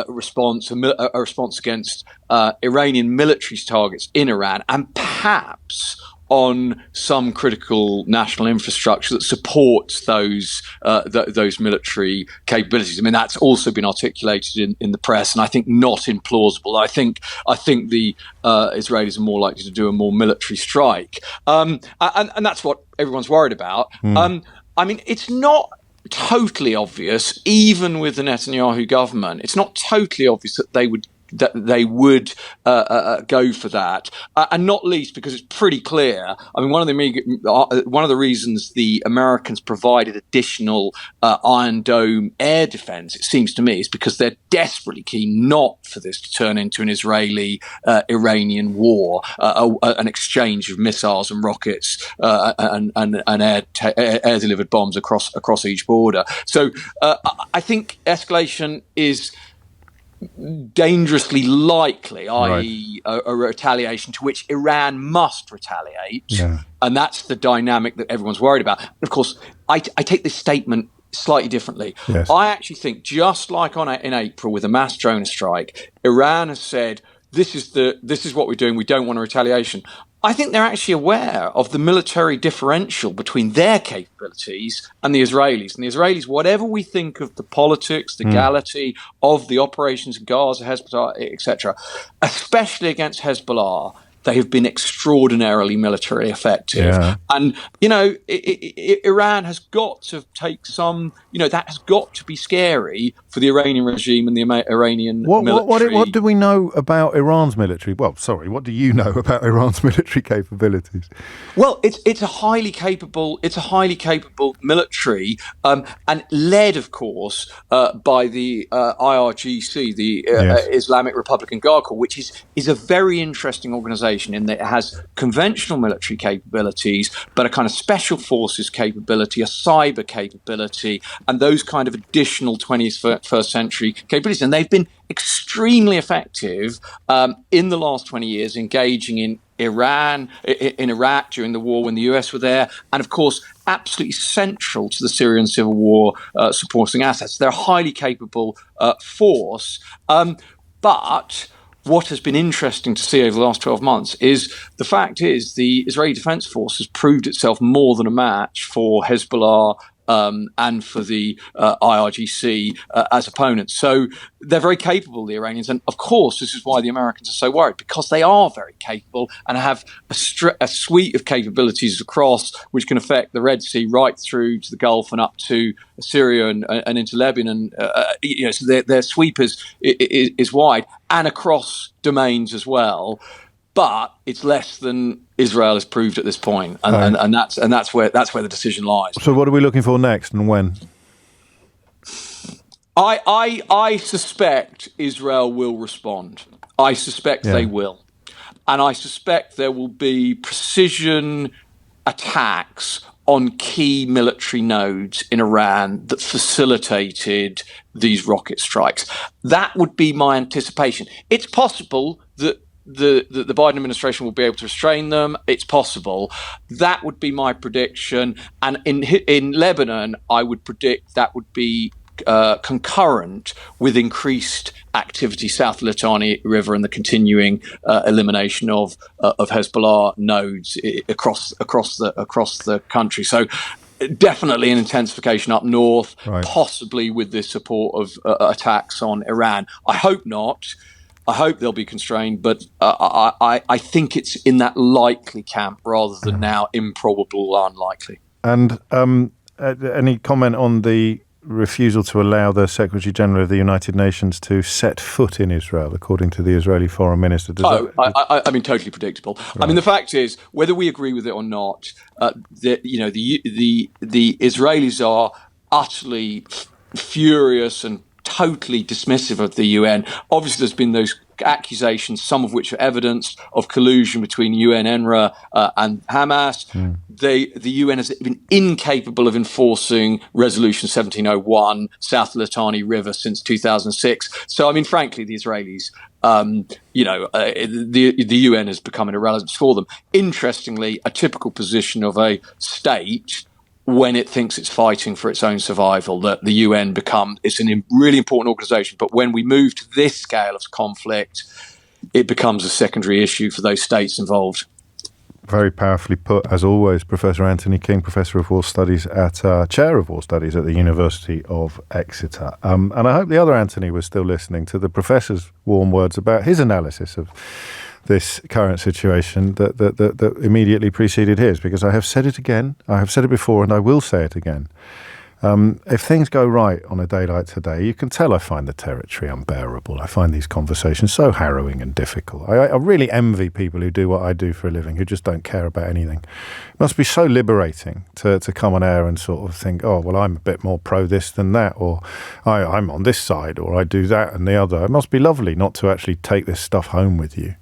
response, a response against Iranian military targets in Iran, and perhaps on some critical national infrastructure that supports those military capabilities. I mean, that's also been articulated in the press, and I think not implausible. I think the Israelis are more likely to do a more military strike, and that's what everyone's worried about. I mean, it's not totally obvious, even with the Netanyahu government. It's not totally obvious that they would go for that, and not least because it's pretty clear. I mean, one of the reasons the Americans provided additional Iron Dome air defense, it seems to me, is because they're desperately keen not for this to turn into an Israeli-Iranian war, an exchange of missiles and rockets and air delivered bombs across each border. So I think escalation is dangerously likely, i.e. a retaliation to which Iran must retaliate. And that's the dynamic that everyone's worried about. And of course, I take this statement slightly differently. I actually think, just like in April with the mass drone strike, Iran has said, this is what we're doing, we don't want a retaliation. I think they're actually aware of the military differential between their capabilities and the Israelis. And the Israelis, whatever we think of the politics, the legality of the operations in Gaza, Hezbollah, etc., especially against Hezbollah, they have been extraordinarily military effective. And, Iran has got to take some, that has got to be scary for the Iranian regime and the Iranian military. What do we know about Iran's military? Well, sorry, what do you know about Iran's military capabilities? Well, it's a highly capable military, and led, of course, by the IRGC, the Islamic Republican Guard Corps, which is a very interesting organization in that it has conventional military capabilities, but a kind of special forces capability, a cyber capability, and those kind of additional 21st century capabilities. And they've been extremely effective in the last 20 years, engaging in Iran, in Iraq during the war when the US were there, and of course absolutely central to the Syrian civil war, supporting assets. They're a highly capable force, but what has been interesting to see over the last 12 months is the Israeli Defense Force has proved itself more than a match for Hezbollah and for the IRGC as opponents. So they're very capable, the Iranians. And of course, this is why the Americans are so worried, because they are very capable and have a suite of capabilities across which can affect the Red Sea right through to the Gulf and up to Syria and into Lebanon. So their sweep is wide and across domains as well. But it's less than Israel has proved at this point, and that's where the decision lies. So, what are we looking for next, and when? I suspect Israel will respond. I suspect they will, and I suspect there will be precision attacks on key military nodes in Iran that facilitated these rocket strikes. That would be my anticipation. It's possible that the Biden administration will be able to restrain them. It's possible. That would be my prediction. And in Lebanon, I would predict that would be concurrent with increased activity south of the Litani River and the continuing elimination of Hezbollah nodes across the country. So definitely an intensification up north, possibly with the support of attacks on Iran. I hope not. I hope they'll be constrained, but I think it's in that likely camp rather than now improbable or unlikely. And any comment on the refusal to allow the Secretary General of the United Nations to set foot in Israel, according to the Israeli Foreign Minister? I mean, totally predictable. Right. I mean, the fact is, whether we agree with it or not, the Israelis are utterly furious and totally dismissive of the UN. Obviously, there's been those accusations, some of which are evidence of collusion between UN, UNRWA and Hamas. The UN has been incapable of enforcing Resolution 1701, South Litani River, since 2006. So, I mean, frankly, the Israelis, the UN has become an irrelevance for them. Interestingly, a typical position of a state when it thinks it's fighting for its own survival, that the UN it's a really important organisation. But when we move to this scale of conflict, it becomes a secondary issue for those states involved. Very powerfully put, as always, Professor Anthony King, Professor of War Studies Chair of War Studies at the University of Exeter. And I hope the other Anthony was still listening to the Professor's warm words about his analysis of this current situation that immediately preceded his, because I have said it again, I have said it before, and I will say it again. If things go right on a day like today, you can tell I find the territory unbearable. I find these conversations so harrowing and difficult. I really envy people who do what I do for a living, who just don't care about anything. It must be so liberating to come on air and sort of think, oh, well, I'm a bit more pro this than that, or I'm on this side, or I do that and the other. It must be lovely not to actually take this stuff home with you.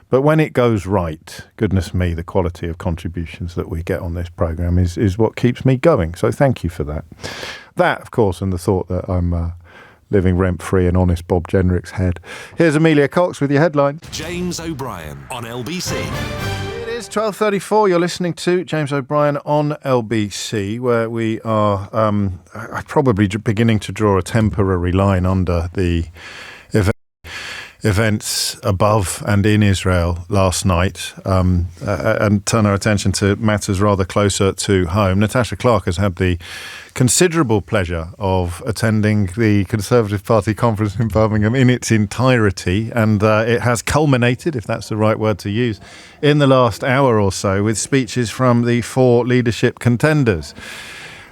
But when it goes right, goodness me, the quality of contributions that we get on this programme is what keeps me going. So thank you for that. That, of course, and the thought that I'm living rent-free in honest Bob Jenrick's head. Here's Amelia Cox with your headline. James O'Brien on LBC. It is 12:34. You're listening to James O'Brien on LBC, where we are probably beginning to draw a temporary line under the events above and in Israel last night, and turn our attention to matters rather closer to home. Natasha Clark has had the considerable pleasure of attending the Conservative Party conference in Birmingham in its entirety, and it has culminated, if that's the right word to use, in the last hour or so with speeches from the four leadership contenders,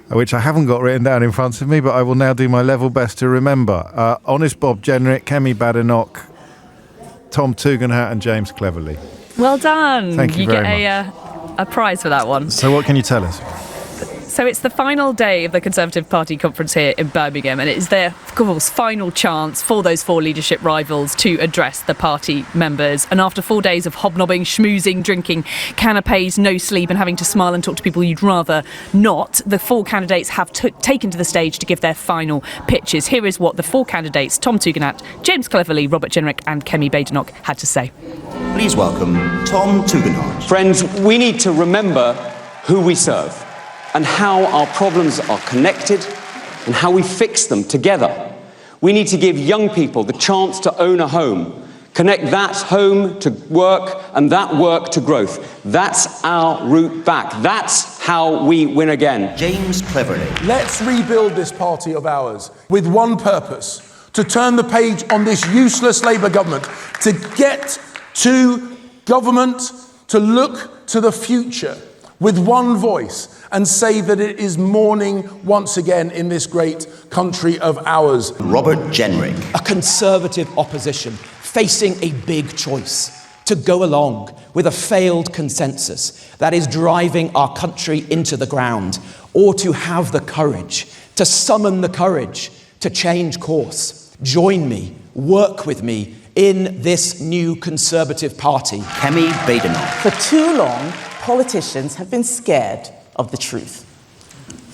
which I haven't got written down in front of me, but I will now do my level best to remember. Honest Bob Jenrick, Kemi Badenoch, Tom Tugendhat and James Cleverly. Well done. Thank you very much. You get a prize for that one. So what can you tell us? So it's the final day of the Conservative Party conference here in Birmingham, and it is their, of course, final chance for those four leadership rivals to address the party members. And after 4 days of hobnobbing, schmoozing, drinking, canapes, no sleep, and having to smile and talk to people you'd rather not, the four candidates have taken to the stage to give their final pitches. Here is what the four candidates, Tom Tugendhat, James Cleverly, Robert Jenrick and Kemi Badenoch, had to say. Please welcome Tom Tugendhat. Friends, we need to remember who we serve and how our problems are connected and how we fix them together. We need to give young people the chance to own a home, connect that home to work and that work to growth. That's our route back. That's how we win again. James Cleverly. Let's rebuild this party of ours with one purpose: to turn the page on this useless Labour government, to get to government, to look to the future with one voice and say that it is morning once again in this great country of ours. Robert Jenrick. A Conservative opposition facing a big choice: to go along with a failed consensus that is driving our country into the ground, or to have the courage, to summon the courage to change course. Join me, work with me in this new Conservative Party. Kemi Badenoch. For too long, politicians have been scared of the truth.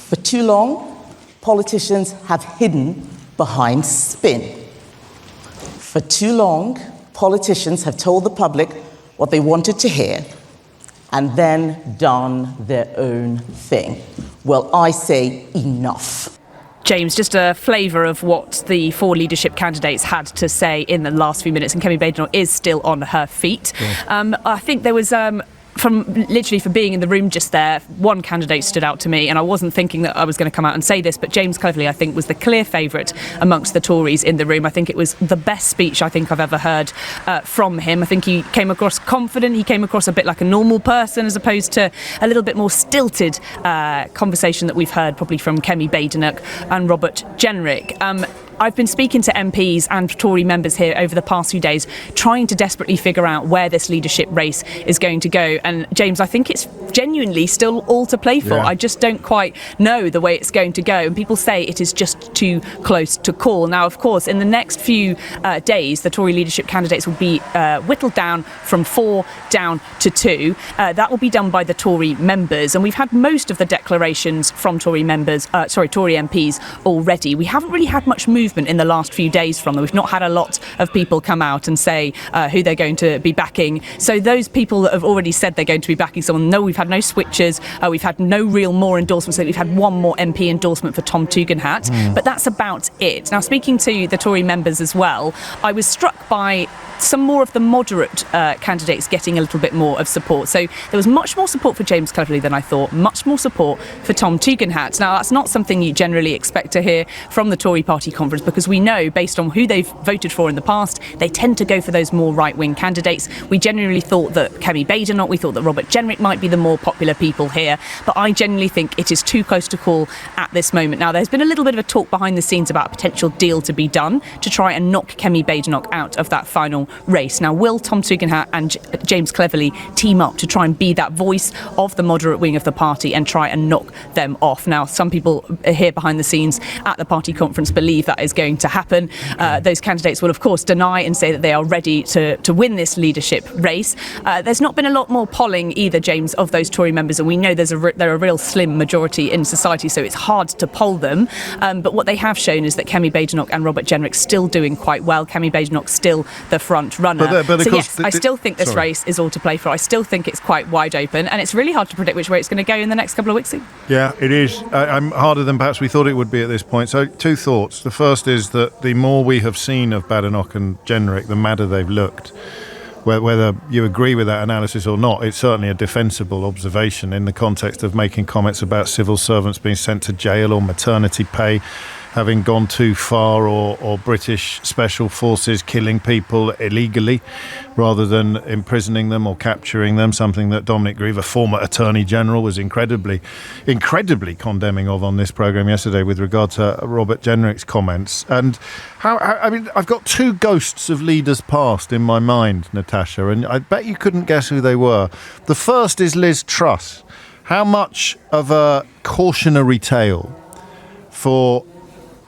For too long, politicians have hidden behind spin. For too long, politicians have told the public what they wanted to hear and then done their own thing. Well, I say enough. James, just a flavour of what the four leadership candidates had to say in the last few minutes, and Kemi Badenoch is still on her feet. Yeah. I think there was for being in the room just there, one candidate stood out to me, and I wasn't thinking that I was going to come out and say this, but James Cleverly, I think, was the clear favourite amongst the Tories in the room. I think it was the best speech I think I've ever heard from him. I think he came across confident. He came across a bit like a normal person, as opposed to a little bit more stilted conversation that we've heard probably from Kemi Badenoch and Robert Jenrick. I've been speaking to MPs and Tory members here over the past few days, trying to desperately figure out where this leadership race is going to go. And James, I think it's genuinely still all to play for. Yeah. I just don't quite know the way it's going to go. And people say it is just too close to call. Now, of course, in the next few days, the Tory leadership candidates will be whittled down from 4 down to 2. That will be done by the Tory members. And we've had most of the declarations from Tory MPs already. We haven't really had much movement in the last few days from them. We've not had a lot of people come out and say who they're going to be backing. So those people that have already said they're going to be backing someone, no, we've had no switches. We've had no real more endorsements. We've had one more MP endorsement for Tom Tugendhat, but that's about it. Now, speaking to the Tory members as well, I was struck by some more of the moderate candidates getting a little bit more of support. So there was much more support for James Cleverly than I thought, much more support for Tom Tugendhat. Now, that's not something you generally expect to hear from the Tory party conference, because we know, based on who they've voted for in the past, they tend to go for those more right-wing candidates. We genuinely thought that Kemi Badenoch, we thought that Robert Jenrick might be the more popular people here, but I genuinely think it is too close to call at this moment. Now, there's been a little bit of a talk behind the scenes about a potential deal to be done to try and knock Kemi Badenoch out of that final race. Now, will Tom Tugendhat and James Cleverly team up to try and be that voice of the moderate wing of the party and try and knock them off? Now, some people here behind the scenes at the party conference believe that is going to happen. Those candidates will, of course, deny and say that they are ready to win this leadership race. There's not been a lot more polling either, James, of those Tory members, and we know they're a real slim majority in society, so it's hard to poll them. But what they have shown is that Kemi Badenoch and Robert Jenrick still doing quite well. Kemi Badenoch still the front runner. But so yes, I still think this race is all to play for. I still think it's quite wide open, and it's really hard to predict which way it's going to go in the next couple of weeks. Yeah, it is. I'm harder than perhaps we thought it would be at this point. So 2 thoughts. The first is that the more we have seen of Badenoch and Jenrick, the madder they've looked. Whether you agree with that analysis or not, it's certainly a defensible observation in the context of making comments about civil servants being sent to jail or maternity pay having gone too far, or British special forces killing people illegally rather than imprisoning them or capturing them, something that Dominic Grieve, a former Attorney General, was incredibly condemning of on this programme yesterday with regard to Robert Jenrick's comments. And I mean, I've got 2 ghosts of leaders past in my mind, Natasha, and I bet you couldn't guess who they were. The first is Liz Truss. How much of a cautionary tale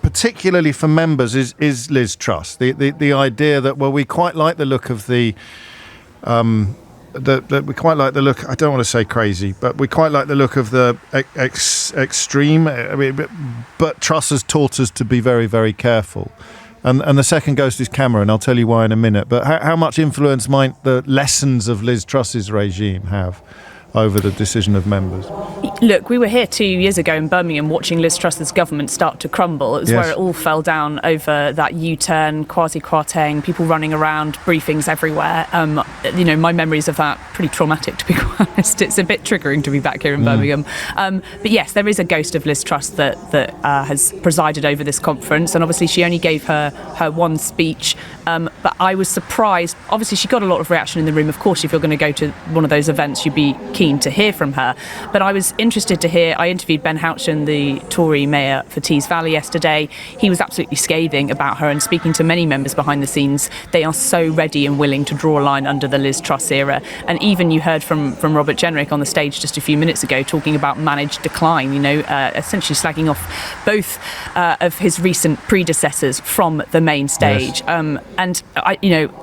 particularly for members is Liz Truss? The idea that, well, we quite like the look of we quite like the look, I don't want to say crazy, but we quite like the look of the extreme. I mean, but Truss has taught us to be very, very careful. And the second ghost is Cameron. I'll tell you why in a minute. But how much influence might the lessons of Liz Truss's regime have over the decision of members? Look, we were here 2 years ago in Birmingham watching Liz Truss's government start to crumble. It was where it all fell down over that U-turn, Kwasi people running around, briefings everywhere. My memories of that pretty traumatic, to be quite honest. It's a bit triggering to be back here in Birmingham. But yes, there is a ghost of Liz Truss that has presided over this conference, and obviously she only gave her one speech. But I was surprised. Obviously, she got a lot of reaction in the room. Of course, if you're going to go to one of those events, you'd be keen to hear from her. But I was interested to hear. I interviewed Ben Houchen, the Tory mayor for Tees Valley, yesterday. He was absolutely scathing about her, and speaking to many members behind the scenes, they are so ready and willing to draw a line under the Liz Truss era. And even you heard from Robert Jenrick on the stage just a few minutes ago talking about managed decline, essentially slagging off both of his recent predecessors from the main stage. Yes.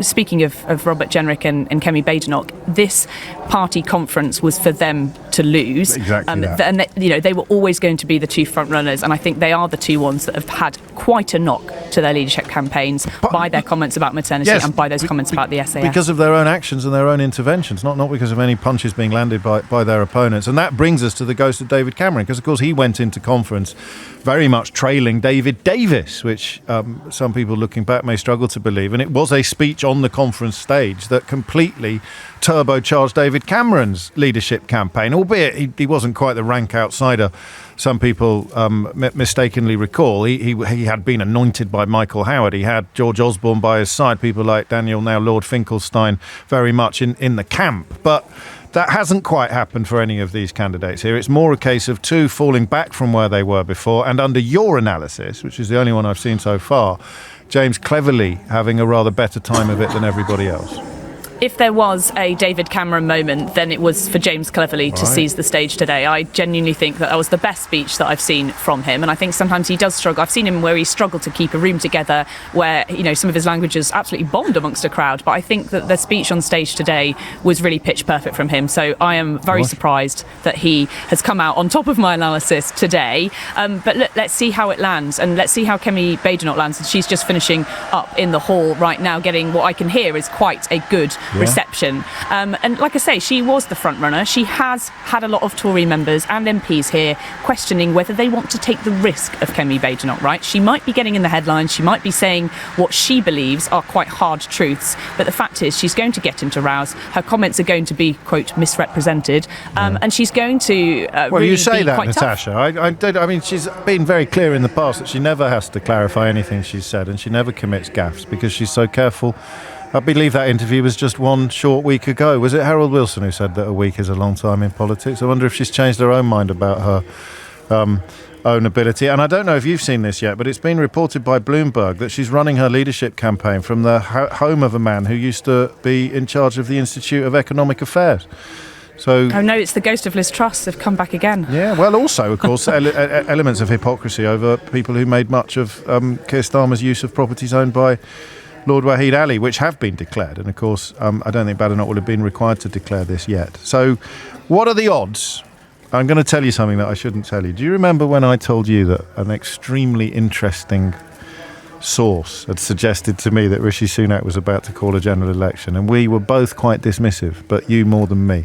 Speaking of Robert Jenrick and Kemi Badenoch, this party conference was for them to lose. Exactly that. And they were always going to be the two front runners, and I think they are the two ones that have had quite a knock to their leadership campaigns by their comments about maternity and by those comments about the SAS. Because of their own actions and their own interventions, not because of any punches being landed by their opponents. And that brings us to the ghost of David Cameron, because of course he went into conference very much trailing David Davis, which some people looking back may struggle to believe. And it was a speech on the conference stage that completely turbocharged David Cameron's leadership campaign, albeit he wasn't quite the rank outsider some people mistakenly recall. He had been anointed by Michael Howard. He had George Osborne by his side, people like Daniel, now Lord Finkelstein, very much in the camp. But that hasn't quite happened for any of these candidates here. It's more a case of two falling back from where they were before, and under your analysis, which is the only one I've seen so far, James Cleverly having a rather better time of it than everybody else. If there was a David Cameron moment, then it was for James Cleverly to seize the stage today. I genuinely think that was the best speech that I've seen from him, and I think sometimes he does struggle. I've seen him where he struggled to keep a room together, where some of his language is absolutely bombed amongst a crowd, but I think that the speech on stage today was really pitch perfect from him, so I am very surprised that he has come out on top of my analysis today. But let's see how it lands, and let's see how Kemi Badenoch lands. And she's just finishing up in the hall right now, getting what I can hear is quite a good reception. And like I say, she was the front runner. She has had a lot of Tory members and MPs here questioning whether they want to take the risk of Kemi Badenoch, right? She might be getting in the headlines. She might be saying what she believes are quite hard truths. But the fact is, she's going to get into rows. Her comments are going to be, quote, misrepresented. And she's going to really you say be that, quite Natasha. I mean, she's been very clear in the past that she never has to clarify anything she's said, and she never commits gaffes because she's so careful. I believe that interview was just one short week ago. Was it Harold Wilson who said that a week is a long time in politics? I wonder if she's changed her own mind about her own ability. And I don't know if you've seen this yet, but it's been reported by Bloomberg that she's running her leadership campaign from the home of a man who used to be in charge of the Institute of Economic Affairs. So, oh no, it's the ghost of Liz Truss have come back again. Yeah, well, also, of course, elements of hypocrisy over people who made much of Keir Starmer's use of properties owned by Lord Wahid Ali, which have been declared. And of course, I don't think Badenoch would have been required to declare this yet. So what are the odds? I'm going to tell you something that I shouldn't tell you. Do you remember when I told you that an extremely interesting source had suggested to me that Rishi Sunak was about to call a general election? And we were both quite dismissive, but you more than me.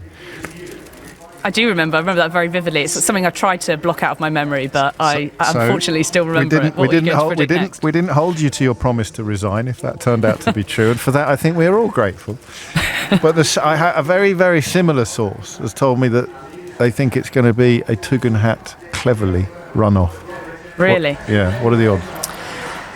I do remember. I remember that very vividly. It's something I tried to block out of my memory, but I unfortunately still remember it. We didn't hold you to your promise to resign, if that turned out to be true. And for that, I think we're all grateful. But a very, very similar source has told me that they think it's going to be a Tugendhat Cleverly runoff. Really? What are the odds?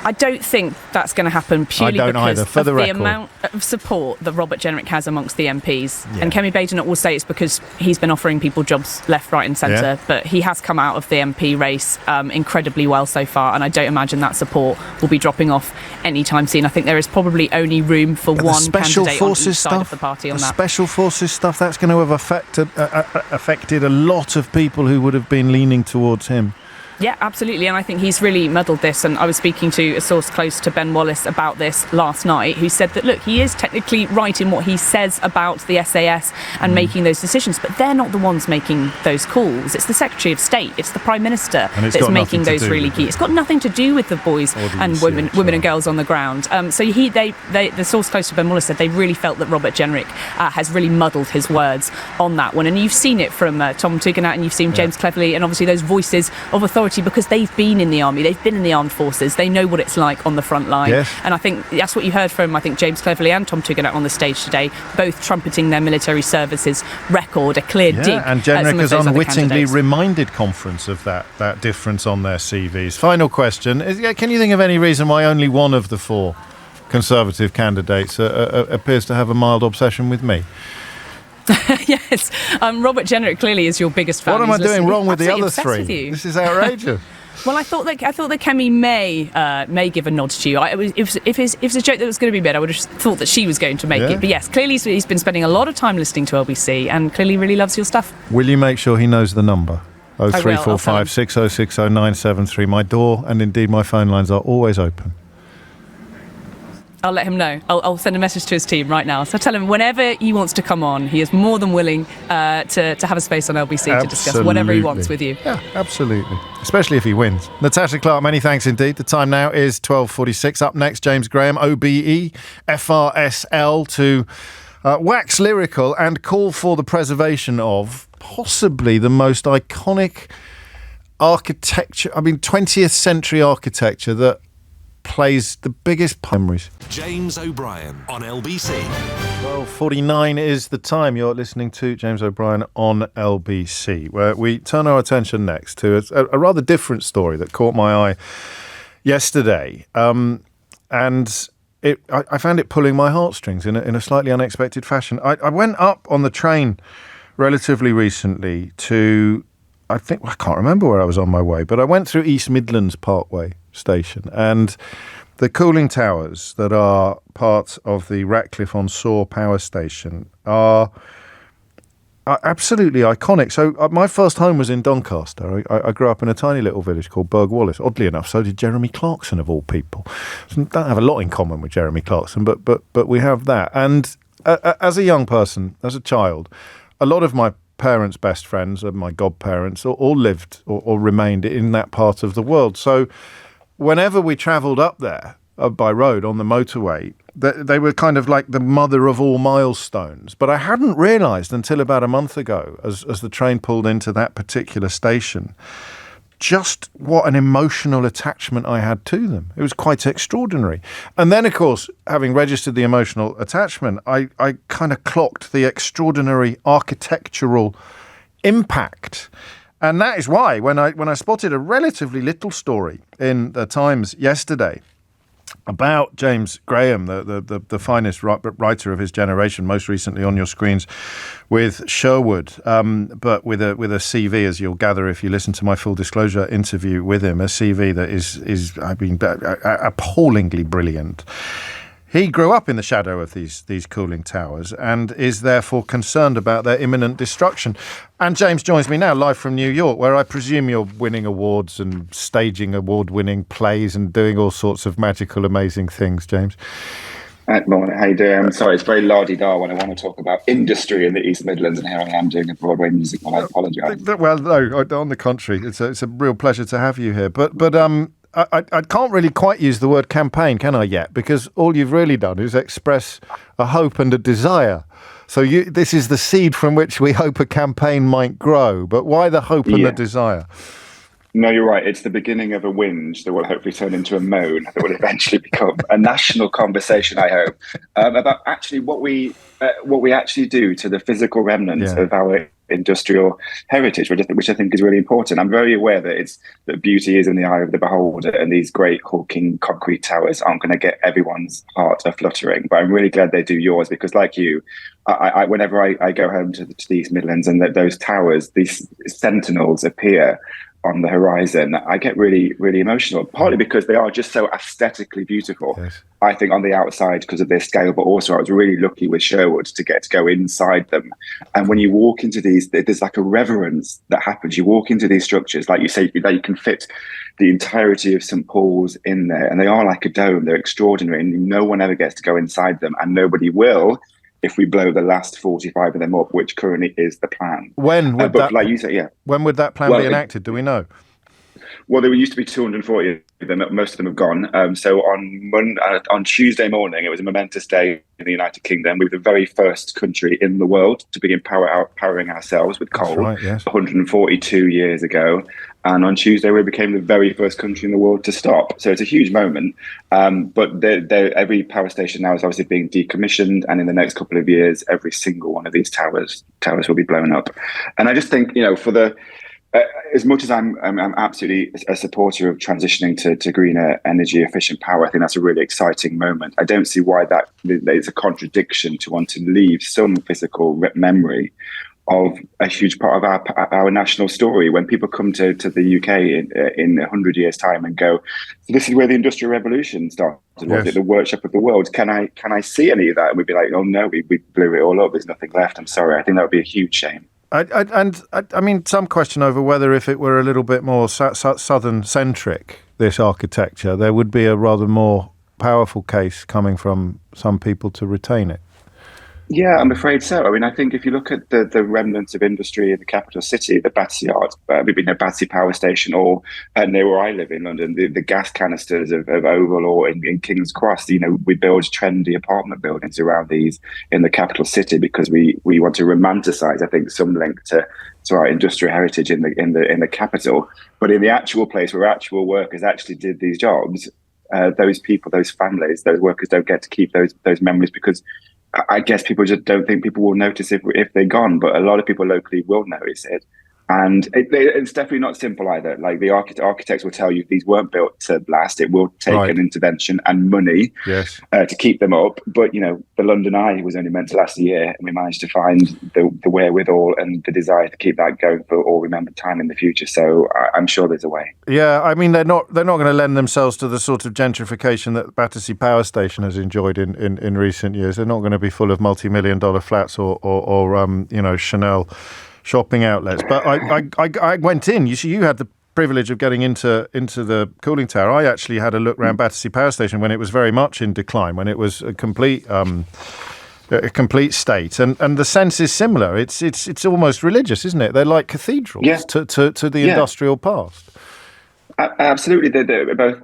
I don't think that's going to happen purely because of the amount of support that Robert Jenrick has amongst the MPs. Yeah. And Kemi Badenoch will say it's because he's been offering people jobs left, right and centre. But he has come out of the MP race incredibly well so far, and I don't imagine that support will be dropping off anytime soon. I think there is probably only room for one candidate on each side of the party on that. Special forces stuff, that's going to have affected a lot of people who would have been leaning towards him. Yeah, absolutely. And I think he's really muddled this. And I was speaking to a source close to Ben Wallace about this last night, who said that, look, he is technically right in what he says about the SAS and making those decisions, but they're not the ones making those calls. It's the Secretary of State. It's the Prime Minister that's making those really key. It's got nothing to do with the boys and women and girls on the ground. So the source close to Ben Wallace said they really felt that Robert Jenrick has really muddled his words on that one. And you've seen it from Tom Tugendhat, and you've seen James Cleverly, and obviously those voices of authority, because they've been in the army, they've been in the armed forces, they know what it's like on the front line. And I think that's what you heard from James Cleverly and Tom Tugendhat on the stage today, both trumpeting their military services record, a clear dig. And Jenrick has unwittingly reminded conference of that difference on their CVs. Final question is, can you think of any reason why only one of the four Conservative candidates appears to have a mild obsession with me? Yes, Robert Jenrick clearly is your biggest fan. What am I doing wrong with the other three? This is outrageous. Well, I thought that Kemi may give a nod to you. If it's a joke that was going to be made, I would have thought that she was going to make it. But yes, clearly he's been spending a lot of time listening to LBC and clearly really loves your stuff. Will you make sure he knows the number? 0345 6060 973. My door and indeed my phone lines are always open. I'll let him know. I'll send a message to his team right now. So tell him whenever he wants to come on, he is more than willing to have a space on LBC to discuss whatever he wants with you. Yeah, absolutely. Especially if he wins. Natasha Clark, many thanks indeed. The time now is 12:46. Up next, James Graham, OBE FRSL, to wax lyrical and call for the preservation of possibly the most iconic architecture, 20th century architecture that plays the biggest memories. James O'Brien on LBC. 12:49 is the time. You're listening to James O'Brien on LBC, where we turn our attention next to a rather different story that caught my eye yesterday. And I found it pulling my heartstrings in a slightly unexpected fashion. I went up on the train relatively recently to, I can't remember where I was on my way, but I went through East Midlands Parkway station, and the cooling towers that are part of the Ratcliffe-on-Soar power station are absolutely iconic. So my first home was in Doncaster. I grew up in a tiny little village called Burgh Wallace. Oddly enough, so did Jeremy Clarkson, of all people. So don't have a lot in common with Jeremy Clarkson, but we have that. And as a young person, as a child, a lot of my parents' best friends, my godparents, all lived or remained in that part of the world. So whenever we travelled up there by road on the motorway, they were kind of like the mother of all milestones. But I hadn't realised until about a month ago, as the train pulled into that particular station, just what an emotional attachment I had to them. It was quite extraordinary. And then, of course, having registered the emotional attachment, I kind of clocked the extraordinary architectural impact. And that is why when I spotted a relatively little story in the Times yesterday about James Graham, the finest writer of his generation, most recently on your screens with Sherwood, but with a CV, as you'll gather if you listen to my full disclosure interview with him, a CV that is appallingly brilliant. He grew up in the shadow of these cooling towers and is therefore concerned about their imminent destruction. And James joins me now live from New York, where I presume you're winning awards and staging award-winning plays and doing all sorts of magical, amazing things, James. Good morning. How you doing? I'm sorry, it's very la-di-da when I want to talk about industry in the East Midlands, and here I am doing a Broadway musical. I apologise. Well, no, on the contrary, it's a real pleasure to have you here. But I can't really quite use the word campaign, can I, yet? Because all you've really done is express a hope and a desire. So this is the seed from which we hope a campaign might grow. But why the hope and the desire? No, you're right. It's the beginning of a whinge that will hopefully turn into a moan that will eventually become a national conversation, I hope, about actually what we actually do to the physical remnants of our industrial heritage, which I think is really important. I'm very aware that beauty is in the eye of the beholder, and these great hulking concrete towers aren't going to get everyone's heart a-fluttering. But I'm really glad they do yours, because like you, I whenever I go home to the East Midlands and those towers, these sentinels appear on the horizon, I get really, really emotional, partly because they are just so aesthetically beautiful. Yes. I think on the outside because of their scale, but also I was really lucky with Sherwood to get to go inside them. And when you walk into these, there's like a reverence that happens. You walk into these structures, like you say, that you can fit the entirety of St. Paul's in there, and they are like a dome. They're extraordinary, and no one ever gets to go inside them, and nobody will if we blow the last 45 of them up, which currently is the plan. When would that, like you say, when would that plan be enacted? Do we know? Well, there used to be 240 of them. Most of them have gone. So on Tuesday morning, it was a momentous day in the United Kingdom. We were the very first country in the world to begin powering ourselves with coal. Right, yes. 142 years ago. And on Tuesday, we became the very first country in the world to stop. So it's a huge moment. But every power station now is obviously being decommissioned. And in the next couple of years, every single one of these towers will be blown up. And I just think, for the... as much as I'm absolutely a supporter of transitioning to greener, energy efficient power, I think that's a really exciting moment. I don't see why that it's a contradiction to want to leave some physical memory of a huge part of our national story. When people come to the UK in 100 years' time and go, so this is where the Industrial Revolution started, was it the workshop of the world? Can I see any of that? And we'd be like, oh no, we blew it all up. There's nothing left. I'm sorry. I think that would be a huge shame. I mean, some question over whether if it were a little bit more southern-centric, this architecture, there would be a rather more powerful case coming from some people to retain it. Yeah, I'm afraid so. I mean, I think if you look at the remnants of industry in the capital city, the Battersea Battersea Power Station, or near where I live in London, the gas canisters of Oval or in King's Cross, we build trendy apartment buildings around these in the capital city because we want to romanticize, I think, some link to our industrial heritage in the capital. But in the actual place where actual workers actually did these jobs, those people, those families, those workers don't get to keep those memories because I guess people just don't think people will notice if they're gone, but a lot of people locally will notice it. And it's definitely not simple either. Like the architects will tell you these weren't built to last. It will take an intervention and money to keep them up. But, the London Eye was only meant to last a year, and we managed to find the wherewithal and the desire to keep that going for all remembered time in the future. So I'm sure there's a way. Yeah, I mean, they're not going to lend themselves to the sort of gentrification that Battersea Power Station has enjoyed in recent years. They're not going to be full of multi-million-dollar flats or Chanel shopping outlets. But I went in. You had the privilege of getting into the cooling tower. I actually had a look around Battersea Power Station when it was very much in decline, when it was a complete state, and the sense is similar. It's almost religious, isn't it? They're like cathedrals to the industrial past. Absolutely, they're both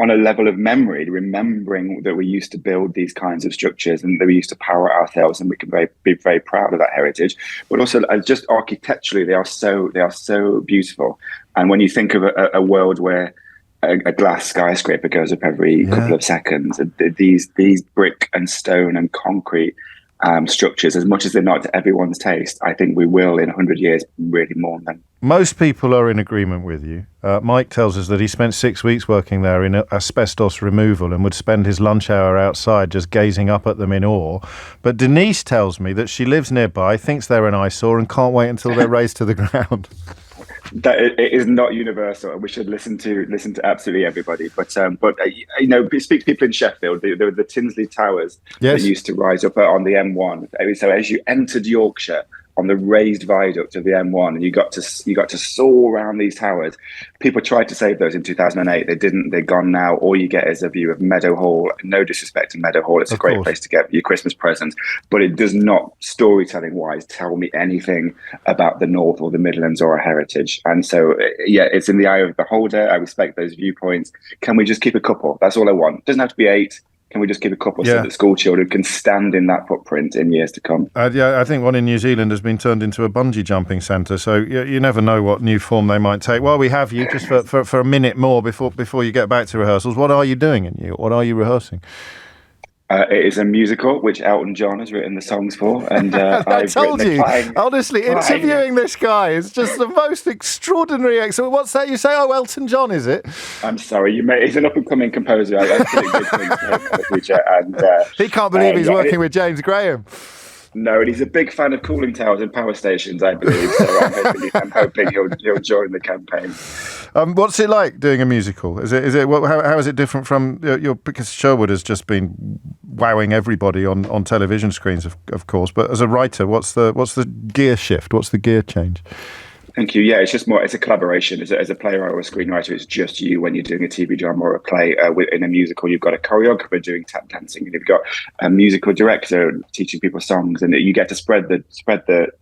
on a level of memory, remembering that we used to build these kinds of structures and that we used to power ourselves, and we can be very proud of that heritage. But also, just architecturally, they are so beautiful. And when you think of a world where a glass skyscraper goes up every couple of seconds, these brick and stone and concrete structures, as much as they're not to everyone's taste, I think we will in 100 years really mourn them. Most people are in agreement with you. Mike tells us that he spent 6 weeks working there in asbestos removal and would spend his lunch hour outside just gazing up at them in awe. But Denise tells me that she lives nearby, thinks they're an eyesore, and can't wait until they're razed to the ground. That it is not universal. We should listen to absolutely everybody. But speak to people in Sheffield. There were the Tinsley Towers that used to rise up on the M1. So as you entered Yorkshire on the raised viaduct of the M1, and you got to soar around these towers. People tried to save those in 2008. They didn't. They're gone now. All you get is a view of Meadowhall. No disrespect to Meadowhall. It's a great place to get your Christmas presents, but it does not, storytelling-wise, tell me anything about the North or the Midlands or our heritage. And so, it's in the eye of the beholder. I respect those viewpoints. Can we just keep a couple? That's all I want. It doesn't have to be 8. Can we just keep a couple so that school children can stand in that footprint in years to come? I think one in New Zealand has been turned into a bungee jumping centre, so you never know what new form they might take. While we have you, just for a minute more before you get back to rehearsals, what are you doing in New York? What are you rehearsing? It is a musical which Elton John has written the songs for, and I told you. Honestly, interviewing this guy is just the most extraordinary. What's that you say? Oh, Elton John, is it? I'm sorry, he's an up-and-coming composer. I think good things for him in the future, and he can't believe he's working with James Graham. No, and he's a big fan of cooling towers and power stations, I believe. So I'm hoping he'll join the campaign. What's it like doing a musical? How is it different from because Sherwood has just been wowing everybody on television screens, of course. But as a writer, what's the gear shift? What's the gear change? Thank you. Yeah, it's just more. It's a collaboration. As a playwright or a screenwriter, it's just you. When you're doing a TV drama or a play in a musical, you've got a choreographer doing tap dancing, and you've got a musical director teaching people songs, and you get to spread the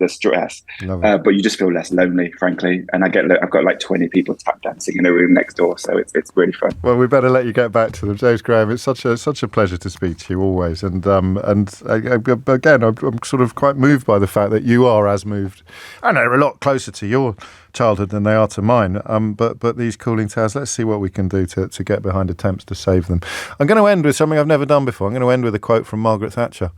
stress. But you just feel less lonely, frankly. And I've got like 20 people tap dancing in a room next door, so it's really fun. Well, we better let you get back to them, James Graham. It's such a pleasure to speak to you always, and again, I'm sort of quite moved by the fact that you are as moved. I know, a lot closer to your childhood than they are to mine, but these cooling towers, let's see what we can do to get behind attempts to save them. I'm going to end with something I've never done before. I'm going to end with a quote from Margaret Thatcher.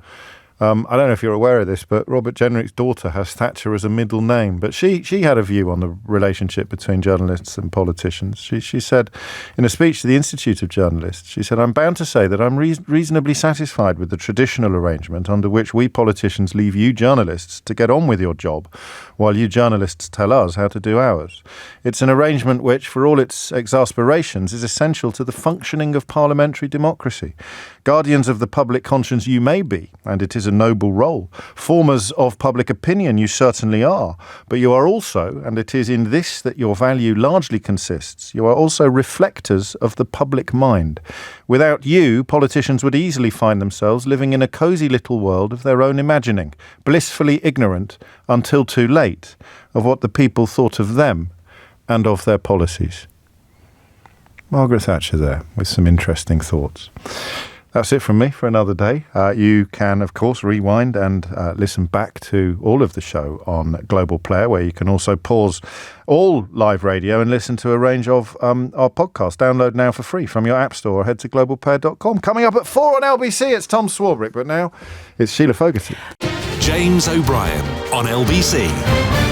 I don't know if you're aware of this, but Robert Jenrick's daughter has Thatcher as a middle name. But she had a view on the relationship between journalists and politicians. She said in a speech to the Institute of Journalists, she said, "I'm bound to say that I'm reasonably satisfied with the traditional arrangement under which we politicians leave you journalists to get on with your job, while you journalists tell us how to do ours. It's an arrangement which, for all its exasperations, is essential to the functioning of parliamentary democracy. Guardians of the public conscience you may be, and it is a noble role. Formers of public opinion you certainly are, but you are also, and it is in this that your value largely consists, you are also reflectors of the public mind. Without you, politicians would easily find themselves living in a cosy little world of their own imagining, blissfully ignorant, until too late, of what the people thought of them and of their policies. Margaret Thatcher there, with some interesting thoughts. That's it from me for another day. You can, of course, rewind and listen back to all of the show on Global Player, where you can also pause all live radio and listen to a range of our podcasts. Download now for free from your app store or head to globalplayer.com. Coming up at 4 on LBC, it's Tom Swarbrick, but now it's Sheila Fogarty. James O'Brien on LBC.